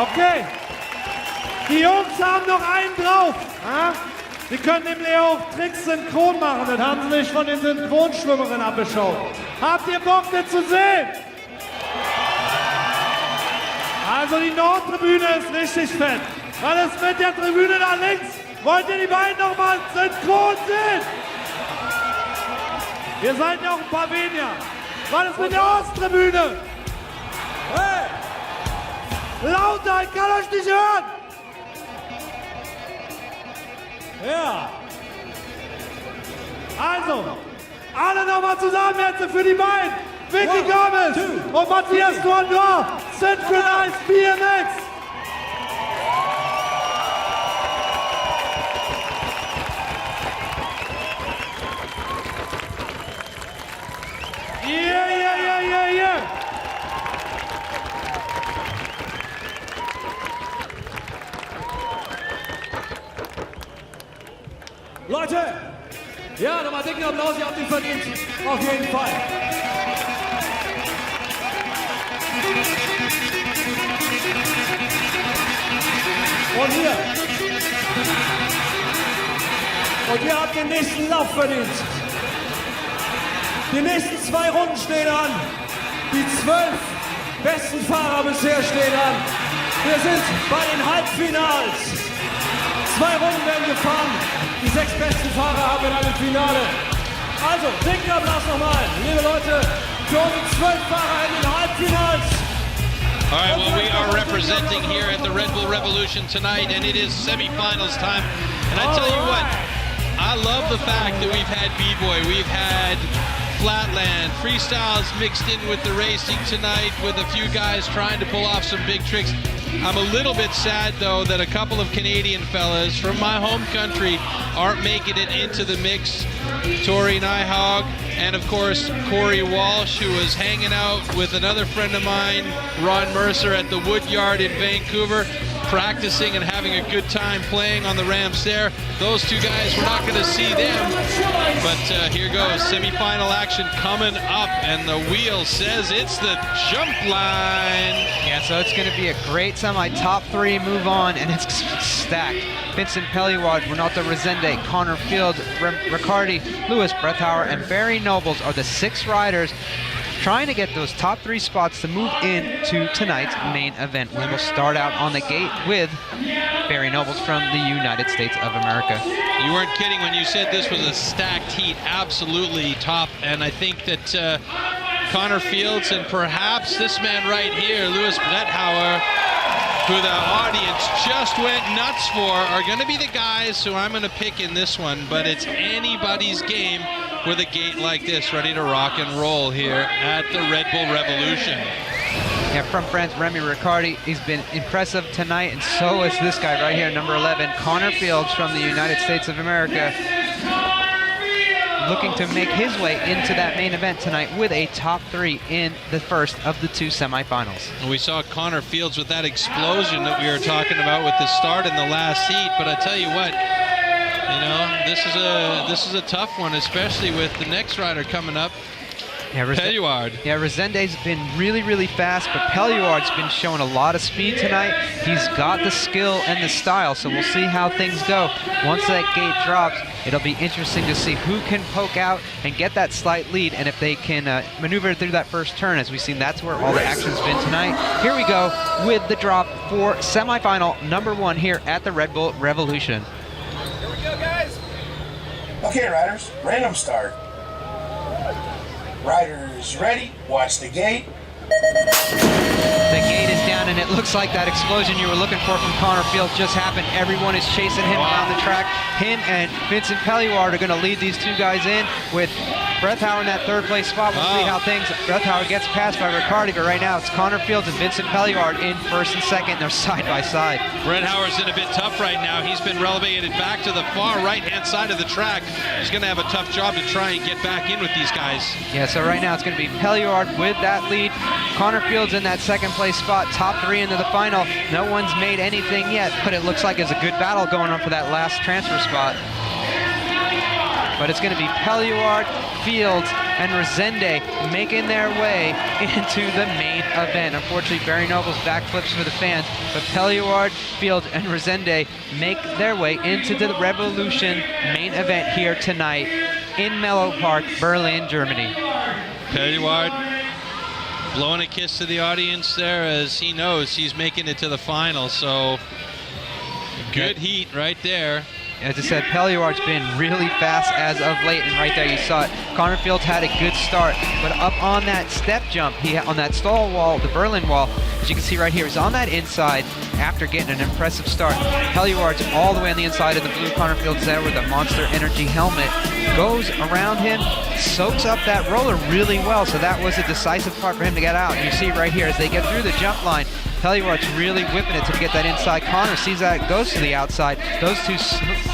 Okay. Die Jungs haben noch einen drauf. Ja? Die können nämlich auch Tricks synchron machen. Das haben sie sich von den Synchronschwimmerinnen abgeschaut. Habt ihr Bock, das zu sehen? Also die Nordtribüne ist richtig fett. Was ist mit der Tribüne da links? Wollt ihr die beiden noch mal synchron sehen? Ihr seid ja auch ein paar weniger. Was ist mit der Osttribüne? Hey! Lauter, ich kann euch nicht hören! Ja. Also, alle nochmal zusammen jetzt für die beiden. Vicky Gomez und Matthias Duandor, Synchronized BMX. Yeah. Leute, ja, nochmal dicken Applaus, ihr habt ihn verdient. Auf jeden Fall. Und hier. Und ihr habt den nächsten Lauf verdient. Die nächsten 2 Runden stehen an. Die 12 besten Fahrer bisher stehen an. Wir sind bei den Halbfinals. 2 Runden werden gefahren. Die 6 besten Fahrer haben dann im Finale. Also, dicken Applaus nochmal, liebe Leute, für unsere 12 Fahrer in den Halbfinals. All right, well, we are representing here at the Red Bull Revolution tonight, and it is semifinals time. And I tell you what, I love the fact that we've had B-Boy, we've had Flatland, freestyles mixed in with the racing tonight with a few guys trying to pull off some big tricks. I'm a little bit sad, though, that a couple of Canadian fellas from my home country aren't making it into the mix. Tori Nyhog and, of course, Corey Walsh, who was hanging out with another friend of mine, Ron Mercer, at the Woodyard in Vancouver, practicing and having a good time playing on the ramps there. Those 2 guys, we're not going to see them, but here goes semifinal action coming up, and the wheel says it's the jump line. Yeah, so it's going to be a great semi. Top 3 move on, and it's stacked. Vincent Peliwad, Renato Resende, Connor Field, Riccardi, Lewis Brethauer, and Barry Nobles are the 6 riders trying to get those top 3 spots to move into tonight's main event. We will start out on the gate with Barry Nobles from the United States of America. You weren't kidding when you said this was a stacked heat. Absolutely top. And I think that Connor Fields and perhaps this man right here, Lewis Brethauer, who the audience just went nuts for, are going to be the guys who I'm going to pick in this one. But it's anybody's game with a gate like this, ready to rock and roll here at the Red Bull Revolution. Yeah, from France, Remy Riccardi, he's been impressive tonight, and so is this guy right here, number 11, Connor Fields from the United States of America, looking to make his way into that main event tonight with a top 3 in the first of the 2 semifinals. And we saw Connor Fields with that explosion that we were talking about with the start in the last heat, but I tell you what, you know, this is a tough one, especially with the next rider coming up. Yeah, Pelluard. Yeah, Resende's been really, really fast, but Pelluard's been showing a lot of speed tonight. He's got the skill and the style, so we'll see how things go. Once that gate drops, it'll be interesting to see who can poke out and get that slight lead, and if they can maneuver through that first turn. As we've seen, that's where all the action's been tonight. Here we go with the drop for semifinal number 1 here at the Red Bull Revolution. Here we go, guys. Okay, riders, random start. Riders ready, watch the gate. The gate is down, and it looks like that explosion you were looking for from Connor Field just happened. Everyone is chasing him around the track. Him and Vincent Pelluard are going to lead these two guys in with Breathauer in that third place spot. We'll see how things. Breathauer gets passed by Riccardi, but right now it's Connor Fields and Vincent Pelluard in first and second. They're side by side. Breathauer's in a bit tough right now. He's been relegated back to the far right-hand side of the track. He's going to have a tough job to try and get back in with these guys. Yeah, so right now it's going to be Pelluard with that lead. Connor Fields in that second place spot, top 3 into the final. No one's made anything yet, but it looks like there's a good battle going on for that last transfer spot. But it's going to be Pelluard, Fields, and Resende making their way into the main event. Unfortunately, Barry Noble's backflips for the fans, but Pelluard, Fields, and Resende make their way into the Revolution main event here tonight in Mellow Park, Berlin, Germany. Pelluard blowing a kiss to the audience there as he knows he's making it to the final, so good heat right there. As I said, Pelluard's been really fast as of late, and right there you saw it. Connor Fields had a good start, but up on that step jump, on that stall wall, the Berlin wall, as you can see right here, he's on that inside after getting an impressive start. Pelluard's all the way on the inside of the blue. Connor Fields there with a Monster Energy helmet. Goes around him, soaks up that roller really well, so that was a decisive part for him to get out. And you see right here, as they get through the jump line, Pelluard's really whipping it to get that inside. Connor sees that, goes to the outside. Those two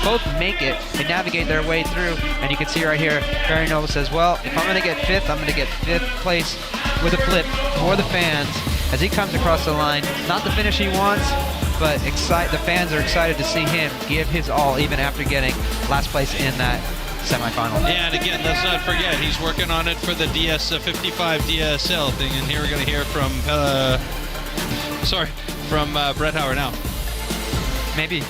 both make it and navigate their way through. And you can see right here, Barry Noble says, well, if I'm going to get 5th, I'm going to get 5th place with a flip for the fans as he comes across the line. Not the finish he wants, but the fans are excited to see him give his all even after getting last place in that semifinal. Yeah, and again, let's not forget, he's working on it for the 55 DSL thing, and here we're going to hear from Breathauer now. Maybe.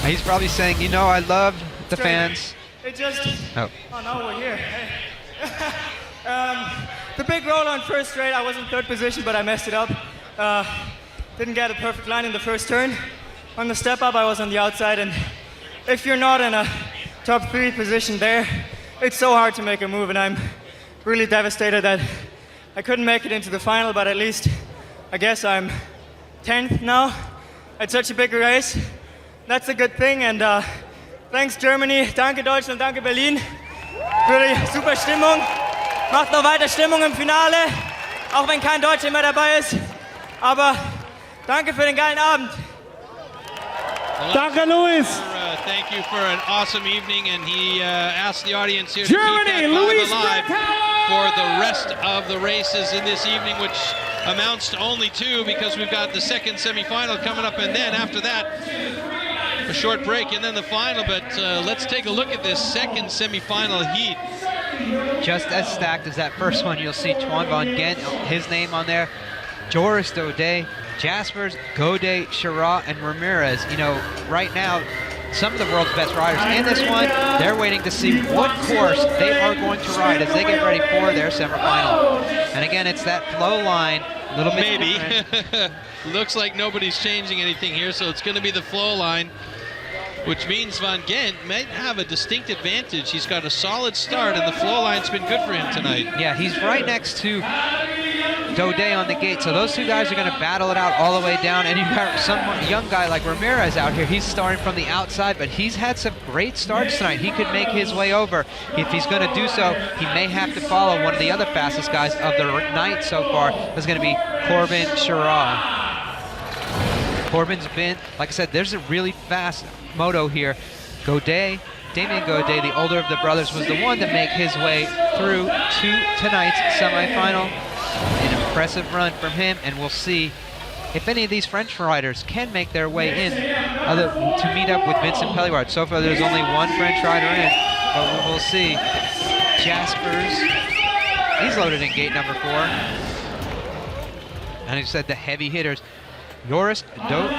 He's probably saying, you know, I love the fans. It just... Oh. Oh, no, we're here. Hey. The big roll on first straight, I was in 3rd position, but I messed it up. Didn't get a perfect line in the first turn. On the step up, I was on the outside, and if you're not in a top 3 position there, it's so hard to make a move, and I'm really devastated that I couldn't make it into the final, but at least I guess I'm 10th now. It's such a big race. That's a good thing, and thanks Germany, danke Deutschland, danke Berlin für die super Stimmung. Macht noch weiter Stimmung im Finale, auch wenn kein Deutscher mehr dabei ist. Aber danke für den geilen Abend. Danke, Luis. Thank you for an awesome evening, and he asked the audience here Germany, to keep that Luis alive for the rest of the races in this evening, which amounts to only 2 because we've got the second semifinal coming up, and then after that, a short break, and then the final. But let's take a look at this second semifinal heat. Just as stacked as that first one, you'll see Twan Van Gent, his name on there, Joris Daudet, Jaspers, Godet, Chirac, and Ramirez. You know, right now, some of the world's best riders in this one, they're waiting to see what course they are going to ride as they get ready for their semifinal. And again, it's that flow line, a little bit maybe. Looks like nobody's changing anything here, so it's going to be the flow line, which means Van Gent might have a distinct advantage. He's got a solid start, and the flow line's been good for him tonight. Yeah, he's right next to Daudet on the gate, so those two guys are going to battle it out all the way down. And you got some young guy like Ramirez out here. He's starting from the outside, but he's had some great starts tonight. He could make his way over. If he's going to do so, he may have to follow one of the other fastest guys of the night so far. That's going to be Corbin Chirac. Corbin's been, like I said, there's a really fast moto here. Godet, Damien Godet, the older of the brothers, was the one to make his way through to tonight's semifinal. An impressive run from him, and we'll see if any of these French riders can make their way in to meet up with Vincent Pelluard. So far, there's only one French rider in, but we will see. Jaspers, He's loaded in gate number 4. And he said the heavy hitters. Joris Dode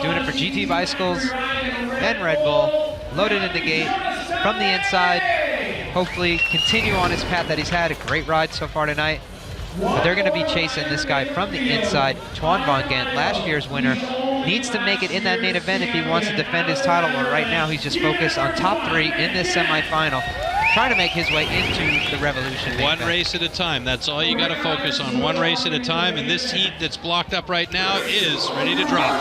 doing it for GT Bicycles and Red Bull. Loaded in the gate from the inside. Hopefully continue on his path that he's had. A great ride so far tonight. But they're going to be chasing this guy from the inside. Twan Van Gent, last year's winner, needs to make it in that main event if he wants to defend his title. But right now he's just focused on top 3 in this semifinal, trying to make his way into the Revolution. One race at a time. That's all you got to focus on. One race at a time. And this heat that's blocked up right now is ready to drop.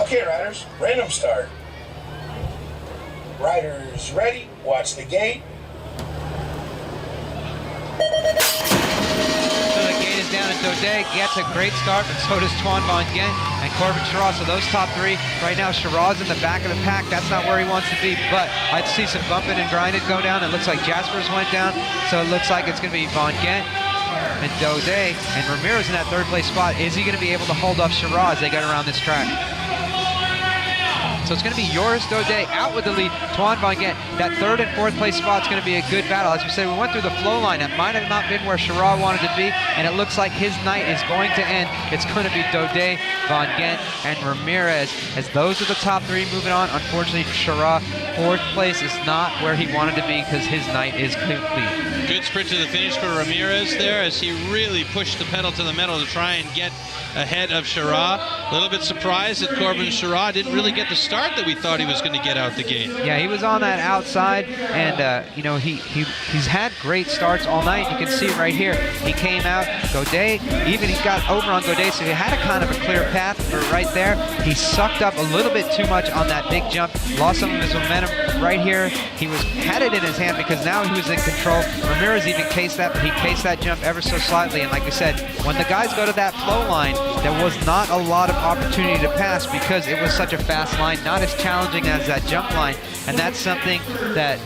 Okay, riders, random start. Riders ready, watch the gate. So the gate is down, and Dode gets a great start, but so does Twan Van Gent and Corbin Sherratt. So those top 3 right now. Sherratt's in the back of the pack. That's not where he wants to be, but I'd see some bumping and grinding go down. It looks like Jaspers went down, so it looks like it's going to be Van Gent and Dode, and Ramirez in that 3rd place spot. Is he going to be able to hold off Sherratt as they get around this track? So it's going to be Joris Dode out with the lead. Twan Van Gent, that 3rd and 4th place spot is going to be a good battle. As we said, we went through the flow line. It might have not been where Sherratt wanted to be, and it looks like his night is going to end. It's going to be Dode, Van Gent, and Ramirez, as those are the top 3 moving on. Unfortunately, Sherratt, 4th place is not where he wanted to be because his night is complete. Good sprint to the finish for Ramirez there as he really pushed the pedal to the metal to try and get ahead of Sherratt. A little bit surprised that Corbin Sherratt didn't really get the start that we thought he was going to get out the gate. Yeah, he was on that outside, and you know, he's had great starts all night. You can see right here, he came out, Dode, even he got over on Dode, so he had a kind of a clear path for right there. He sucked up a little bit too much on that big jump, lost some of his momentum right here. He had it in his hand because now he was in control. Ramirez even cased that, but he cased that jump ever so slightly, and like we said, when the guys go to that flow line, there was not a lot of opportunity to pass because it was such a fast line, not as challenging as that jump line, and that's something that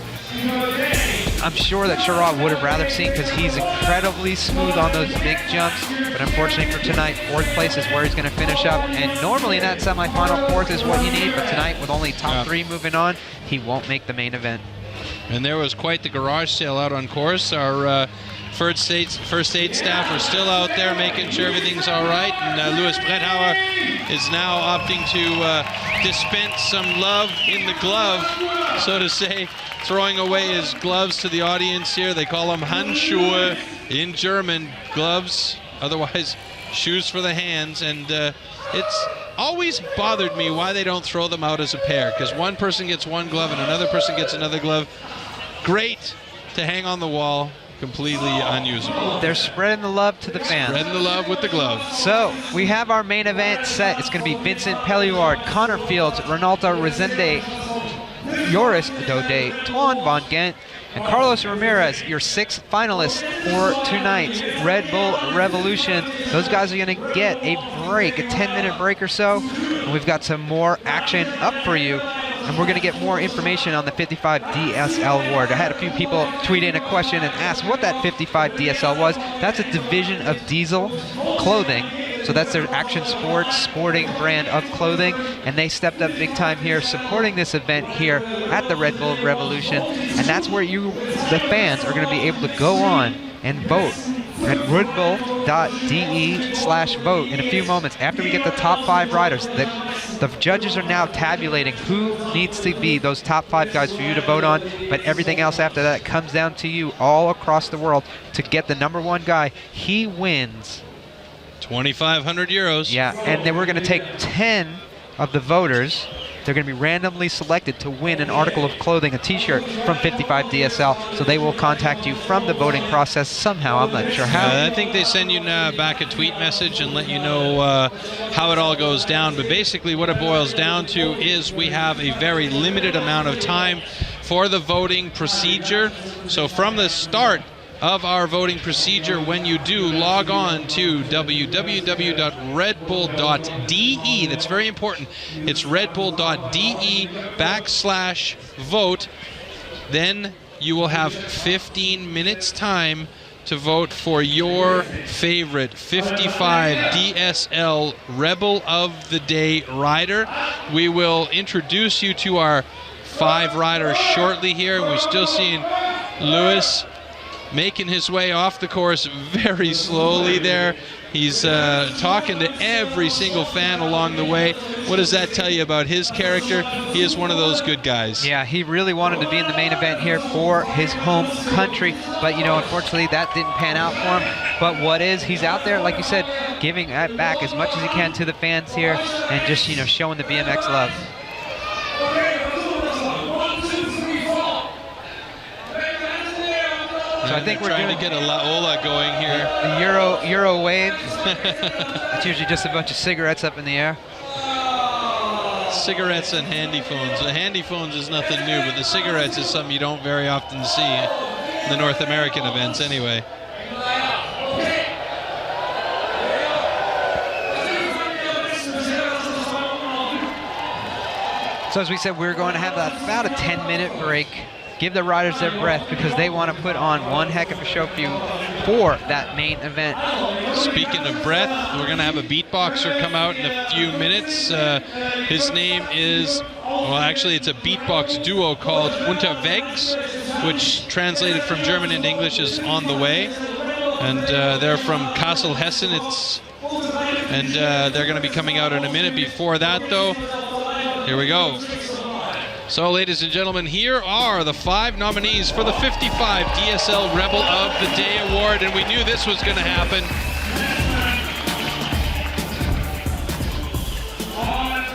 I'm sure that Sherratt would have rather seen because he's incredibly smooth on those big jumps. But unfortunately for tonight, 4th place is where he's going to finish up, and normally in that semifinal, 4th is what you need, but tonight with only top 3 moving on, he won't make the main event. And there was quite the garage sale out on course. Our first aid staff are still out there making sure everything's all right. And Louis Bretthauer is now opting to dispense some love in the glove, so to say, throwing away his gloves to the audience here. They call them Handschuhe in German, gloves, otherwise shoes for the hands. And it's always bothered me why they don't throw them out as a pair, because one person gets one glove and another person gets another glove. Great to hang on the wall, completely unusable. They're spreading the love to the fans. Spreading the love with the glove. So we have our main event set. It's going to be Vincent Pelluard, Connor Fields, Ronaldo Resende, Joris Dode, Twan Van Gent, and Carlos Ramirez, your 6 finalists for tonight's Red Bull Revolution. Those guys are going to get a break, a 10-minute break or so. And we've got some more action up for you. And we're going to get more information on the 55 DSL award. I had a few people tweet in a question and ask what that 55 DSL was. That's a division of Diesel clothing. So that's their action sports, sporting brand of clothing. And they stepped up big time here supporting this event here at the Red Bull Revolution. And that's where you, the fans, are going to be able to go on and vote at redbull.de/vote in a few moments. After we get the top 5 riders, the judges are now tabulating who needs to be those top 5 guys for you to vote on, but everything else after that comes down to you all across the world to get the number 1 guy. He wins 2,500 euros. Yeah, and then we're going to take 10 of the voters. They're going to be randomly selected to win an article of clothing, a t-shirt from 55 DSL. So they will contact you from the voting process somehow. I'm not sure how. I think they send you back a tweet message and let you know how it all goes down. But basically what it boils down to is we have a very limited amount of time for the voting procedure. So from the start of our voting procedure, when you do log on to www.redbull.de, that's very important, it's redbull.de/vote, then you will have 15 minutes time to vote for your favorite 55 DSL Rebel of the Day rider. We will introduce you to our 5 riders shortly here. We're still seeing Lewis making his way off the course very slowly there. He's talking to every single fan along the way. What does that tell you about his character? He is one of those good guys. Yeah, he really wanted to be in the main event here for his home country, but unfortunately that didn't pan out for him. But he's out there, like you said, giving that back as much as he can to the fans here and just showing the BMX love. So I think we're trying to get a Ola going here. The Euro wave. It's usually just a bunch of cigarettes up in the air. Cigarettes and handy phones. The handy phones is nothing new, but the cigarettes is something you don't very often see in the North American events anyway. So as we said, we're going to have about a 10-minute break. Give the riders their breath because they want to put on one heck of a show for you for that main event. Speaking of breath, we're going to have a beatboxer come out in a few minutes. His name is, well, actually it's a beatbox duo called Unterwegs, which translated from German into English is on the way. And they're from Kassel, Hessen. And they're going to be coming out in a minute. Before that, though, here we go. So, ladies and gentlemen, here are the 5 nominees for the 55 DSL Rebel of the Day Award, and we knew this was going to happen.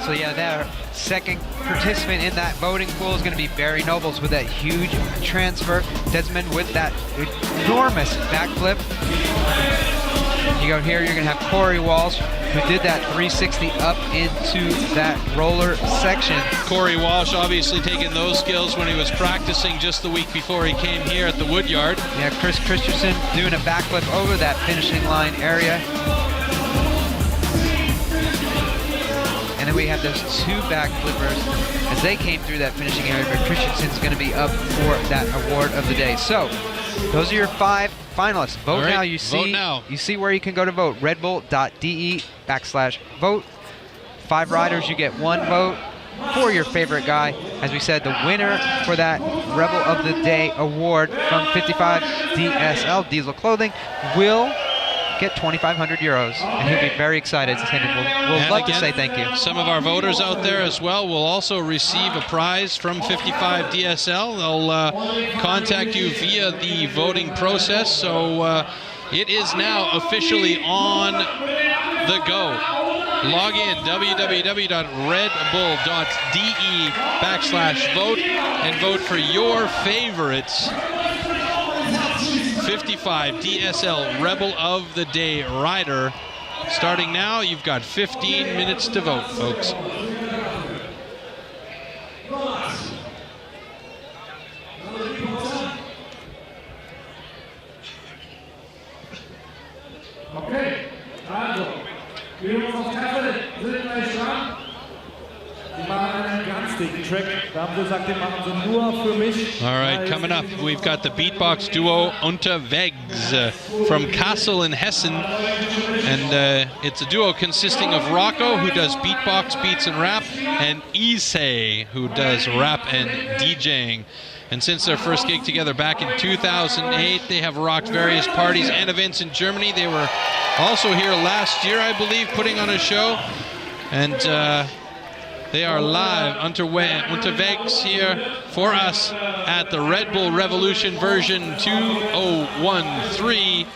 So yeah, their second participant in that voting pool is going to be Barry Nobles with that huge transfer. Desmond with that enormous backflip. You go here, you're going to have Corey Walsh, who did that 360 up into that roller section. Corey Walsh obviously taking those skills when he was practicing just the week before he came here at the Woodyard. Yeah, Chris Christensen doing a backflip over that finishing line area. And then we have those 2 backflippers as they came through that finishing area, but Christensen's going to be up for that award of the day. So, those are your 5 finalists. Vote right, now. You see where you can go to vote. redbull.de/vote. 5 riders, you get 1 vote for your favorite guy. As we said, the winner for that Rebel of the Day award from 55 DSL Diesel Clothing will get 2,500 euros, and he'll be very excited. We'll love to say thank you. Some of our voters out there as well will also receive a prize from 55 DSL. They'll contact you via the voting process. So it is now officially on the go. Log in www.redbull.de/vote and vote for your favorites 55 DSL Rebel of the Day rider. Starting now, you've got 15 minutes to vote, folks. Okay, also, die Jungs auf Kassel sind gleich dran. Die machen einen ganz dicken Track. Da haben sie gesagt, den machen sie nur für mich. All right, coming up, we've got the beatbox duo Unterwegs from Kassel in Hessen. And it's a duo consisting of Rocco, who does beatbox, beats, and rap, and Issei, who does rap and DJing. And since their first gig together back in 2008, they have rocked various parties and events in Germany. They were also here last year, I believe, putting on a show. And they are live Unterwegs here for us at the Red Bull Revolution version 2013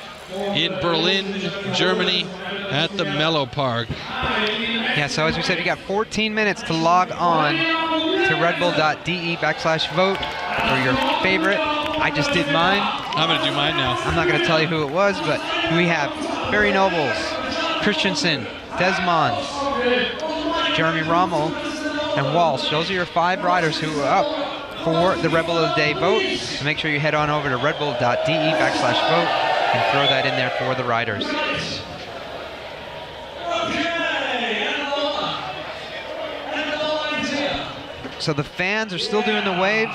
in Berlin, Germany at the Mellow Park. Yeah, so as we said, you got 14 minutes to log on to redbull.de/vote for your favorite. I just did mine. I'm going to do mine now. I'm not going to tell you who it was, but we have Barry Nobles, Christensen, Desmond, Jeremy Rommel, and Walsh. Those are your 5 riders who are up for the Rebel of the Day vote. So make sure you head on over to redbull.de/vote and throw that in there for the riders. So the fans are still doing the wave.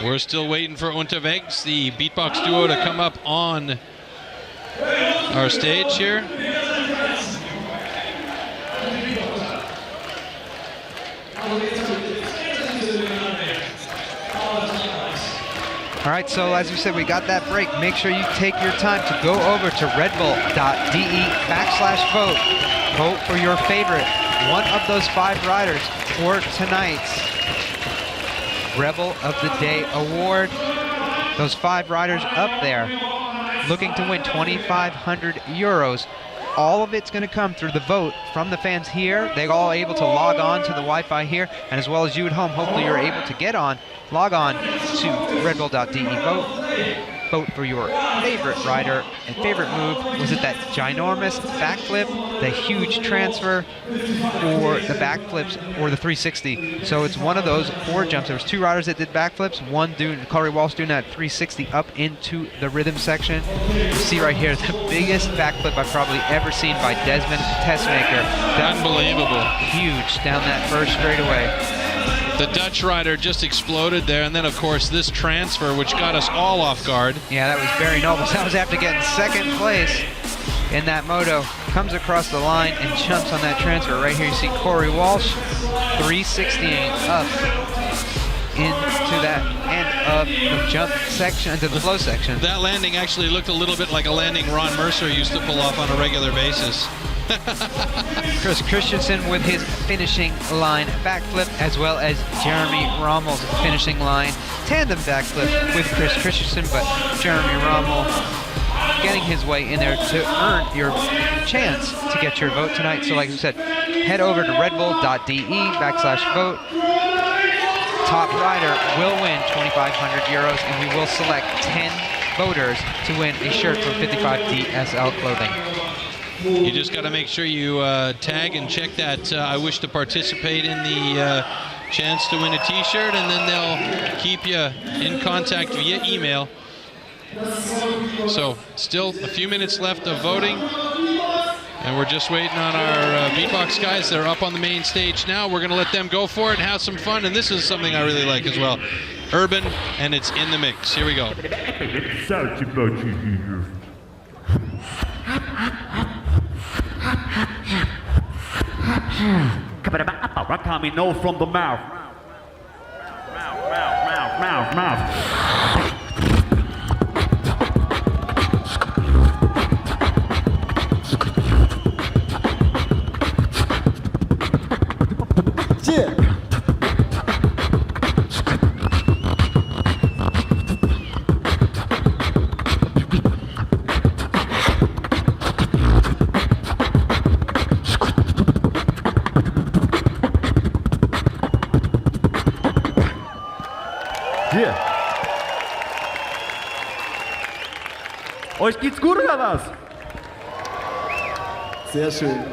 We're still waiting for Unterwegs, the beatbox duo, to come up on our stage here. All right, so as we said, we got that break. Make sure you take your time to go over to redbull.de/vote. Vote for your favorite, one of those 5 riders for tonight's Rebel of the Day award. Those 5 riders up there looking to win 2,500 euros. All of it's going to come through the vote from the fans here. They're all able to log on to the Wi-Fi here, and as well as you at home, hopefully you're able to log on to redbull.de. Vote for your favorite rider and favorite move. Was it that ginormous backflip, the huge transfer, or the backflips, or the 360? So it's one of those 4 jumps. There was 2 riders that did backflips. One doing, Corey Walsh doing that 360 up into the rhythm section. You see right here, the biggest backflip I've probably ever seen by Desmond Tessmaker. Unbelievable. Huge down that first straightaway. The Dutch rider just exploded there, and then of course this transfer, which got us all off guard. Yeah, that was Barry Nobles. That was after getting 2nd place in that moto. Comes across the line and jumps on that transfer. Right here you see Corey Walsh 360ing up into that end of the jump section, into the flow section. That landing actually looked a little bit like a landing Ron Mercer used to pull off on a regular basis. Chris Christensen with his finishing line backflip, as well as Jeremy Rommel's finishing line tandem backflip with Chris Christensen, but Jeremy Rommel getting his way in there to earn your chance to get your vote tonight. So like I said, head over to redbull.de/vote. Top rider will win 2,500 euros, and we will select 10 voters to win a shirt from 55DSL Clothing. You just got to make sure you tag and check that I wish to participate in the chance to win a t-shirt, and then they'll keep you in contact via email. So still a few minutes left of voting, and we're just waiting on our beatbox guys. They're up on the main stage now. We're going to let them go for it and have some fun, and this is something I really like as well. Urban, and it's in the mix. Here we go. Coming out from the mouth. Mouth. Euch geht's gut oder was? Sehr schön.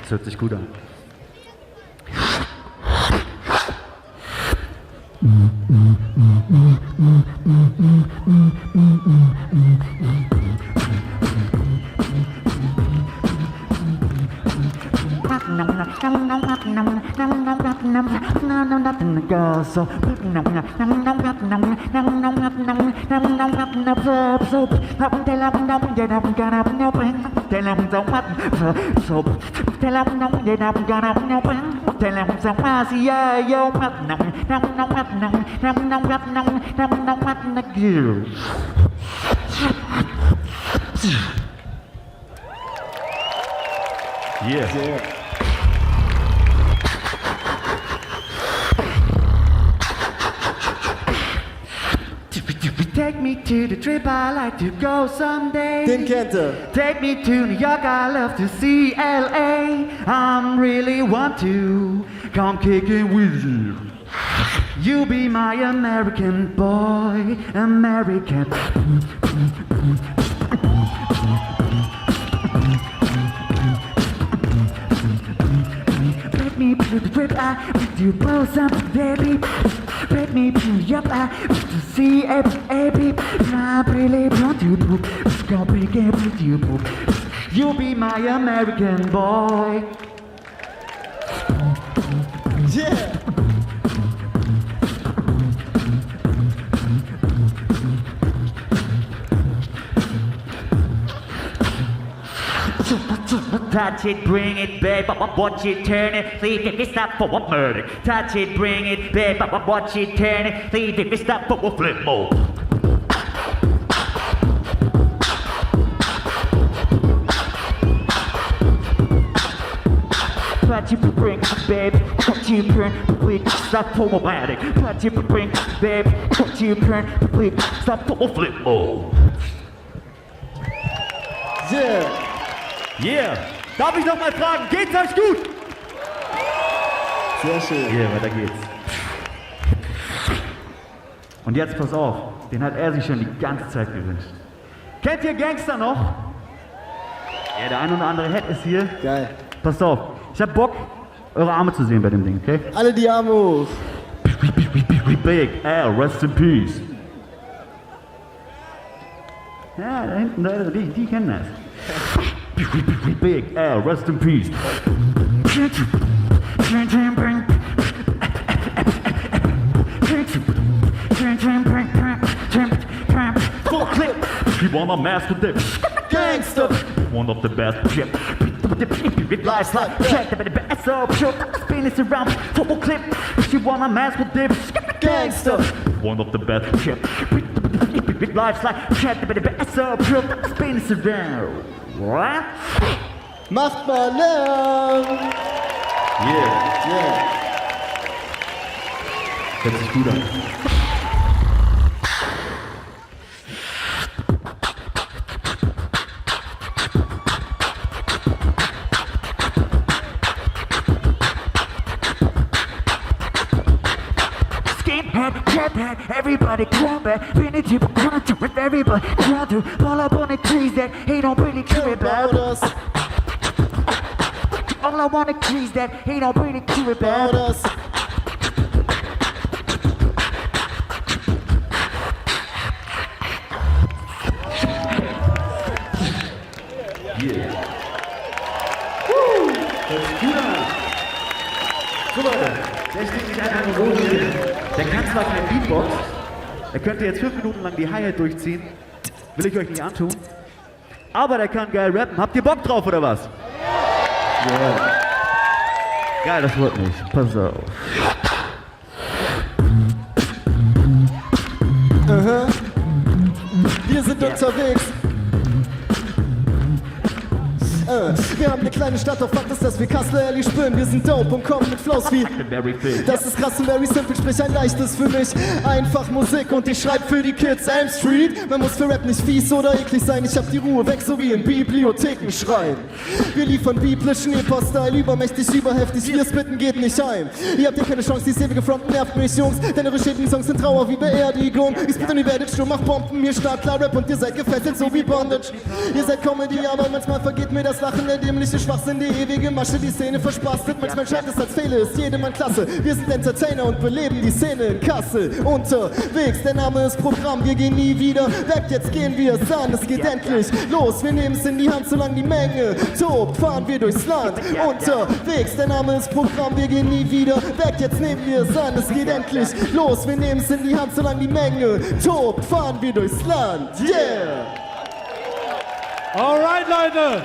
Das hört sich gut an. Yeah. Take me to the trip I like to go someday. Den kennt ihr. Take me to New York, I love to see LA. I really want to come kick it with you. You be my American boy, American. Take me to the trip I like to go someday, baby. Take me to New York, I love to see LA. I really want to come kick it with you. You be my American boy. Yeah. Touch it, bring it, babe, watch it, turn it, leave it, stop for a murder. Touch it, bring it, babe, watch it, turn it, leave it, stop for a flip mode. Touch it, bring it, babe, touch it, turn it, leave it, stop for automatic. Touch it, bring it, babe, touch it, turn it, leave it, stop for a flip mode. Yeah. Yeah. Darf ich noch mal fragen, geht's euch gut? Sehr schön. Yeah, weiter geht's. Und jetzt pass auf, den hat er sich schon die ganze Zeit gewünscht. Kennt ihr Gangster noch? Ja, der ein oder andere Head ist hier. Geil. Passt auf, ich hab Bock, eure Arme zu sehen bei dem Ding, okay? Alle die Arme hoch. Big L, rest in peace. Ja, da hinten, die kennen das. Big L, rest in peace. Full clip. She want a master dip. Gangster. One of the best. It lies like check the best up. Spin it around. Full clip. She want a master dip. Gangster. One of the best. It lies like check the best up. Spin it around. What? Macht mal Lärm. Yeah. Yeah. Hört sich gut an. Skinhead, crabhead, everybody grab it. Finish your contact with everybody. Try to fall up on the trees that he don't really care about us. All I wanna trees that he don't really care about us. Yeah. Woo! Das ist gut an. So Leute, der steht nicht einfach nur so hier. Der kann zwar kein Beatbox, er könnte jetzt 5 Minuten lang die Hi-Hat durchziehen, will ich euch nicht antun, aber der kann geil rappen. Habt ihr Bock drauf oder was? Ja. Geil, das wird nicht. Pass auf. Wir sind unterwegs. Wir haben eine kleine Stadt, doch Fakt ist, dass wir Kassel ehrlich spüren. Wir sind dope und kommen mit Flows wie das ist krass und very simple, sprich ein leichtes für mich. Einfach Musik und ich schreib für die Kids Elm Street. Man muss für Rap nicht fies oder eklig sein. Ich hab die Ruhe weg, so wie in Bibliotheken schreien. Wir liefern biblischen Hip-Hop-Style, übermächtig, überheftig. Wir spitten geht nicht heim. Ihr habt ja keine Chance, die ewige Front nervt mich, Jungs. Denn eure schädlichen Songs sind Trauer wie Beerdigung. Ich spit und ihr werdet stumm, mach Bomben, mir stark klar Rap und ihr seid gefesselt, so wie Bondage. Ihr seid Comedy, aber manchmal vergeht mir das Lachen, der dämliche Schwachsinn, die ewige Masche, die Szene verspastet. Manchmal scheint es, als fehle es jedermann klasse. Wir sind Entertainer und beleben die Szene in Kassel. Unterwegs, der Name ist Programm, wir gehen nie wieder weg, jetzt gehen wir es an, es geht endlich los. Wir nehmen es in die Hand, solange die Menge tobt, fahren wir durchs Land. Unterwegs, der Name ist Programm, wir gehen nie wieder weg, jetzt nehmen wir es an, es geht endlich los. Wir nehmen es in die Hand, solange die Menge tobt, fahren wir durchs Land. Yeah! Alright, Leute!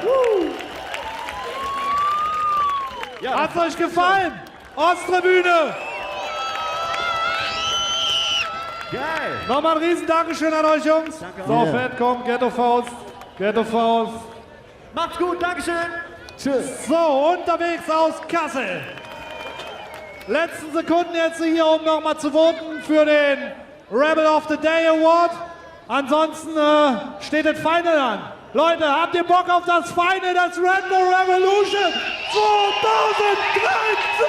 Ja, hat's euch gefallen? Osttribüne! Geil! Nochmal ein riesen Dankeschön an euch, Jungs. Danke. So, Yeah. Fett, komm, Ghetto Faust. Ghetto Faust. Macht's gut, Dankeschön! Tschüss. So, unterwegs aus Kassel. Letzten Sekunden jetzt hier, um nochmal zu voten für den Rebel of the Day Award. Ansonsten steht das Final an. Leute, habt ihr Bock auf das Final, das Red Bull Revolution 2013?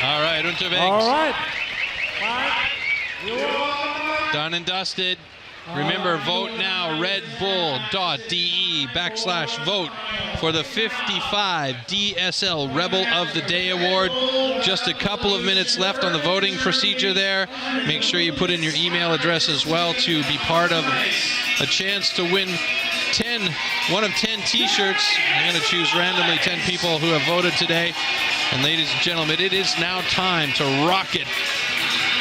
All right, unterwegs. All right. Done and dusted. Remember, vote now, redbull.de/vote for the 55 DSL Rebel of the Day Award. Just a couple of minutes left on the voting procedure there. Make sure you put in your email address as well to be part of a chance to win one of 10 t-shirts. I'm going to choose randomly 10 people who have voted today. And ladies and gentlemen, it is now time to rock it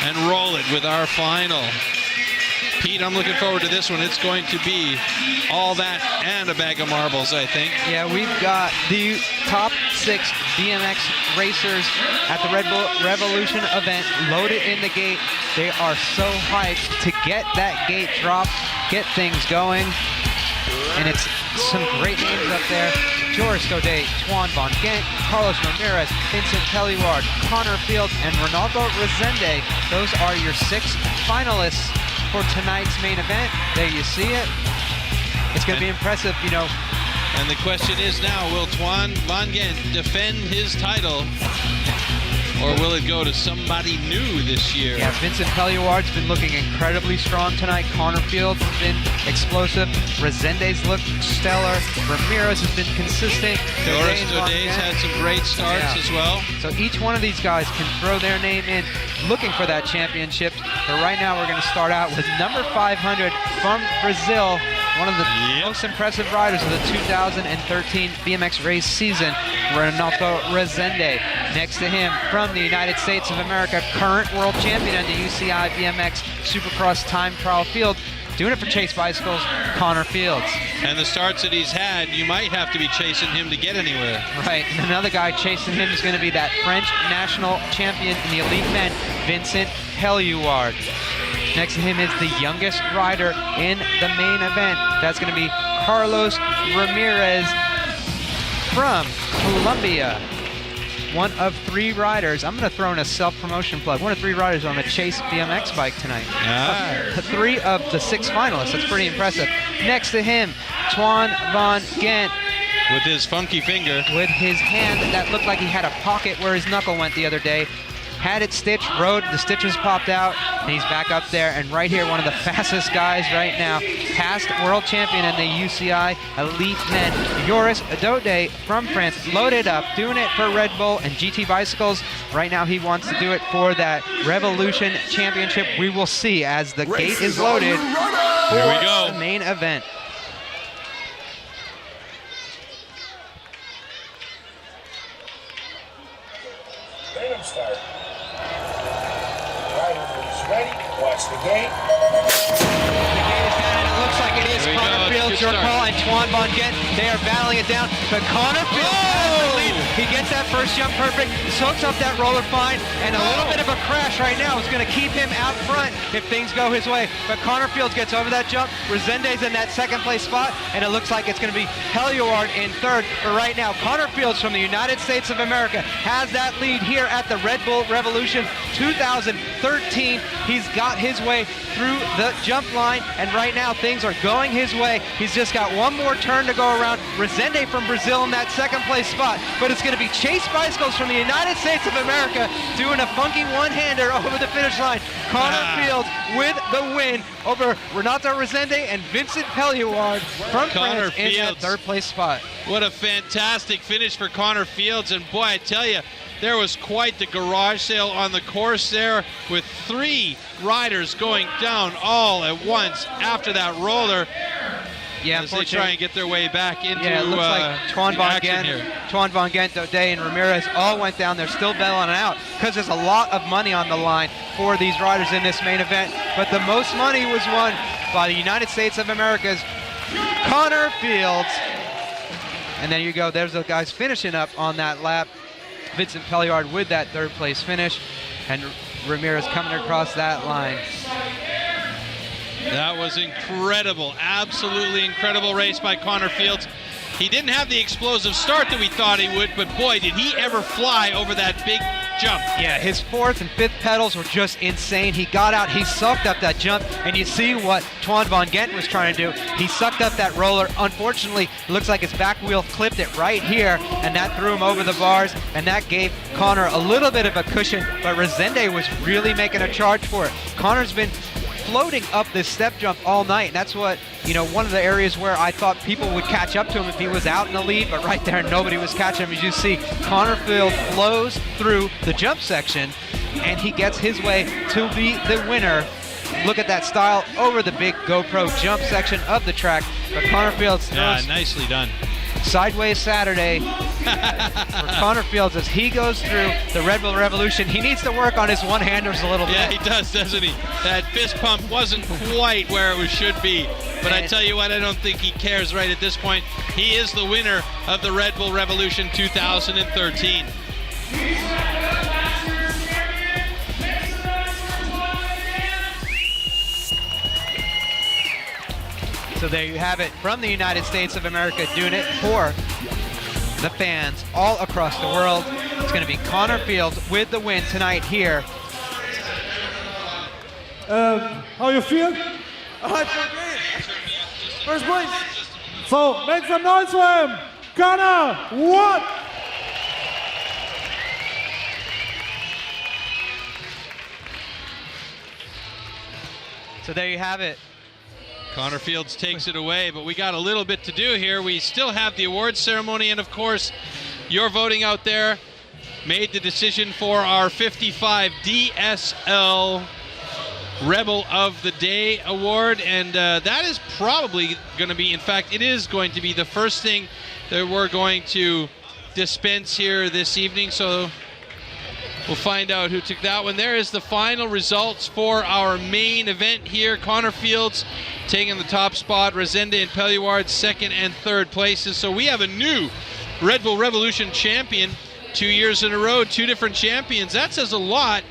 and roll it with our final Pete, I'm looking forward to this one. It's going to be all that and a bag of marbles, I think. Yeah, we've got the top 6 BMX racers at the Red Bull Revolution event loaded in the gate. They are so hyped to get that gate dropped, get things going. And it's some great names up there. Joris Daudet, Twan Van Gent, Carlos Ramirez, Vincent Pelliward, Connor Fields, and Ronaldo Resende. Those are your 6 finalists for tonight's main event. There you see it. It's going to be impressive, you know. And the question is now, will Twan Van Gent defend his title, or will it go to somebody new this year? Yeah, Vincent Pelliward's been looking incredibly strong tonight. Connor Fields has been explosive. Resende's looked stellar. Ramirez has been consistent. Joris Daudet's had some great starts as well. So each one of these guys can throw their name in looking for that championship. But right now we're going to start out with number 500 from Brazil, one of the most impressive riders of the 2013 BMX race season, Ronaldo Resende. Next to him, from the United States of America, current world champion on the UCI BMX Supercross time trial field, doing it for Chase Bicycles, Connor Fields. And the starts that he's had, you might have to be chasing him to get anywhere. Right, and another guy chasing him is going to be that French national champion in the elite men, Vincent Pelliward. Next to him is the youngest rider in the main event. That's going to be Carlos Ramirez from Colombia. One of 3 riders. I'm going to throw in a self-promotion plug. One of 3 riders on the Chase BMX bike tonight. 3 of the 6 finalists. That's pretty impressive. Next to him, Twan Van Gent. With his funky finger. With his hand that looked like he had a pocket where his knuckle went the other day. Had it stitched, rode, the stitches popped out, and he's back up there. And right here, one of the fastest guys right now, past world champion in the UCI Elite Men, Joris Daudet from France, loaded up, doing it for Red Bull and GT Bicycles. Right now, he wants to do it for that Revolution Championship. We will see as the gate is loaded for the main event. Random start. Ready? Watch the gate. The gate is down, and it looks like it is Connor Fields, your call, and Twan Van Gent. They are battling it down, but Connor Fields has the lead. He gets that first jump perfect, soaks up that roller fine, and a little bit of a crash right now is going to keep him out front if things go his way. But Connor Fields gets over that jump. Resende's in that second place spot, and it looks like it's going to be Pelliward in third. But right now, Connor Fields from the United States of America has that lead here at the Red Bull Revolution 2013. He's got his way through the jump line, and right now things are going his way. He's just got one more turn to go around. Resende from Brazil in that second place spot, but it's going to be Chase Bicycles from the United States of America doing a funky one-hander over the finish line. Connor Fields with the win over Renato Resende and Vincent Pelliward from France in that third place spot. What a fantastic finish for Connor Fields, and boy, I tell you, there was quite the garage sale on the course there, with 3 riders going down all at once after that roller. Yeah, as they try and get their way back into it looks like Twan Van Gent, Daudet, and Ramirez all went down. They're still battling out because there's a lot of money on the line for these riders in this main event. But the most money was won by the United States of America's Connor Fields. And there you go. There's the guys finishing up on that lap. Vincent Pelliward with that third place finish, and Ramirez coming across that line. That was incredible, absolutely incredible race by Connor Fields. He didn't have the explosive start that we thought he would, but boy, did he ever fly over that big jump. Yeah, his 4th and 5th pedals were just insane. He got out, he sucked up that jump, and you see what Twan Van Gent was trying to do. He sucked up that roller. Unfortunately, it looks like his back wheel clipped it right here, and that threw him over the bars, and that gave Connor a little bit of a cushion, but Resende was really making a charge for it. Connor's been floating up this step jump all night, and that's what, you know, one of the areas where I thought people would catch up to him if he was out in the lead, but right there nobody was catching him. As you see, Connor Fields flows through the jump section, and he gets his way to be the winner. Look at that style over the big GoPro jump section of the track, but Connor Fields throws nicely done. sideways Saturday for Connor Fields as he goes through the Red Bull Revolution. He needs to work on his one-handers a little bit. Yeah, he does, doesn't he? That fist pump wasn't quite where it should be. But I tell you what, I don't think he cares right at this point. He is the winner of the Red Bull Revolution 2013. So there you have it from the United States of America, doing it for the fans all across the world. It's going to be Connor Fields with the win tonight here. How you feel? I feel great. First place. So, make some noise for him. Connor, what? So there you have it. Connor Fields takes it away, but we got a little bit to do here. We still have the awards ceremony, and of course, your voting out there made the decision for our 55 DSL Rebel of the Day award, and that is probably going to be, in fact, it is going to be the first thing that we're going to dispense here this evening, so we'll find out who took that one. There is the final results for our main event here. Connor Fields taking the top spot, Resende and Pelluard second and third places. So we have a new Red Bull Revolution champion 2 years in a row, two different champions. That says a lot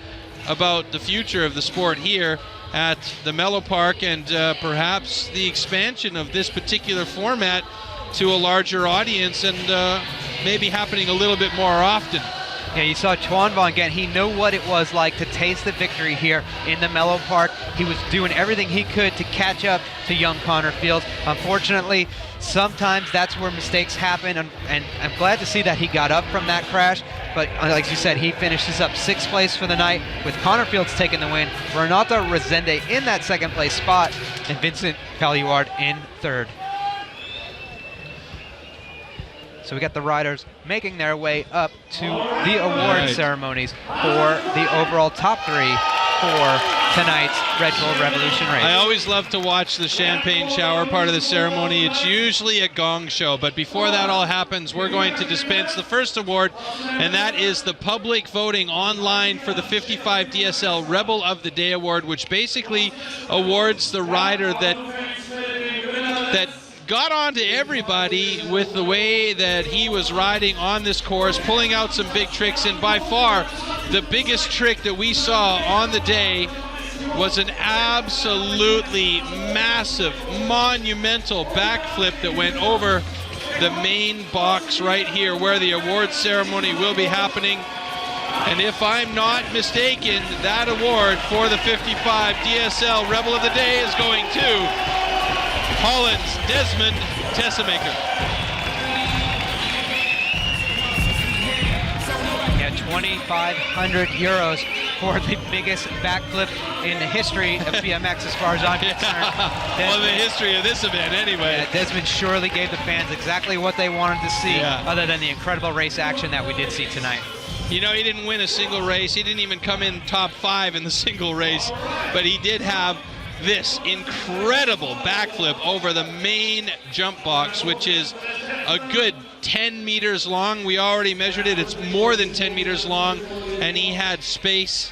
about the future of the sport here at the Mellow Park, and perhaps the expansion of this particular format to a larger audience, and maybe happening a little bit more often. Yeah, you saw Chuan Von Gent. He knew what it was like to taste the victory here in the Mellow Park. He was doing everything he could to catch up to young Connor Fields. Unfortunately, sometimes that's where mistakes happen, and I'm glad to see that he got up from that crash. But like you said, he finishes up 6th place for the night with Connor Fields taking the win, Renato Resende in that 2nd place spot, and Vincent Pelluard in 3rd. So we got the riders making their way up to the award ceremonies for the overall top 3 for tonight's Red Bull Revolution race. I always love to watch the champagne shower part of the ceremony. It's usually a gong show, but before that all happens, we're going to dispense the first award, and that is the public voting online for the 55 DSL Rebel of the Day award, which basically awards the rider that got on to everybody with the way that he was riding on this course, pulling out some big tricks, and by far the biggest trick that we saw on the day was an absolutely massive, monumental backflip that went over the main box right here where the awards ceremony will be happening. And if I'm not mistaken, that award for the 55 DSL Rebel of the Day is going to Holland's Desmond Tessemaker. Yeah, 2,500 euros for the biggest backflip in the history of BMX, as far as I'm concerned. Well, the history of this event, anyway. Yeah, Desmond surely gave the fans exactly what they wanted to see, other than the incredible race action that we did see tonight. You know, he didn't win a single race. He didn't even come in top 5 in the single race, but he did have this incredible backflip over the main jump box, which is a good 10 meters long. We already measured it. It's more than 10 meters long, and he had space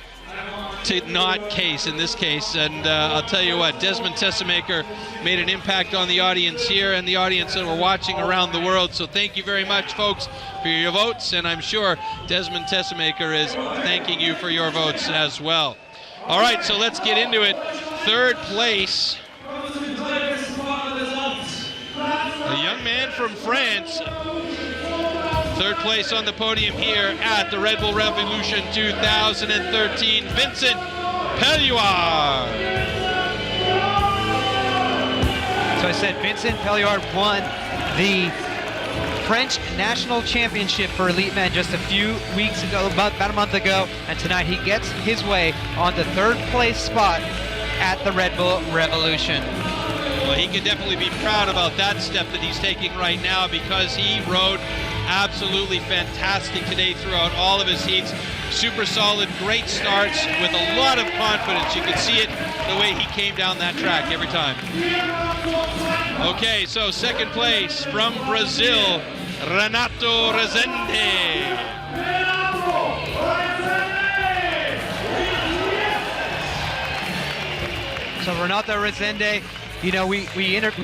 to not case in this case. And I'll tell you what, Desmond Tessemaker made an impact on the audience here and the audience that were watching around the world. So thank you very much, folks, for your votes, and I'm sure Desmond Tessemaker is thanking you for your votes as well. All right, so let's get into it. 3rd place, a young man from France. 3rd place on the podium here at the Red Bull Revolution 2013, Vincent Pelluard. So I said Vincent Pelluard won the French National Championship for Elite Men just a few weeks ago, about a month ago, and tonight he gets his way on the 3rd place spot at the Red Bull Revolution. Well, he can definitely be proud about that step that he's taking right now, because he rode absolutely fantastic today throughout all of his heats. Super solid, great starts with a lot of confidence. You could see it the way he came down that track every time. Okay, so second place from Brazil, Renato Rezende. So Renato Rezende, you know, we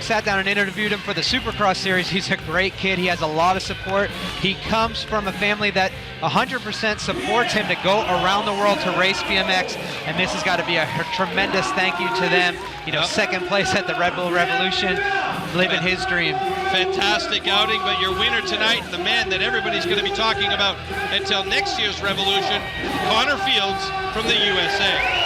sat down and interviewed him for the Supercross series. He's a great kid. He has a lot of support. He comes from a family that 100% supports him to go around the world to race BMX, and this has got to be a tremendous thank you to them. You know, second place at the Red Bull Revolution, living his dream. Fantastic outing, but your winner tonight, the man that everybody's going to be talking about until next year's Revolution, Connor Fields from the USA.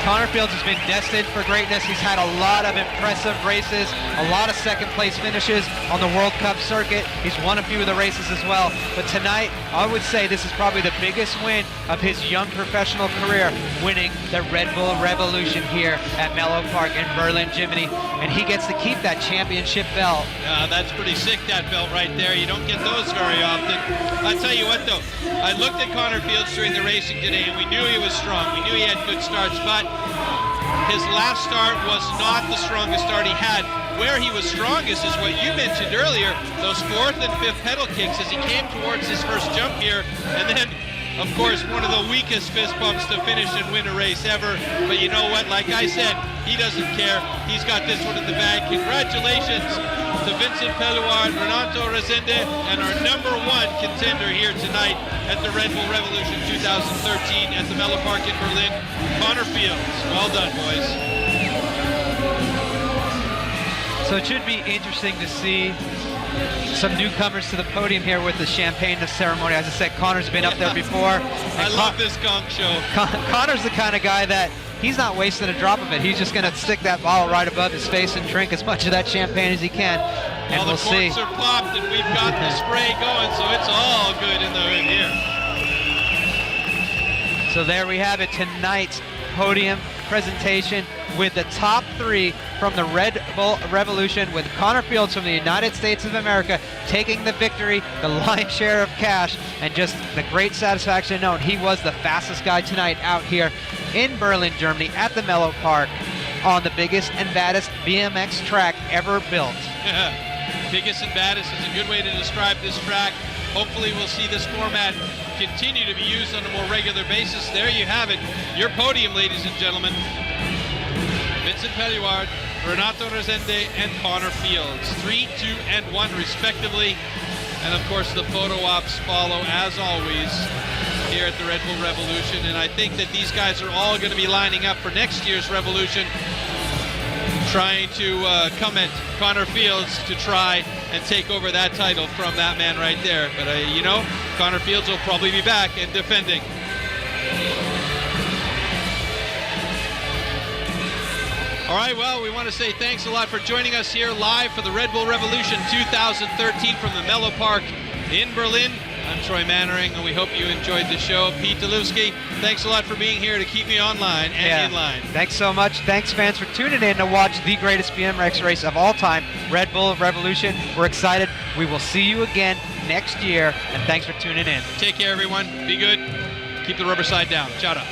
Connor Fields has been destined for greatness. He's had a lot of impressive races, a lot of second place finishes on the World Cup circuit. He's won a few of the races as well. But tonight, I would say this is probably the biggest win of his young professional career, winning the Red Bull Revolution here at Mellow Park in Berlin, Germany. And he gets to keep that championship belt. That's pretty sick, that belt right there. You don't get those very often. I'll tell you what though, I looked at Connor Fields during the racing today and we knew he was strong. We knew he had good starts, but his last start was not the strongest start he had. Where he was strongest is what you mentioned earlier, those fourth and fifth pedal kicks as he came towards his first jump here, and then of course one of the weakest fist bumps to finish and win a race ever. But you know what, like I said, he doesn't care. He's got this one in the bag. Congratulations to Vincent Pelluard, Renato Rezende, and our #1 contender here tonight at the Red Bull Revolution 2013 at the Mellow Park in Berlin, Connor Fields. Well done, boys. So it should be interesting to see some newcomers to the podium here with the champagne ceremony. As I said, Connor's been up there before. I love this gong show. Connor's the kind of guy that he's not wasting a drop of it. He's just going to stick that bottle right above his face and drink as much of that champagne as he can. And we'll see. The corks are popped and we've got the spray going, so it's all good in the hood here. So there we have it, tonight's podium presentation with the top 3 from the Red Bull Revolution, with Connor Fields from the United States of America taking the victory, the lion's share of cash, and just the great satisfaction to know he was the fastest guy tonight out here in Berlin, Germany at the Mellow Park on the biggest and baddest BMX track ever built. Biggest and baddest is a good way to describe this track. Hopefully we'll see this format continue to be used on a more regular basis. There you have it, your podium, ladies and gentlemen. Vincent Pelluard, Renato Rezende, and Connor Fields, 3, 2, and 1 respectively. And of course the photo ops follow as always here at the Red Bull Revolution. And I think that these guys are all going to be lining up for next year's Revolution, trying to come at Connor Fields to try and take over that title from that man right there. But you know, Connor Fields will probably be back and defending. All right, well, we want to say thanks a lot for joining us here live for the Red Bull Revolution 2013 from the Mellow Park in Berlin. I'm Troy Mannering, and we hope you enjoyed the show. Pete Delewski, thanks a lot for being here to keep me online and in line. Thanks so much. Thanks, fans, for tuning in to watch the greatest BMX race of all time, Red Bull Revolution. We're excited. We will see you again next year, and thanks for tuning in. Take care, everyone. Be good. Keep the rubber side down. Ciao.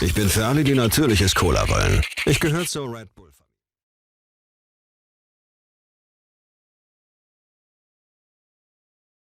Ich bin für alle, die natürliches Cola wollen. Ich gehöre zur Red Bull.